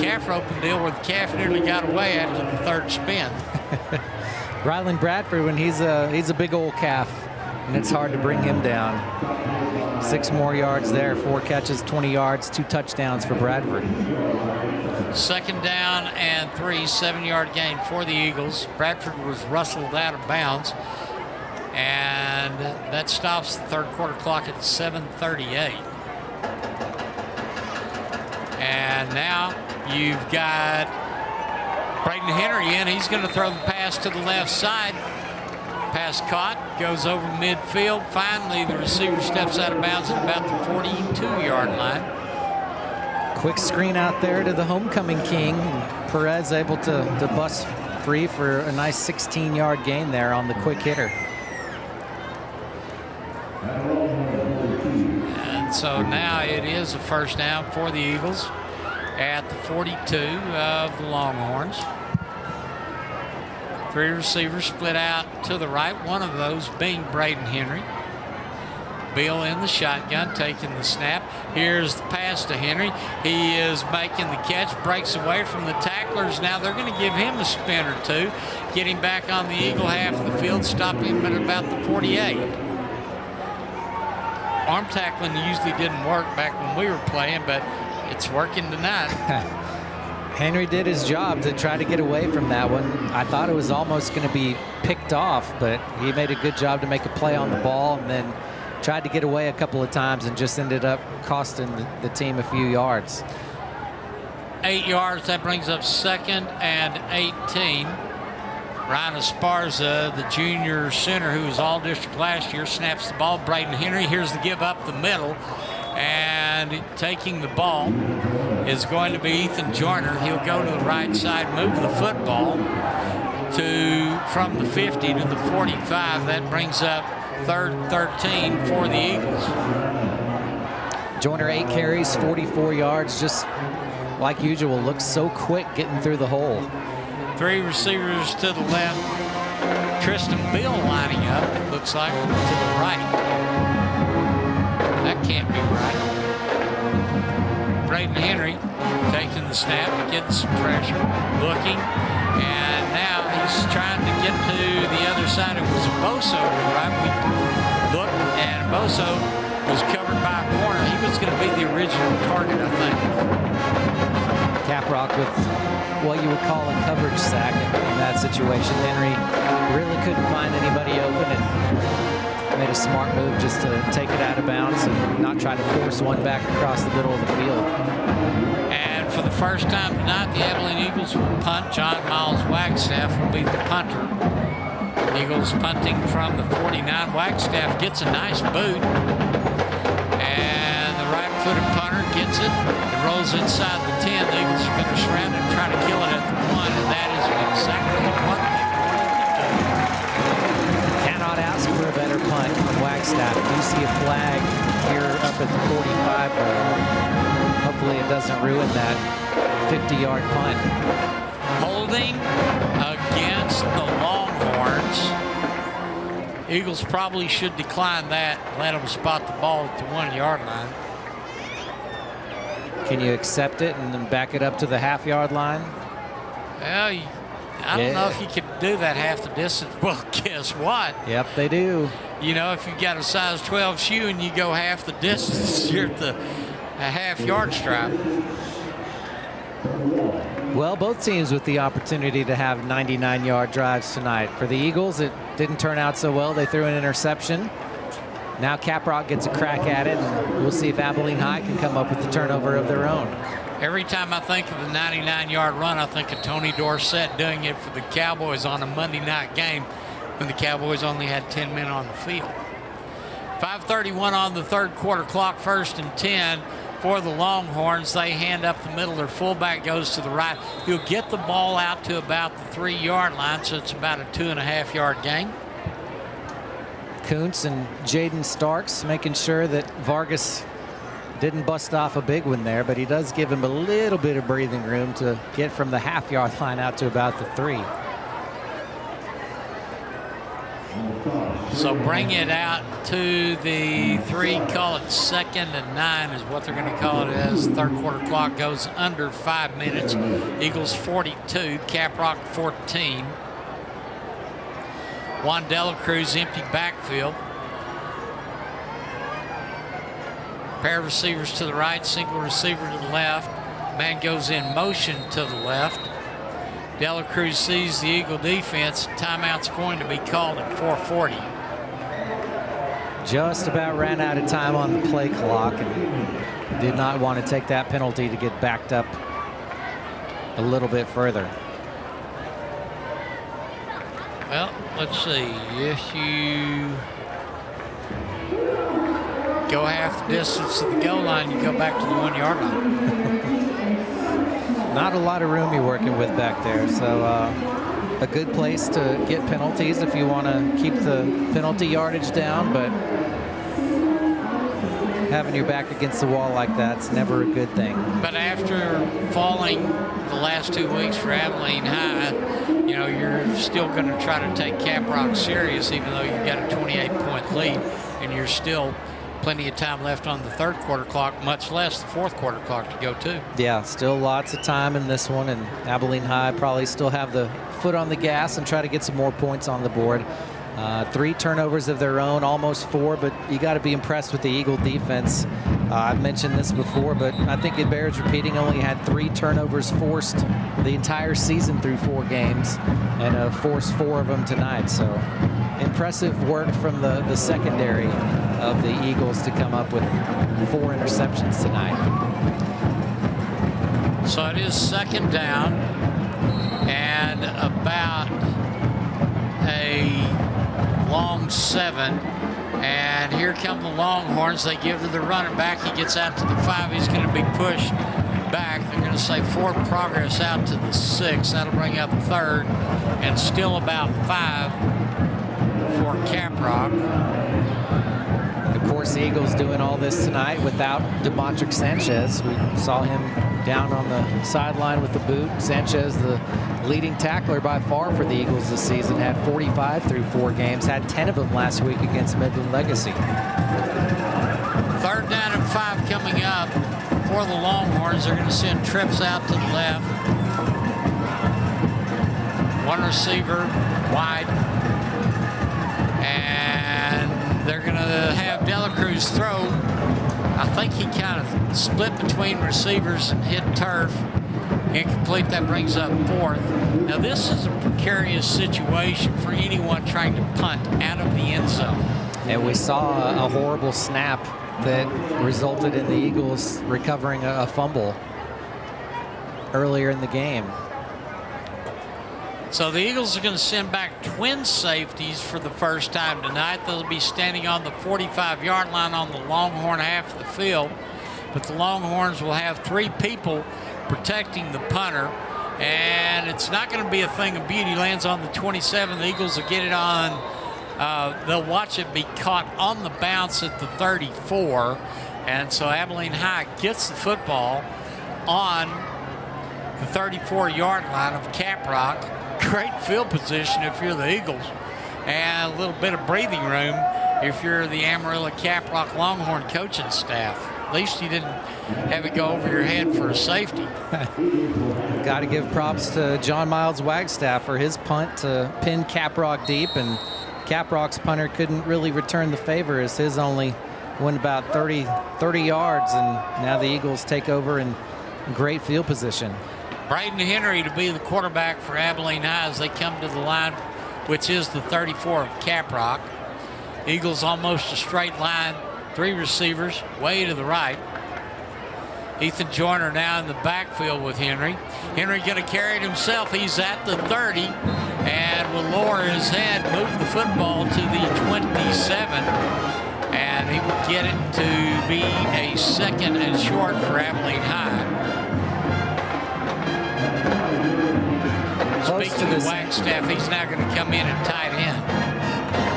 calf roping deal where the calf nearly got away after the third spin.
Ryland Bradford, when he's a big old calf, and it's hard to bring him down. 6 more yards there, 4 catches, 20 yards, 2 touchdowns for Bradford.
Second down and 3, 7-yard gain for the Eagles. Bradford was rustled out of bounds, and that stops the third quarter clock at 7:38. And now you've got Braden Henry in. He's going to throw the pass to the left side. Pass caught, goes over midfield. Finally, the receiver steps out of bounds at about the 42-yard line.
Quick screen out there to the homecoming king. Perez able to bust free for a nice 16-yard gain there on the quick hitter.
And so now it is a first down for the Eagles at the 42 of the Longhorns. 3 receivers split out to the right, one of those being Braden Henry. Bill in the shotgun, taking the snap. Here's the pass to Henry. He is making the catch, breaks away from the tacklers. Now they're going to give him a spin or two, get him back on the Eagle half of the field, stop him at about the 48. Arm tackling usually didn't work back when we were playing, but it's working tonight.
Henry did his job to try to get away from that one. I thought it was almost going to be picked off, but he made a good job to make a play on the ball and then tried to get away a couple of times and just ended up costing the team a few yards.
8 yards, that brings up 2nd and 18. Ryan Esparza, the junior center who was all district last year, snaps the ball. Braden Henry, here's the give up the middle. And taking the ball is going to be Ethan Joyner. He'll go to the right side, move the football from the 50 to the 45. That brings up 3rd and 13 for the Eagles.
Joyner 8 carries, 44 yards, just like usual. Looks so quick getting through the hole.
3 receivers to the left. Tristan Bill lining up, it looks like, to the right. That can't be right. Braden Henry taking the snap, getting some pressure, looking, and now he's trying to get to the other side. It was Boso to the right. We looked, and Boso was covered by a corner. He was going to be the original target, I think.
Caprock with what you would call a coverage sack in that situation. Henry really couldn't find anybody open and made a smart move just to take it out of bounds and not try to force one back across the middle of the field.
And for the first time tonight, the Abilene Eagles will punt. John Miles Wagstaff will be the punter. Eagles punting from the 49. Wagstaff gets a nice boot. And the right-footed punter gets it. It rolls inside the 10. The Eagles are going to surround it and try to kill it at the 1. And that is exactly what they
cannot ask for a better punt from Wagstaff. You see a flag here up at the 45. Hopefully it doesn't ruin that 50-yard punt.
Holding against the Longhorns. Eagles probably should decline that, let them spot the ball at the 1-yard line.
Can you accept it and then back it up to the half-yard line?
Well, I don't know if you can do that half the distance. Well, guess what?
Yep, they do.
You know, if you've got a size 12 shoe and you go half the distance, you're at the half-yard stripe.
Well, both teams with the opportunity to have 99-yard drives tonight. For the Eagles, it didn't turn out so well. They threw an interception. Now Caprock gets a crack at it, and we'll see if Abilene High can come up with the turnover of their own.
Every time I think of the 99-yard run, I think of Tony Dorsett doing it for the Cowboys on a Monday night game when the Cowboys only had 10 men on the field. 5:31 on the third quarter clock, 1st and 10 for the Longhorns. They hand up the middle. Their fullback goes to the right. He'll get the ball out to about the 3-yard line, so it's about a 2.5-yard gain.
Kuntz and Jaden Starks making sure that Vargas didn't bust off a big one there, but he does give him a little bit of breathing room to get from the half-yard line out to about the 3.
So bring it out to the 3, call it 2nd and 9 is what they're going to call it as third quarter clock goes under 5 minutes. Eagles 42, Caprock 14. Juan Dela Cruz empty backfield. Pair of receivers to the right, single receiver to the left. Man goes in motion to the left. Dela Cruz sees the Eagle defense. Timeout's going to be called at 4:40.
Just about ran out of time on the play clock and did not want to take that penalty to get backed up a little bit further.
Well, let's see. If you go half the distance to the goal line, you go back to the 1-yard line.
Not a lot of room you're working with back there, so a good place to get penalties if you want to keep the penalty yardage down, but having your back against the wall like that's never a good thing.
But after falling the last 2 weeks for Abilene High, you know, you're still going to try to take Caprock serious, even though you've got a 28-point lead, and you're still plenty of time left on the third quarter clock, much less the fourth quarter clock to go too.
Yeah, still lots of time in this one, and Abilene High probably still have the foot on the gas and try to get some more points on the board. 3 turnovers of their own, almost 4, but you got to be impressed with the Eagle defense. I've mentioned this before, but I think it bears repeating. Only had 3 turnovers forced the entire season through 4 games, and forced 4 of them tonight. So impressive work from the secondary of the Eagles to come up with 4 interceptions tonight.
So it is 2nd down and about a long 7. And here come the Longhorns. They give to the running back. He gets out to the 5. He's going to be pushed back. They're going to say forward progress out to the 6. That'll bring up 3rd and still about 5 for Caprock.
Of course, the Eagles doing all this tonight without Demontric Sanchez. We saw him down on the sideline with the boot. Sanchez, the leading tackler by far for the Eagles this season, had 45 through 4 games, had 10 of them last week against Midland Legacy.
3rd down and 5 coming up for the Longhorns. They're going to send trips out to the left. 1 receiver wide. And they're going to have Dela Cruz throw. I think he kind of split between receivers and hit turf. Incomplete. That brings up 4th. Now this is a precarious situation for anyone trying to punt out of the end zone.
And we saw a horrible snap that resulted in the Eagles recovering a fumble earlier in the game.
So the Eagles are going to send back twin safeties for the first time tonight. They'll be standing on the 45-yard line on the Longhorn half of the field. But the Longhorns will have 3 people protecting the punter. And it's not going to be a thing of beauty. Lands on the 27. The Eagles will get it on. They'll watch it be caught on the bounce at the 34. And so Abilene High gets the football on the 34-yard line of Caprock. Great field position if you're the Eagles, and a little bit of breathing room if you're the Amarillo Caprock Longhorn coaching staff. At least you didn't have it go over your head for a safety.
Got to give props to John Miles Wagstaff for his punt to pin Caprock deep, and Caprock's punter couldn't really return the favor as his only went about 30 yards, and now the Eagles take over in great field position.
Braden Henry to be the quarterback for Abilene High as they come to the line, which is the 34 of Caprock. Eagles almost a straight line, 3 receivers way to the right. Ethan Joyner now in the backfield with Henry. Henry going to carry it himself. He's at the 30 and will lower his head, move the football to the 27. And get it to be a 2nd and short for Abilene High. Speaking of Wagstaff, he's now going to come in at tight end.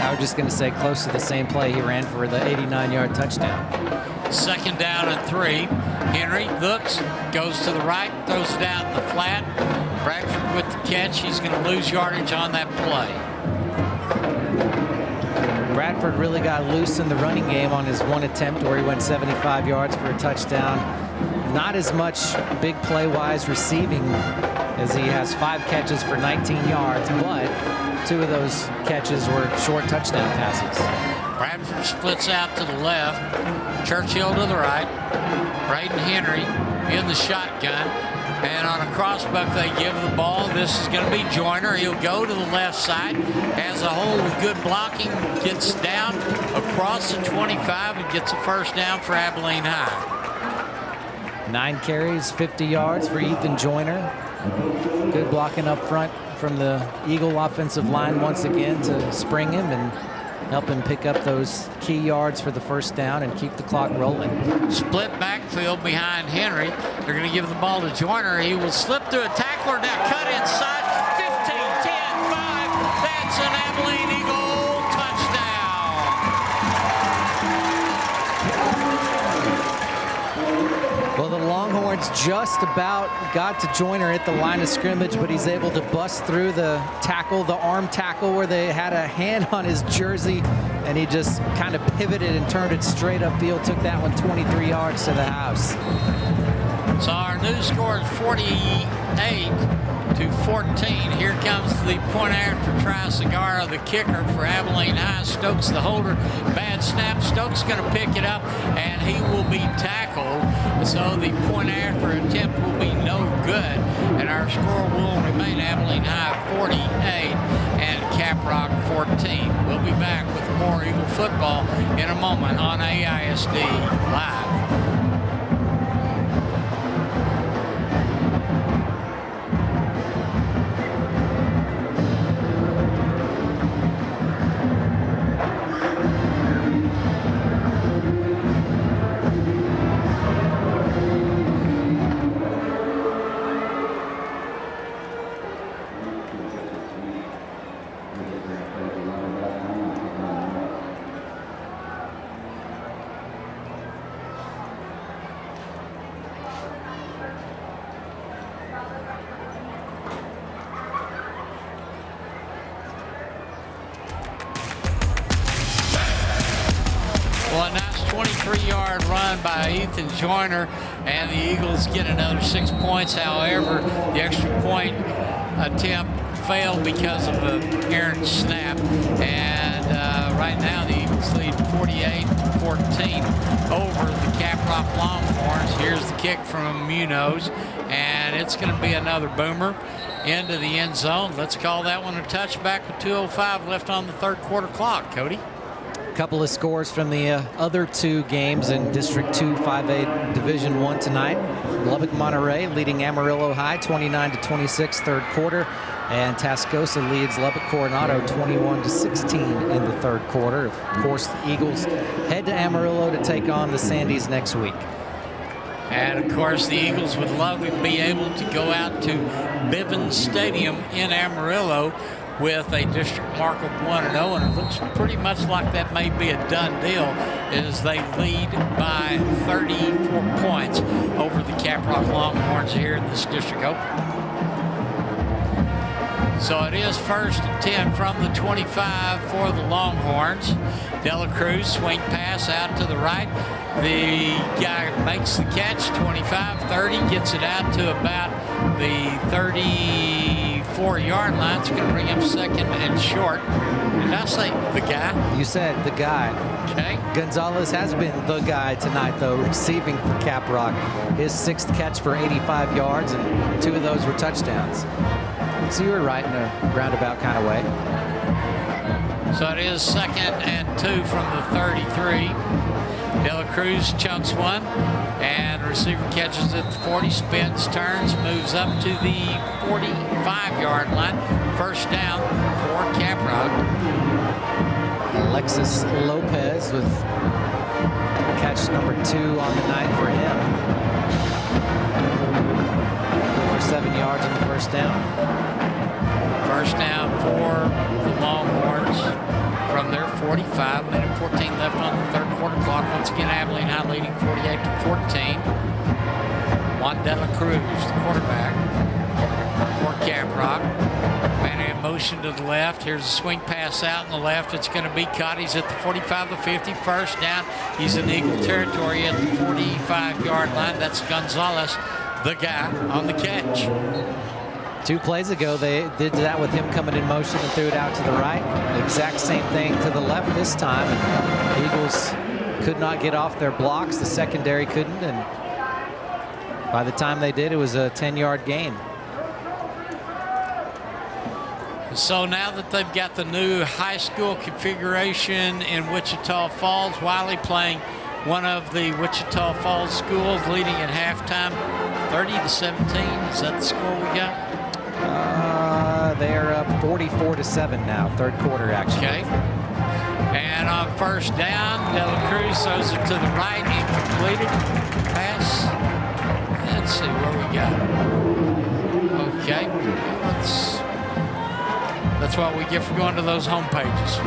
I was just going to say close to the same play he ran for the 89-yard touchdown.
2nd down and 3. Henry looks, goes to the right, throws it out in the flat. Bradford with the catch. He's going to lose yardage on that play.
Bradford really got loose in the running game on his one attempt where he went 75 yards for a touchdown. Not as much big play-wise receiving as he has 5 catches for 19 yards, but 2 of those catches were short touchdown passes.
Bradford splits out to the left. Churchill to the right. Braden Henry in the shotgun. And on a crossbuck, they give the ball. This is going to be Joyner. He'll go to the left side. Has a hole with good blocking. Gets down across the 25 and gets a first down for Abilene High.
9 carries, 50 yards for Ethan Joyner. Good blocking up front from the Eagle offensive line once again to spring him and help him pick up those key yards for the first down and keep the clock rolling.
Split backfield behind Henry. They're going to give the ball to Joyner. He will slip through a tackler. Now cut inside. 15, 10, 5. That's an Abilene Eagle touchdown.
Well, the Longhorns just about got to Joyner at the line of scrimmage, but he's able to bust through the tackle, the arm tackle, where they had a hand on his jersey, and he just kind of pivoted and turned it straight upfield, took that one 23 yards to the house.
So our new score is 48-14. Here comes the point after try. Segarra, the kicker for Abilene High. Stokes, the holder. Bad snap. Stokes going to pick it up, and he will be tackled. So the point after attempt will be no good, and our score will remain Abilene High 48 and Caprock 14. We'll be back with more Eagle football in a moment on AISD Live. Well, a nice 23-yard run by Ethan Joyner, and the Eagles get another 6 points. However, the extra point attempt failed because of an errant snap. And right now, the Eagles lead 48-14 over the Caprock Longhorns. Here's the kick from Munoz, and it's going to be another boomer into the end zone. Let's call that one a touchback with 2:05 left on the third quarter clock. Cody?
Couple of scores from the other 2 games in District 2 5A Division 1 tonight. Lubbock Monterey leading Amarillo High 29-26 third quarter, and Tascosa leads Lubbock Coronado 21-16 in the third quarter. Of course, the Eagles head to Amarillo to take on the Sandys next week.
And of course, the Eagles would love to be able to go out to Bivens Stadium in Amarillo with a district mark of 1-0, and it looks pretty much like that may be a done deal as they lead by 34 points over the Caprock Longhorns here in this district open. So it is 1st and 10 from the 25 for the Longhorns. Dela Cruz swing pass out to the right. The guy makes the catch, 25-30, gets it out to about the 34-yard line. It's going to bring him 2nd and short. Did I say the guy?
You said the guy.
Okay.
Gonzalez has been the guy tonight, though, receiving for Caprock. His 6th catch for 85 yards, and 2 of those were touchdowns. So you were right in a roundabout kind of way.
So it is 2nd and 2 from the 33. Dela Cruz chunks one, and the receiver catches at the 40, spins, turns, moves up to the 45-yard line. First down for Caprock.
Alexis Lopez with Catch number 2 on the night for him. Good for 7 yards on the first down.
First down for the Longhorns from their 45. Minute 14 left on the third quarter clock. Once again, Abilene High leading 48-14. Juan De La Cruz, the quarterback for Caprock. Man in motion to the left. Here's a swing pass out on the left. It's going to be caught. He's at the 45, the 50. First down. He's in Eagle territory at the 45-yard line. That's Gonzalez, the guy on the catch.
2 plays ago, they did that with him coming in motion and threw it out to the right. The exact same thing to the left this time. And the Eagles could not get off their blocks. The secondary couldn't. And by the time they did, it was a 10-yard gain.
So now that they've got the new high school configuration in Wichita Falls, Wiley playing one of the Wichita Falls schools, leading at halftime 30-17. Is that the score we got?
They're up 44-7 now, third quarter action.
Okay. And on first down, De La Cruz throws it to the right, incompleted pass. Let's see where we got it. Okay. That's what we get for going to those home pages.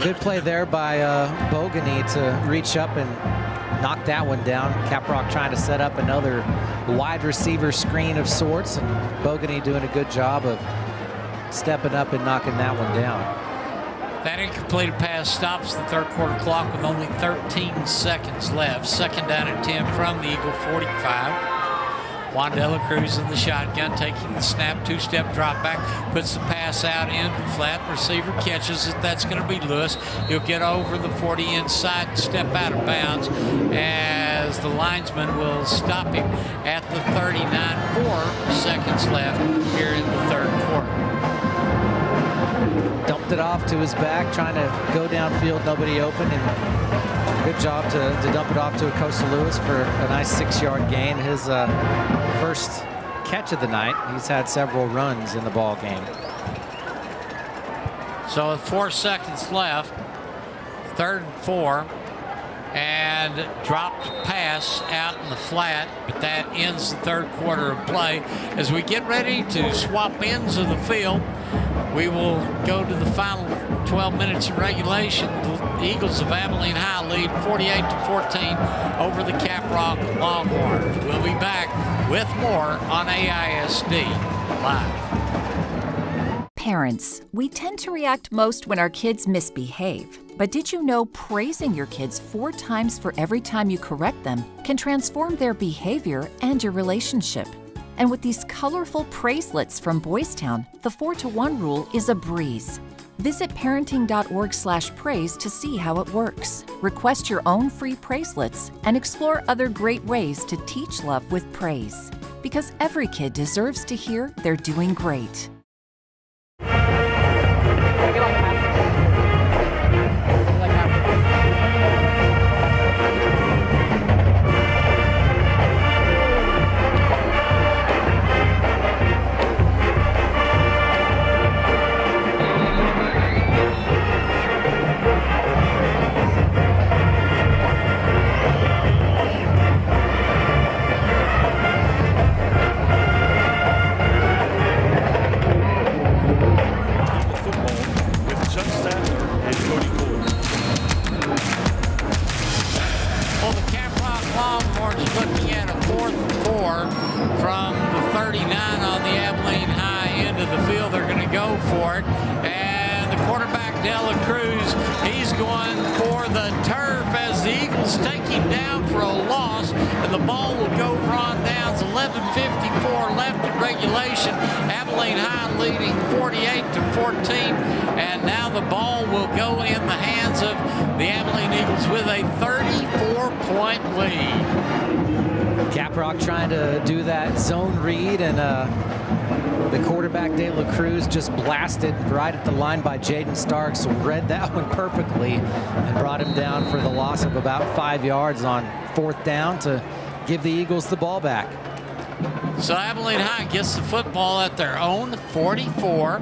Good play there by Bogany to reach up and knock that one down. Caprock trying to set up another wide receiver screen of sorts, and Bogany doing a good job of stepping up and knocking that one down.
That incompleted pass stops the third quarter clock with only 13 seconds left. Second down and 10 from the Eagle 45. Juan De La Cruz in the shotgun, taking the snap, 2-step drop back, puts the pass out into the flat. Receiver catches it. That's going to be Lewis. He'll get over the 40 inside and step out of bounds as the linesman will stop him at the 39. 4 seconds left here in the third quarter.
Dumped it off to his back, trying to go downfield, nobody open, and good job to dump it off to Acosta Lewis for a nice 6-yard gain. His first catch of the night. He's had several runs in the ball game.
So with 4 seconds left, 3rd and 4, and dropped pass out in the flat, but that ends the third quarter of play. As we get ready to swap ends of the field, we will go to the final 12 minutes of regulation. The Eagles of Abilene High lead 48-14 over the Caprock Longhorns. We'll be back with more on AISD Live.
Parents, we tend to react most when our kids misbehave. But did you know praising your kids 4 times for every time you correct them can transform their behavior and your relationship? And with these colorful praiselets from Boys Town, the 4-to-1 rule is a breeze. Visit parenting.org/praise to see how it works. Request your own free praiselets and explore other great ways to teach love with praise. Because every kid deserves to hear they're doing great.
Abilene High leading 48-14, and now the ball will go in the hands of the Abilene Eagles with a 34-point lead.
Caprock trying to do that zone read, and the quarterback De La Cruz just blasted right at the line by Jaden Starks, read that one perfectly and brought him down for the loss of about 5 yards on 4th down to give the Eagles the ball back.
So Abilene High gets the football at their own 44.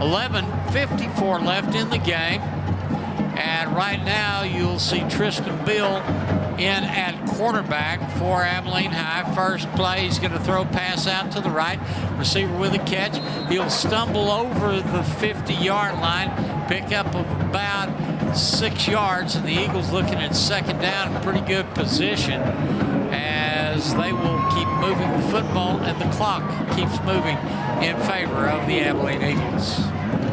11:54 left in the game. And right now you'll see Tristan Bill in at quarterback for Abilene High. First play, he's going to throw a pass out to the right. Receiver with a catch. He'll stumble over the 50-yard line, pick up about 6 yards, and the Eagles looking at second down in pretty good position as they will keep moving the football, and the clock keeps moving in favor of the Abilene Eagles.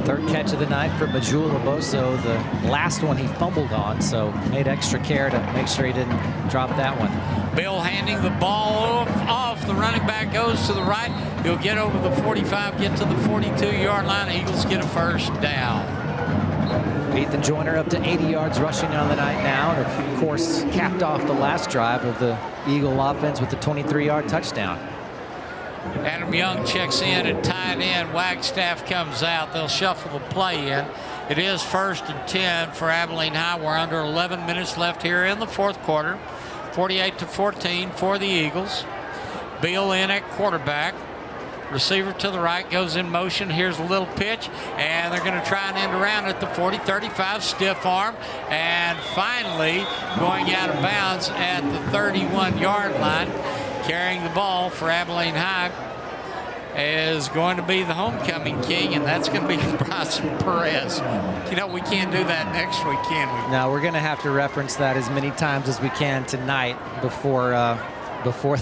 Third catch of the night for Majul Aboso. The last one he fumbled on, so made extra care to make sure he didn't drop that one.
Bill handing the ball off. The running back goes to the right. He'll get over the 45, get to the 42-yard line. Eagles get a first down.
Ethan Joyner up to 80 yards rushing on the night now, and of course capped off the last drive of the Eagle offense with the 23-yard touchdown.
Adam Young checks in at tight end. Wagstaff comes out. They'll shuffle the play in. It is 1st and 10 for Abilene High. We're under 11 minutes left here in the fourth quarter. 48-14 for the Eagles. Beal in at quarterback. Receiver to the right goes in motion. Here's a little pitch, and they're going to try and end around at the 40-35, stiff arm, and finally going out of bounds at the 31-yard line. Carrying the ball for Abilene High is going to be the homecoming king, and that's going to be Bryson Perez. You know, we can't do that next week, can we?
No, we're going to have to reference that as many times as we can tonight before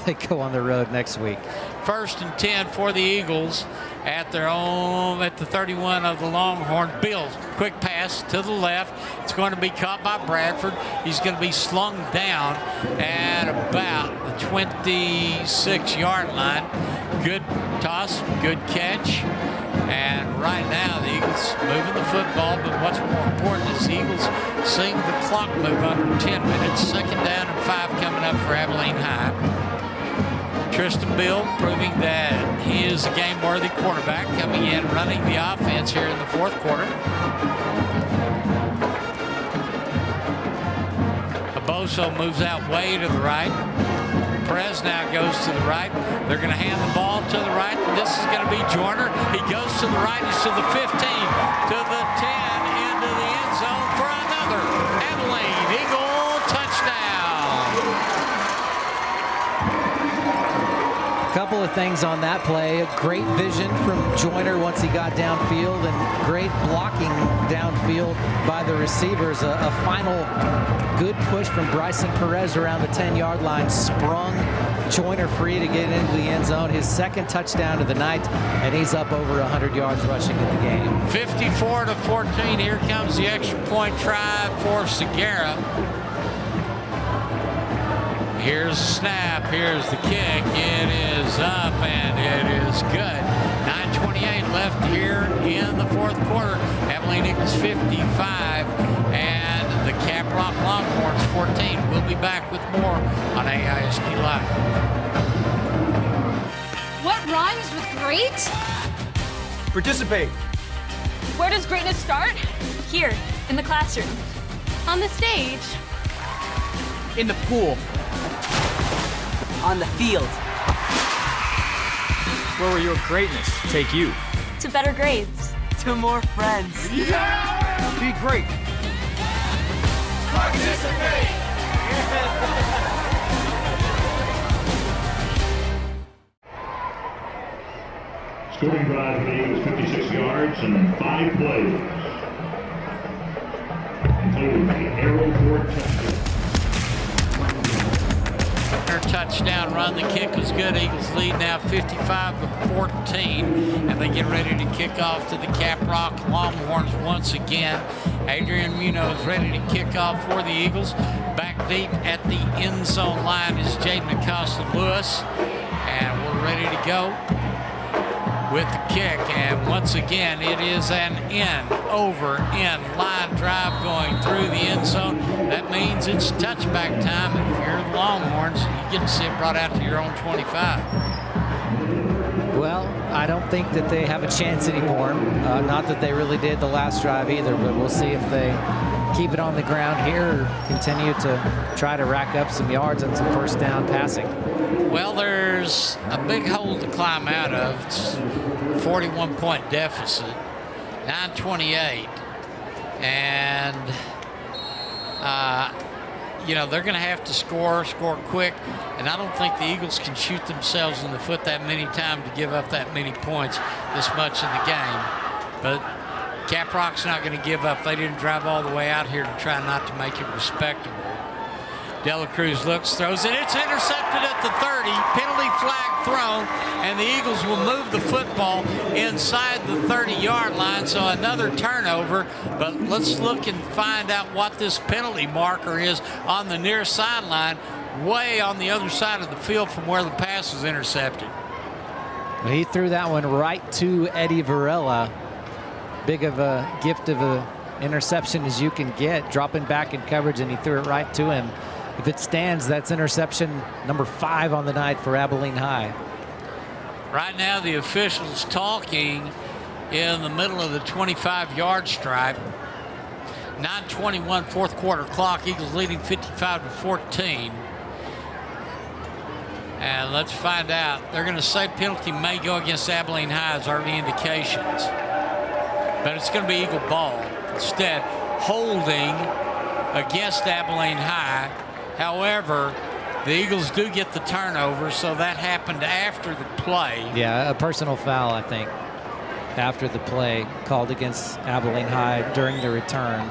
they go on the road next week. 1st
and 10 for the Eagles at their own, at the 31 of the Longhorn. Bill, quick pass to the left. It's going to be caught by Bradford. He's going to be slung down at about the 26-yard line. Good toss, good catch. And right now the Eagles moving the football, but what's more important is the Eagles seeing the clock move under 10 minutes. 2nd down and 5 coming up for Abilene High. Tristan Bill proving that he is a game-worthy quarterback, coming in running the offense here in the fourth quarter. Aboso moves out way to the right. Perez now goes to the right. They're going to hand the ball to the right. This is going to be Joyner. He goes to the right. He's to the 15, to the 10, into the end zone for another Abilene Eagle touchdown.
Couple of things on that play. A great vision from Joyner once he got downfield, and great blocking downfield by the receivers. A final good push from Bryson Perez around the 10-yard line sprung Joyner free to get into the end zone. His 2nd touchdown of the night, and he's up over 100 yards rushing in the game.
54-14. Here comes the extra point try for Segura. Here's the snap, here's the kick, it is up, and it is good. 9:28 left here in the fourth quarter. Abilene Eagles 55, and the Caprock Longhorns 14. We'll be back with more on AISD Live.
What rhymes with great?
Participate.
Where does greatness start? Here, in the classroom. On the stage.
In the pool. On the field. Where will your greatness take you?
To better grades.
To more friends.
Yeah! Be great.
Participate. Scoring drive for the Eagles, 56 yards and 5 plays. Including the arrow for touchdown.
Touchdown run. The kick was good. Eagles lead now 55-14, and they get ready to kick off to the Caprock Longhorns once again. Adrian Munoz ready to kick off for the Eagles. Back deep at the end zone line is Jaden Acosta-Lewis, and we're ready to go with the kick. And once again, it is an end-over-end line drive going through the end zone. That means it's touchback time. If you're the Longhorns, you get to see it brought out to your own 25.
Well, I don't think that they have a chance anymore. Not that they really did the last drive either, but we'll see if they keep it on the ground here or continue to try to rack up some yards and some first down passing.
Well, there's a big hole to climb out of. It's a 41-point deficit, 9:28, and they're going to have to score quick, and I don't think the Eagles can shoot themselves in the foot that many times to give up that many points this much in the game. But Caprock's not going to give up. They didn't drive all the way out here to try not to make it respectable. De La Cruz looks, throws it. It's intercepted at the 30. Penalty flag thrown, and the Eagles will move the football inside the 30-yard line, so another turnover. But let's look and find out what this penalty marker is on the near sideline, way on the other side of the field from where the pass was intercepted.
He threw that one right to Eddie Varela. Big of a gift of an interception as you can get, dropping back in coverage, and he threw it right to him. If it stands, that's interception number 5 on the night for Abilene High.
Right now, the officials talking in the middle of the 25-yard stripe. 9:21 fourth quarter clock. Eagles leading 55-14. And let's find out. They're going to say penalty may go against Abilene High as early indications. But it's going to be Eagle ball. Instead, holding against Abilene High. However, the Eagles do get the turnover, so that happened after the play.
Yeah, a personal foul, I think, after the play called against Abilene High during the return.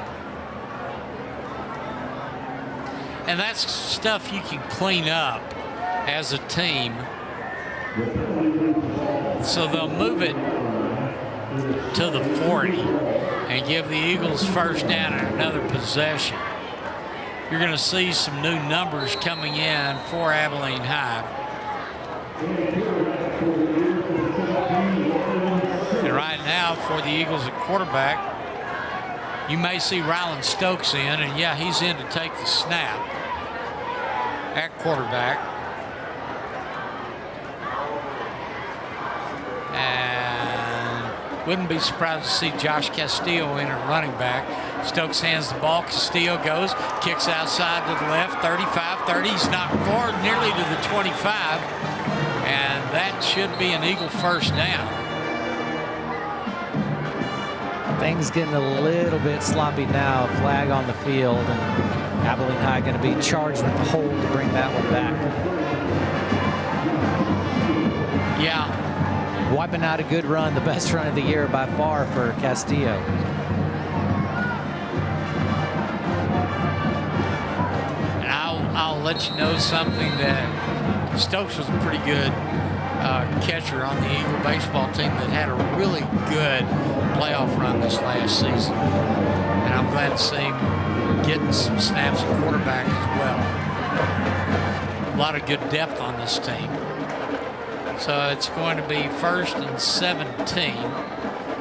And that's stuff you can clean up as a team. So they'll move it to the 40 and give the Eagles first down and another possession. You're going to see some new numbers coming in for Abilene High. And right now for the Eagles at quarterback, you may see Ryland Stokes in, and yeah, he's in to take the snap at quarterback. And wouldn't be surprised to see Josh Castillo in at running back. Stokes hands the ball. Castillo goes, kicks outside to the left, 35, 30. He's knocked forward nearly to the 25. And that should be an Eagle first down.
Things getting a little bit sloppy now. Flag on the field, and Abilene High going to be charged with the hold to bring that one back.
Yeah.
Wiping out a good run, the best run of the year by far for Castillo.
And I'll let you know something, that Stokes was a pretty good catcher on the Eagle baseball team that had a really good playoff run this last season. And I'm glad to see him getting some snaps at quarterback as well. A lot of good depth on this team. So it's going to be 1st and 17.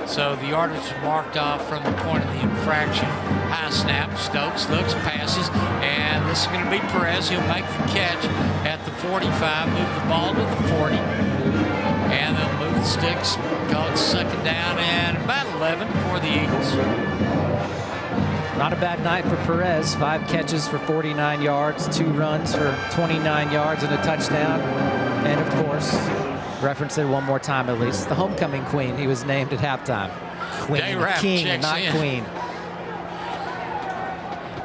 So the yardage is marked off from the point of the infraction. High snap, Stokes looks, passes, and this is going to be Perez. He'll make the catch at the 45, move the ball to the 40, and they'll move the sticks, call it second down and about 11 for the Eagles.
Not a bad night for Perez. 5 catches for 49 yards, 2 runs for 29 yards and a touchdown. And of course, reference it one more time at least, the homecoming queen. He was named at halftime. Queen, king, not in. Queen.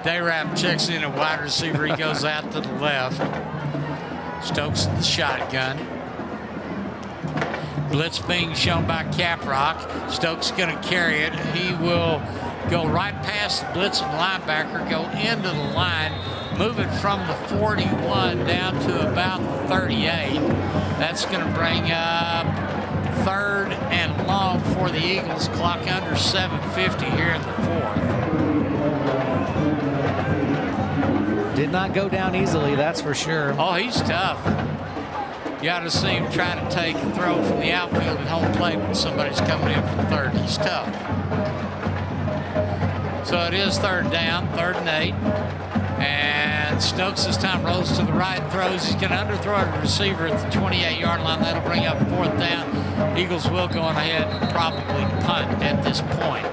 Dayrap checks in at wide receiver. He goes out to the left. Stokes in the shotgun. Blitz being shown by Caprock. Stokes going to carry it. He will go right past the blitzing linebacker, go into the line, move it from the 41 down to about the 38. That's going to bring up 3rd and long for the Eagles. Clock under 7:50 here in the 4th.
Did not go down easily, that's for sure.
Oh, he's tough. You ought to see him try to take a throw from the outfield at home plate when somebody's coming in from 3rd. He's tough. So it is 3rd down, 3rd and 8. And Stokes this time rolls to the right, throws. He's going to underthrow at the receiver at the 28-yard line. That'll bring up 4th down. Eagles will go on ahead and probably punt at this point.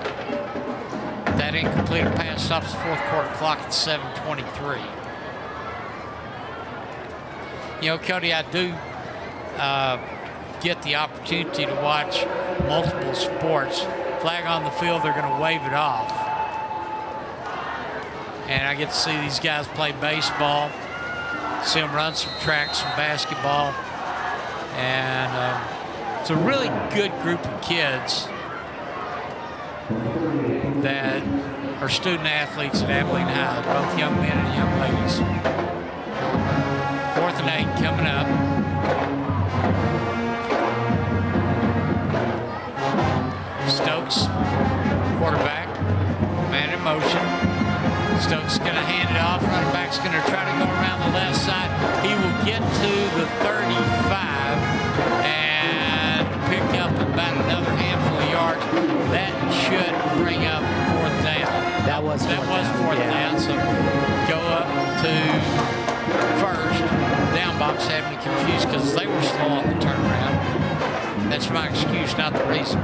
That incomplete pass stops the 4th quarter clock at 7:23. You know, Cody, I do get the opportunity to watch multiple sports. Flag on the field, they're going to wave it off. And I get to see these guys play baseball, see them run some track, some basketball. And it's a really good group of kids that are student athletes at Abilene High, both young men and young ladies. 4th and 8 coming up. Stokes, quarterback, man in motion. Stokes going to hand it off. Running back's going to try to go around the left side. He will get to the 35 and pick up about another handful of yards. That should bring up 4th down.
That was
4th down. So go up to first. Down box had me confused because they were slow on the turnaround. That's my excuse, not the reason.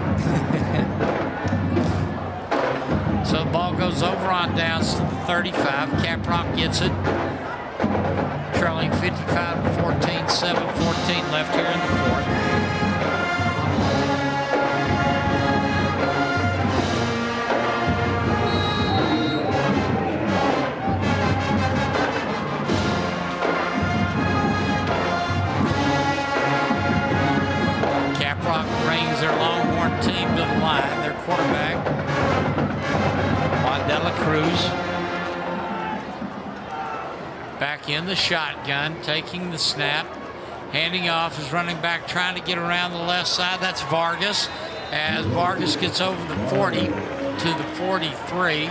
So the ball goes over on downs to the 35. Caprock gets it. Trailing 55-14, 7-14 left here in the 4th. Caprock brings their Longhorn team to the line. Their quarterback, Dela Cruz, back in the shotgun, taking the snap, handing off his running back, trying to get around the left side. That's Vargas, as Vargas gets over the 40 to the 43.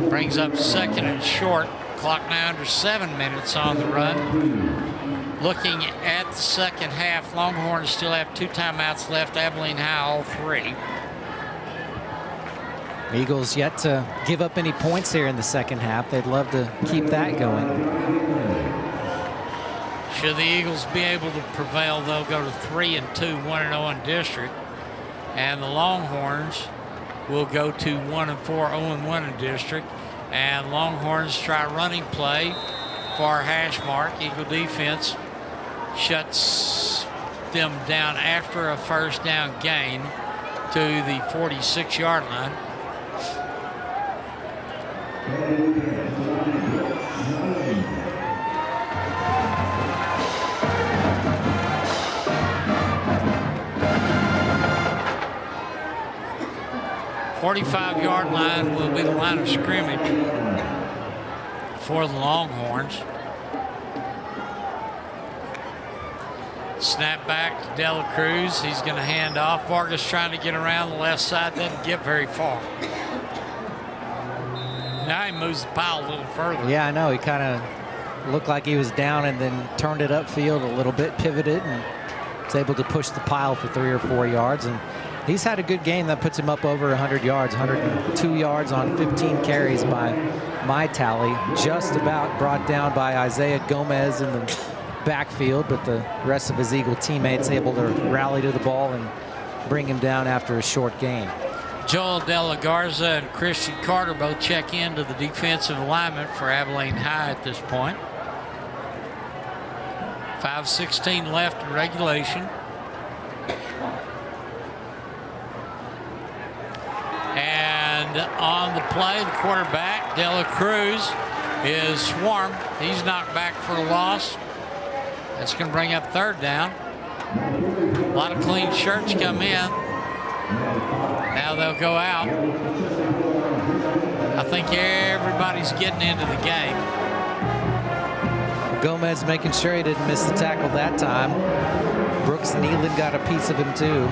Brings up 2nd and short. Clock now under 7 minutes on the run. Looking at the second half, Longhorns still have 2 timeouts left. Abilene High all 3.
Eagles yet to give up any points here in the second half. They'd love to keep that going.
Should the Eagles be able to prevail, they'll go to 3-2, 1-0 in district. And the Longhorns will go to 1-4, 0-1 in district. And Longhorns try running play for hash mark. Eagle defense shuts them down after a first down gain to the 46-yard line. The 45-yard line will be the line of scrimmage for the Longhorns. Snap back to Dela Cruz. He's going to hand off. Vargas trying to get around the left side. Doesn't get very far. Now he moves the pile a little further.
Yeah, I know. He kind of looked like he was down and then turned it upfield a little bit, pivoted, and was able to push the pile for 3 or 4 yards. And he's had a good game that puts him up over 100 yards, 102 yards on 15 carries by my tally. Just about brought down by Isaiah Gomez in the backfield, but the rest of his Eagle teammates able to rally to the ball and bring him down after a short gain.
Joel De La Garza and Christian Carter both check into the defensive alignment for Abilene High at this point. 5:16 left in regulation. And on the play, the quarterback, De La Cruz, is swarmed. He's knocked back for a loss. That's going to bring up 3rd down. A lot of clean shirts come in. Now they'll go out. I think everybody's getting into the game.
Gomez making sure he didn't miss the tackle that time. Brooks Nealon got a piece of him too.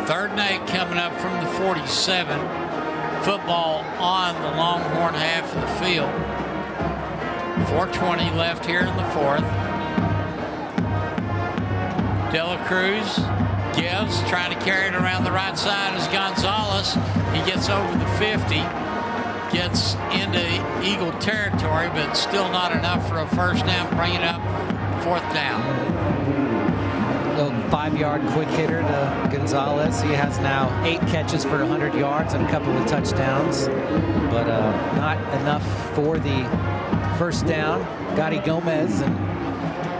Third and 8 coming up from the 47. Football on the Longhorn half of the field. 4:20 left here in the 4th. De La Cruz gives, trying to carry it around the right side is Gonzalez. He gets over the 50, gets into Eagle territory, but still not enough for a first down, bringing up 4th down.
Little 5-yard quick hitter to Gonzalez. He has now 8 catches for 100 yards and a couple of touchdowns, but not enough for the first down. Gotti Gomez and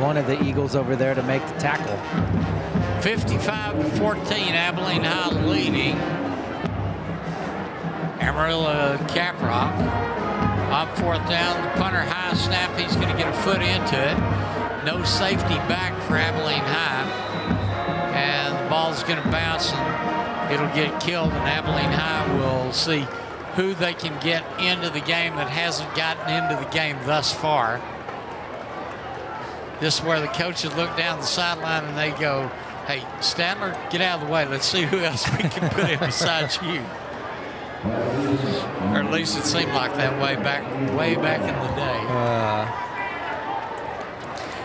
one of the Eagles over there to make the tackle.
55-14, Abilene High leading. Amarillo Caprock on 4th down. The punter high snap. He's going to get a foot into it. No safety back for Abilene High. And the ball's going to bounce and it'll get killed. And Abilene High will see who they can get into the game that hasn't gotten into the game thus far. This is where the coaches look down the sideline and they go, hey, Stadler, get out of the way. Let's see who else we can put in besides you. Or at least it seemed like that way back in the day.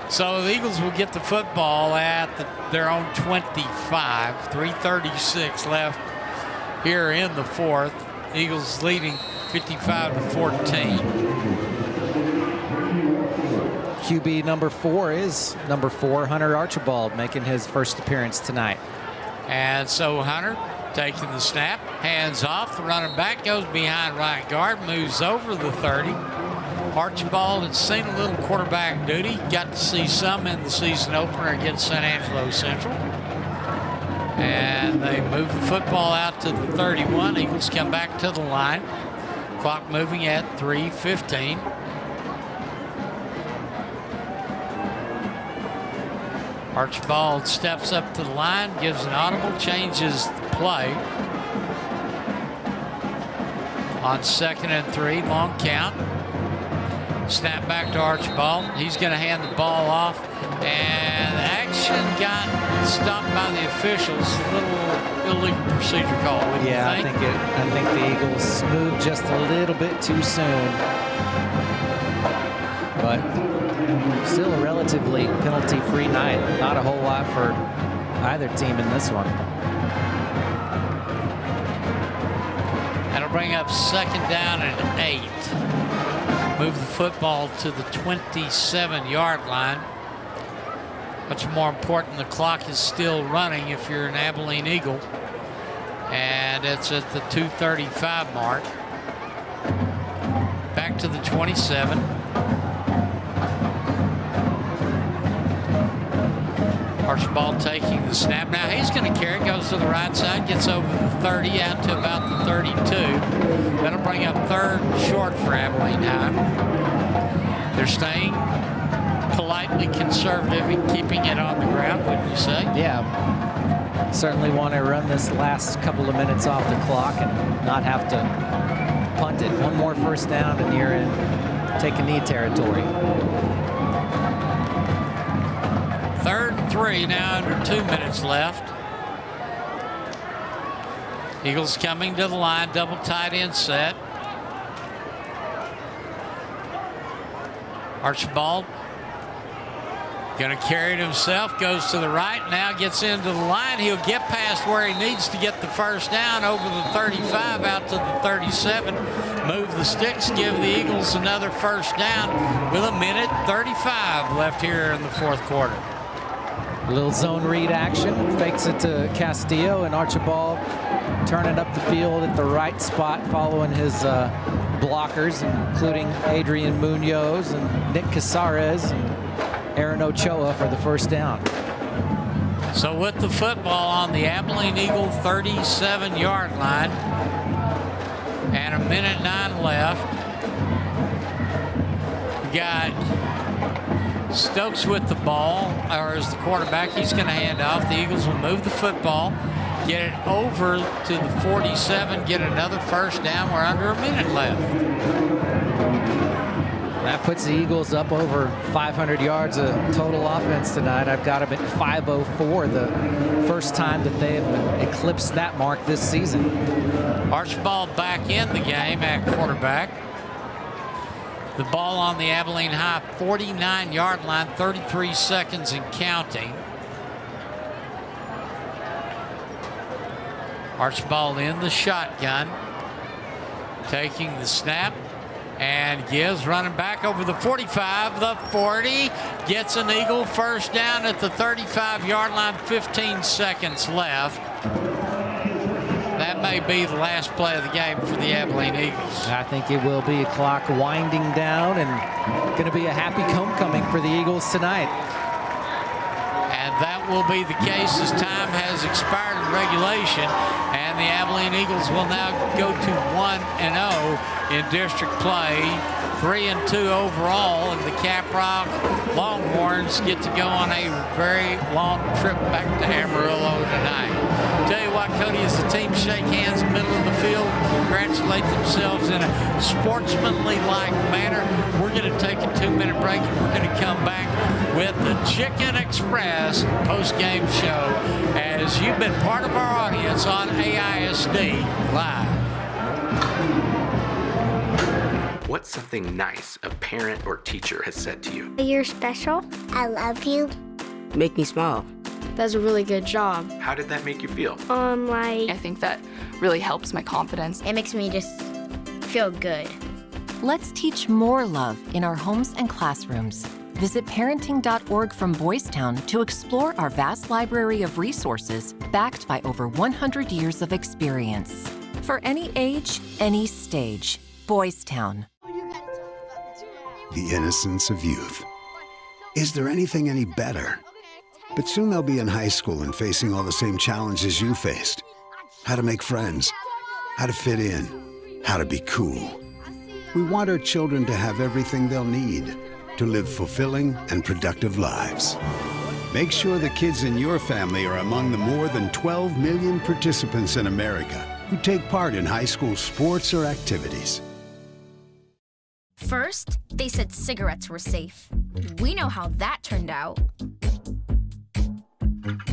So the Eagles will get the football at their own 25. 3:36 left here in the 4th. Eagles leading 55-14.
QB number 4 is number 4, Hunter Archibald, making his first appearance tonight.
And so Hunter taking the snap, hands off. The running back goes behind right guard, moves over the 30. Archibald had seen a little quarterback duty. Got to see some in the season opener against San Angelo Central. And they move the football out to the 31. Eagles come back to the line. Clock moving at 3:15. Archibald steps up to the line, gives an audible, changes the play. On 2nd and 3, long count. Snap back to Archibald. He's going to hand the ball off. And action got stopped by the officials. A little illegal procedure call, wouldn't you think?
I think the Eagles moved just a little bit too soon. But still a relatively penalty-free night. Not a whole lot for either team in this one.
That'll bring up 2nd down and 8. Move the football to the 27-yard line. What's more important, the clock is still running if you're an Abilene Eagle. And it's at the 2:35 mark. Back to the 27. Archibald taking the snap. Now he's going to carry it, goes to the right side, gets over the 30, out to about the 32. That'll bring up 3rd short for Abilene High. They're staying politely conservative and keeping it on the ground, wouldn't you say?
Yeah. Certainly want to run this last couple of minutes off the clock and not have to punt it. One more first down and you're in take-a-knee territory.
3rd and 3, now under 2 minutes left. Eagles coming to the line, double tight end set. Archibald going to carry it himself, goes to the right, now gets into the line. He'll get past where he needs to get the first down, over the 35 out to the 37. Move the sticks, give the Eagles another first down with 1:35 left here in the 4th quarter.
A little zone read action, fakes it to Castillo, and Archibald turning up the field at the right spot, following his blockers, including Adrian Munoz and Nick Casares and Aaron Ochoa for the first down.
So with the football on the Abilene Eagle 37-yard line and 1:09 left, we got Stokes with the ball, or as the quarterback, he's going to hand off. The Eagles will move the football, get it over to the 47, get another first down. We're under a minute left.
That puts the Eagles up over 500 yards of total offense tonight. I've got them at 504, the first time that they have eclipsed that mark this season.
Archibald back in the game at quarterback. The ball on the Abilene High 49-yard line, 33 seconds and counting. Archibald in the shotgun, taking the snap and gives, running back over the 45, the 40, gets an Eagle first down at the 35-yard line, 15 seconds left. That may be the last play of the game for the Abilene Eagles.
I think it will be. A clock winding down, and going to be a happy homecoming for the Eagles tonight.
And that will be the case as time has expired in regulation, and the Abilene Eagles will now go to 1-0 in district play, 3-2 overall, and the Caprock Longhorns get to go on a very long trip back to Amarillo tonight. Tell you what, Cody, as the team shake hands in the middle of the field, congratulate themselves in a sportsmanly-like manner, we're going to take a 2-minute break, and we're going to come back with the Chicken Express post-game show as you've been part of our audience on AISD Live.
What's something nice a parent or teacher has said to you?
You're special. I love you.
Make me smile.
That's a really good job.
How did that make you feel?
I think that really helps my confidence.
It makes me just feel good.
Let's teach more love in our homes and classrooms. Visit parenting.org from Boys Town to explore our vast library of resources backed by over 100 years of experience. For any age, any stage, Boys Town.
The innocence of youth. Is there anything any better? But soon they'll be in high school and facing all the same challenges you faced. How to make friends, how to fit in, how to be cool. We want our children to have everything they'll need to live fulfilling and productive lives. Make sure the kids in your family are among the more than 12 million participants in America who take part in high school sports or activities.
First, they said cigarettes were safe. We know how that turned out.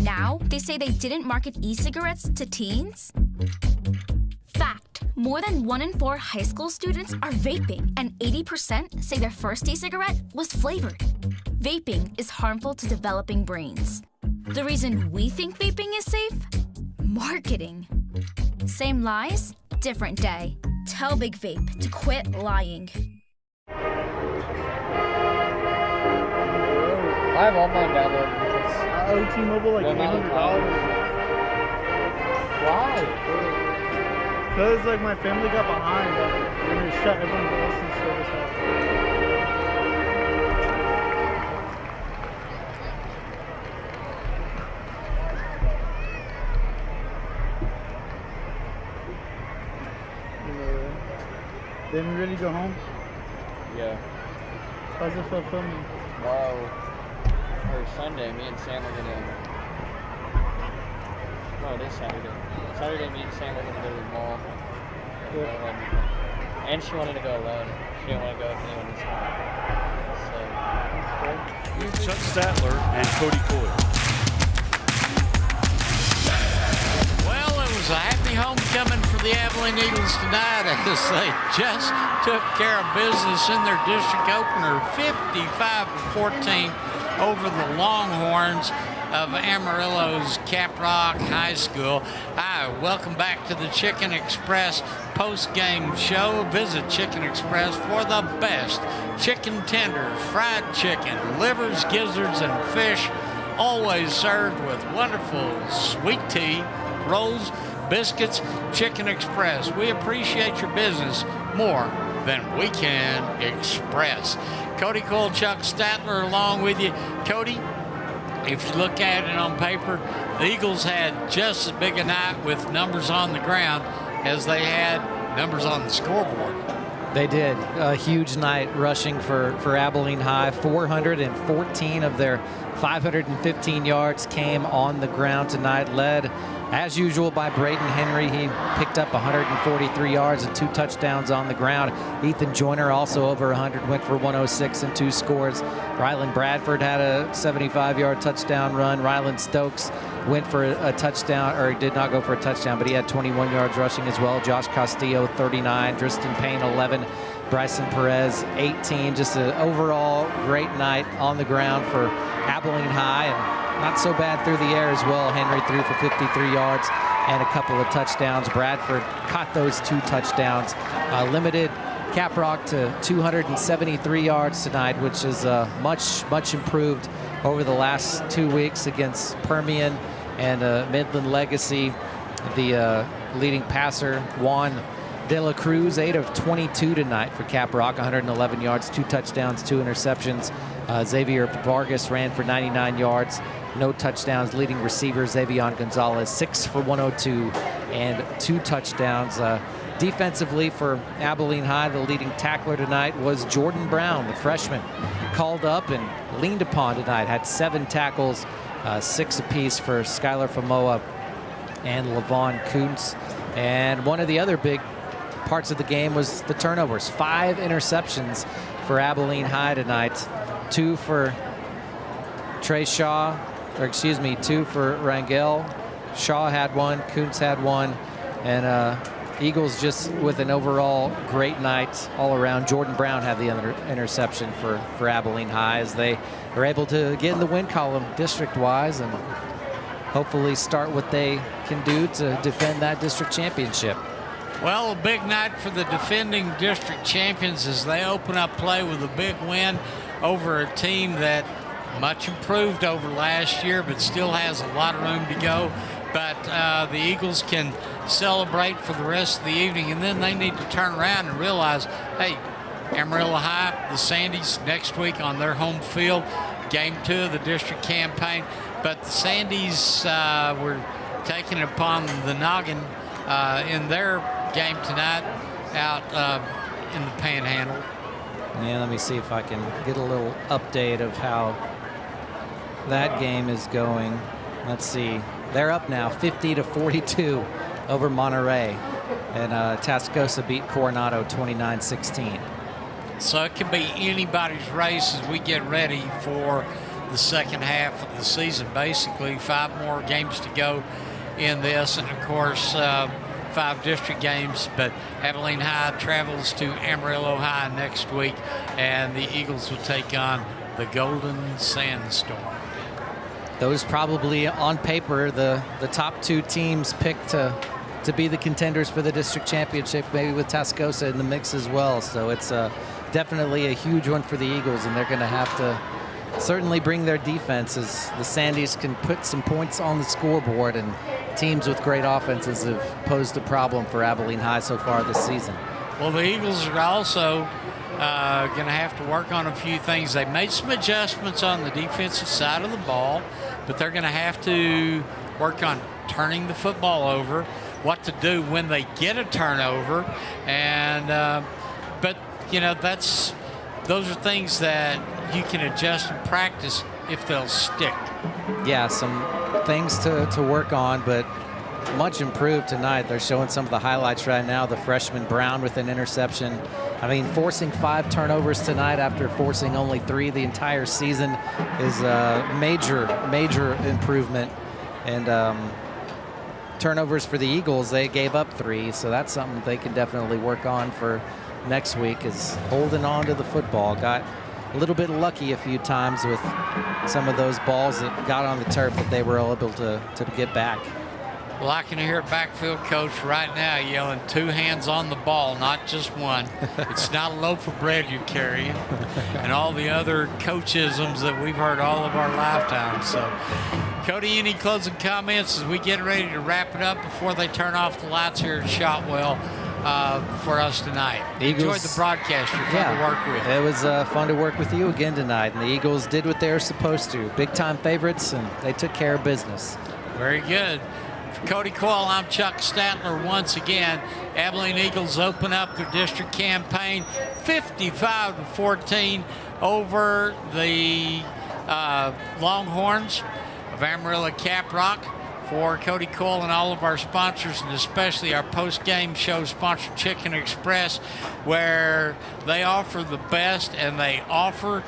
Now, they say they didn't market e-cigarettes to teens. Fact, more than 1 in 4 high school students are vaping, and 80% say their first e-cigarette was flavored. Vaping is harmful to developing brains. The reason we think vaping is safe? Marketing. Same lies, different day. Tell Big Vape to quit lying.
I have all mine downloaded because
I owe T-Mobile like $800.
Why? Because like my family got behind and they shut everyone else's service off. Then we ready to go home? Yeah. How's it feel filming?
Tomorrow or Sunday, me and Sam are gonna. No, it is Saturday. Saturday, me and Sam are gonna go to the mall. And she wanted to go alone. She didn't want to go with anyone this time. So.
With Chuck Statler and Cody Coyle.
Well, it was a happy homecoming for the Abilene Eagles tonight as they just took care of business in their district opener, 55-14 over the Longhorns of Amarillo's Caprock High School. Hi, welcome back to the Chicken Express post-game show. Visit Chicken Express for the best chicken tenders, fried chicken, livers, gizzards, and fish, always served with wonderful sweet tea, rolls, biscuits. Chicken Express. We appreciate your business more than we can express. Cody Cole, Chuck Statler along with you. Cody, if you look at it on paper, the Eagles had just as big a night with numbers on the ground as they had numbers on the scoreboard.
They did. A huge night rushing for Abilene High. 414 of their 515 yards came on the ground tonight, led as usual by Braden Henry. He picked up 143 yards and 2 touchdowns on the ground. Ethan Joyner also over 100, went for 106 and 2 scores. Rylan Bradford had a 75-yard touchdown run. Rylan Stokes went for a touchdown, or did not go for a touchdown, but he had 21 yards rushing as well. Josh Castillo, 39. Tristan Payne, 11. Bryson Perez, 18. Just an overall great night on the ground for Abilene High, and not so bad through the air as well. Henry threw for 53 yards and a couple of touchdowns. Bradford caught those 2 touchdowns. Limited Caprock to 273 yards tonight, which is much improved over the last 2 weeks against Permian and Midland Legacy. The leading passer, Juan De La Cruz, 8 of 22 tonight for Caprock, 111 yards, 2 touchdowns, 2 interceptions. Xavier Vargas ran for 99 yards, no touchdowns. Leading receiver Xavion Gonzalez, 6 for 102 and 2 touchdowns. Defensively for Abilene High, the leading tackler tonight was Jordan Brown, the freshman, called up and leaned upon tonight. Had 7 tackles, 6 apiece for Skylar Famoa and Levon Kuntz. And one of the other big parts of the game was the turnovers. 5 interceptions for Abilene High tonight. 2 for Trey Shaw, or excuse me, 2 for Rangel. Shaw had 1, Kuntz had 1, and Eagles just with an overall great night all around. Jordan Brown had the interception for Abilene High as they were able to get in the win column district-wise and hopefully start what they can do to defend that district championship.
Well, a big night for the defending district champions as they open up play with a big win over a team that much improved over last year but still has a lot of room to go. But the Eagles can celebrate for the rest of the evening, and then they need to turn around and realize, hey, Amarillo High, the Sandys, next week on their home field, game 2 of the district campaign. But the Sandys were taking it upon the noggin in their game tonight out in the Panhandle.
Yeah, let me see if I can get a little update of how that game is going. Let's see. They're up now 50-42 over Monterey. And Tascosa beat Coronado 29-16.
So it can be anybody's race as we get ready for the second half of the season. Basically, 5 more games to go in this, and of course 5 district games. But Abilene High travels to Amarillo High next week, and the Eagles will take on the Golden Sandstorm.
Those probably on paper the top 2 teams picked to be the contenders for the district championship, maybe with Tascosa in the mix as well. So it's definitely a huge one for the Eagles, and they're going to have to certainly bring their defense as the Sandys can put some points on the scoreboard, and teams with great offenses have posed a problem for Abilene High so far this season.
Well, the Eagles are also going to have to work on a few things. They made some adjustments on the defensive side of the ball, but they're going to have to work on turning the football over, what to do when they get a turnover, and but you know those are things that you can adjust in practice if they'll stick.
Yeah, some things to work on, but much improved tonight. They're showing some of the highlights right now. The freshman Brown with an interception. I mean, forcing 5 turnovers tonight after forcing only 3 the entire season is a major improvement. And turnovers for the Eagles, they gave up 3, so that's something they can definitely work on for next week, is holding on to the football. Got a little bit lucky a few times with some of those balls that got on the turf that they were able to get back.
Well, I can hear backfield coach right now yelling 2 hands on the ball, not just 1. It's not a loaf of bread you're carrying, and all the other coachisms that we've heard all of our lifetimes. So, Cody, any closing comments as we get ready to wrap it up before they turn off the lights here at Shotwell for us tonight?
Eagles,
enjoyed the broadcast. You're fun to work with.
It was fun to work with you again tonight, and the Eagles did what they were supposed to. Big-time favorites, and they took care of business.
Very good. For Cody Coyle, I'm Chuck Statler once again. Abilene Eagles open up their district campaign 55-14 over the Longhorns of Amarillo Caprock. For Cody Coyle and all of our sponsors, and especially our post-game show sponsor, Chicken Express, where they offer the best and they offer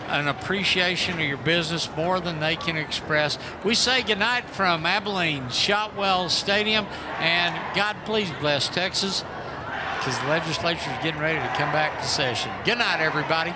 an appreciation of your business more than they can express. We say goodnight from Abilene Shotwell Stadium, and God please bless Texas, because the legislature is getting ready to come back to session. Good night, everybody.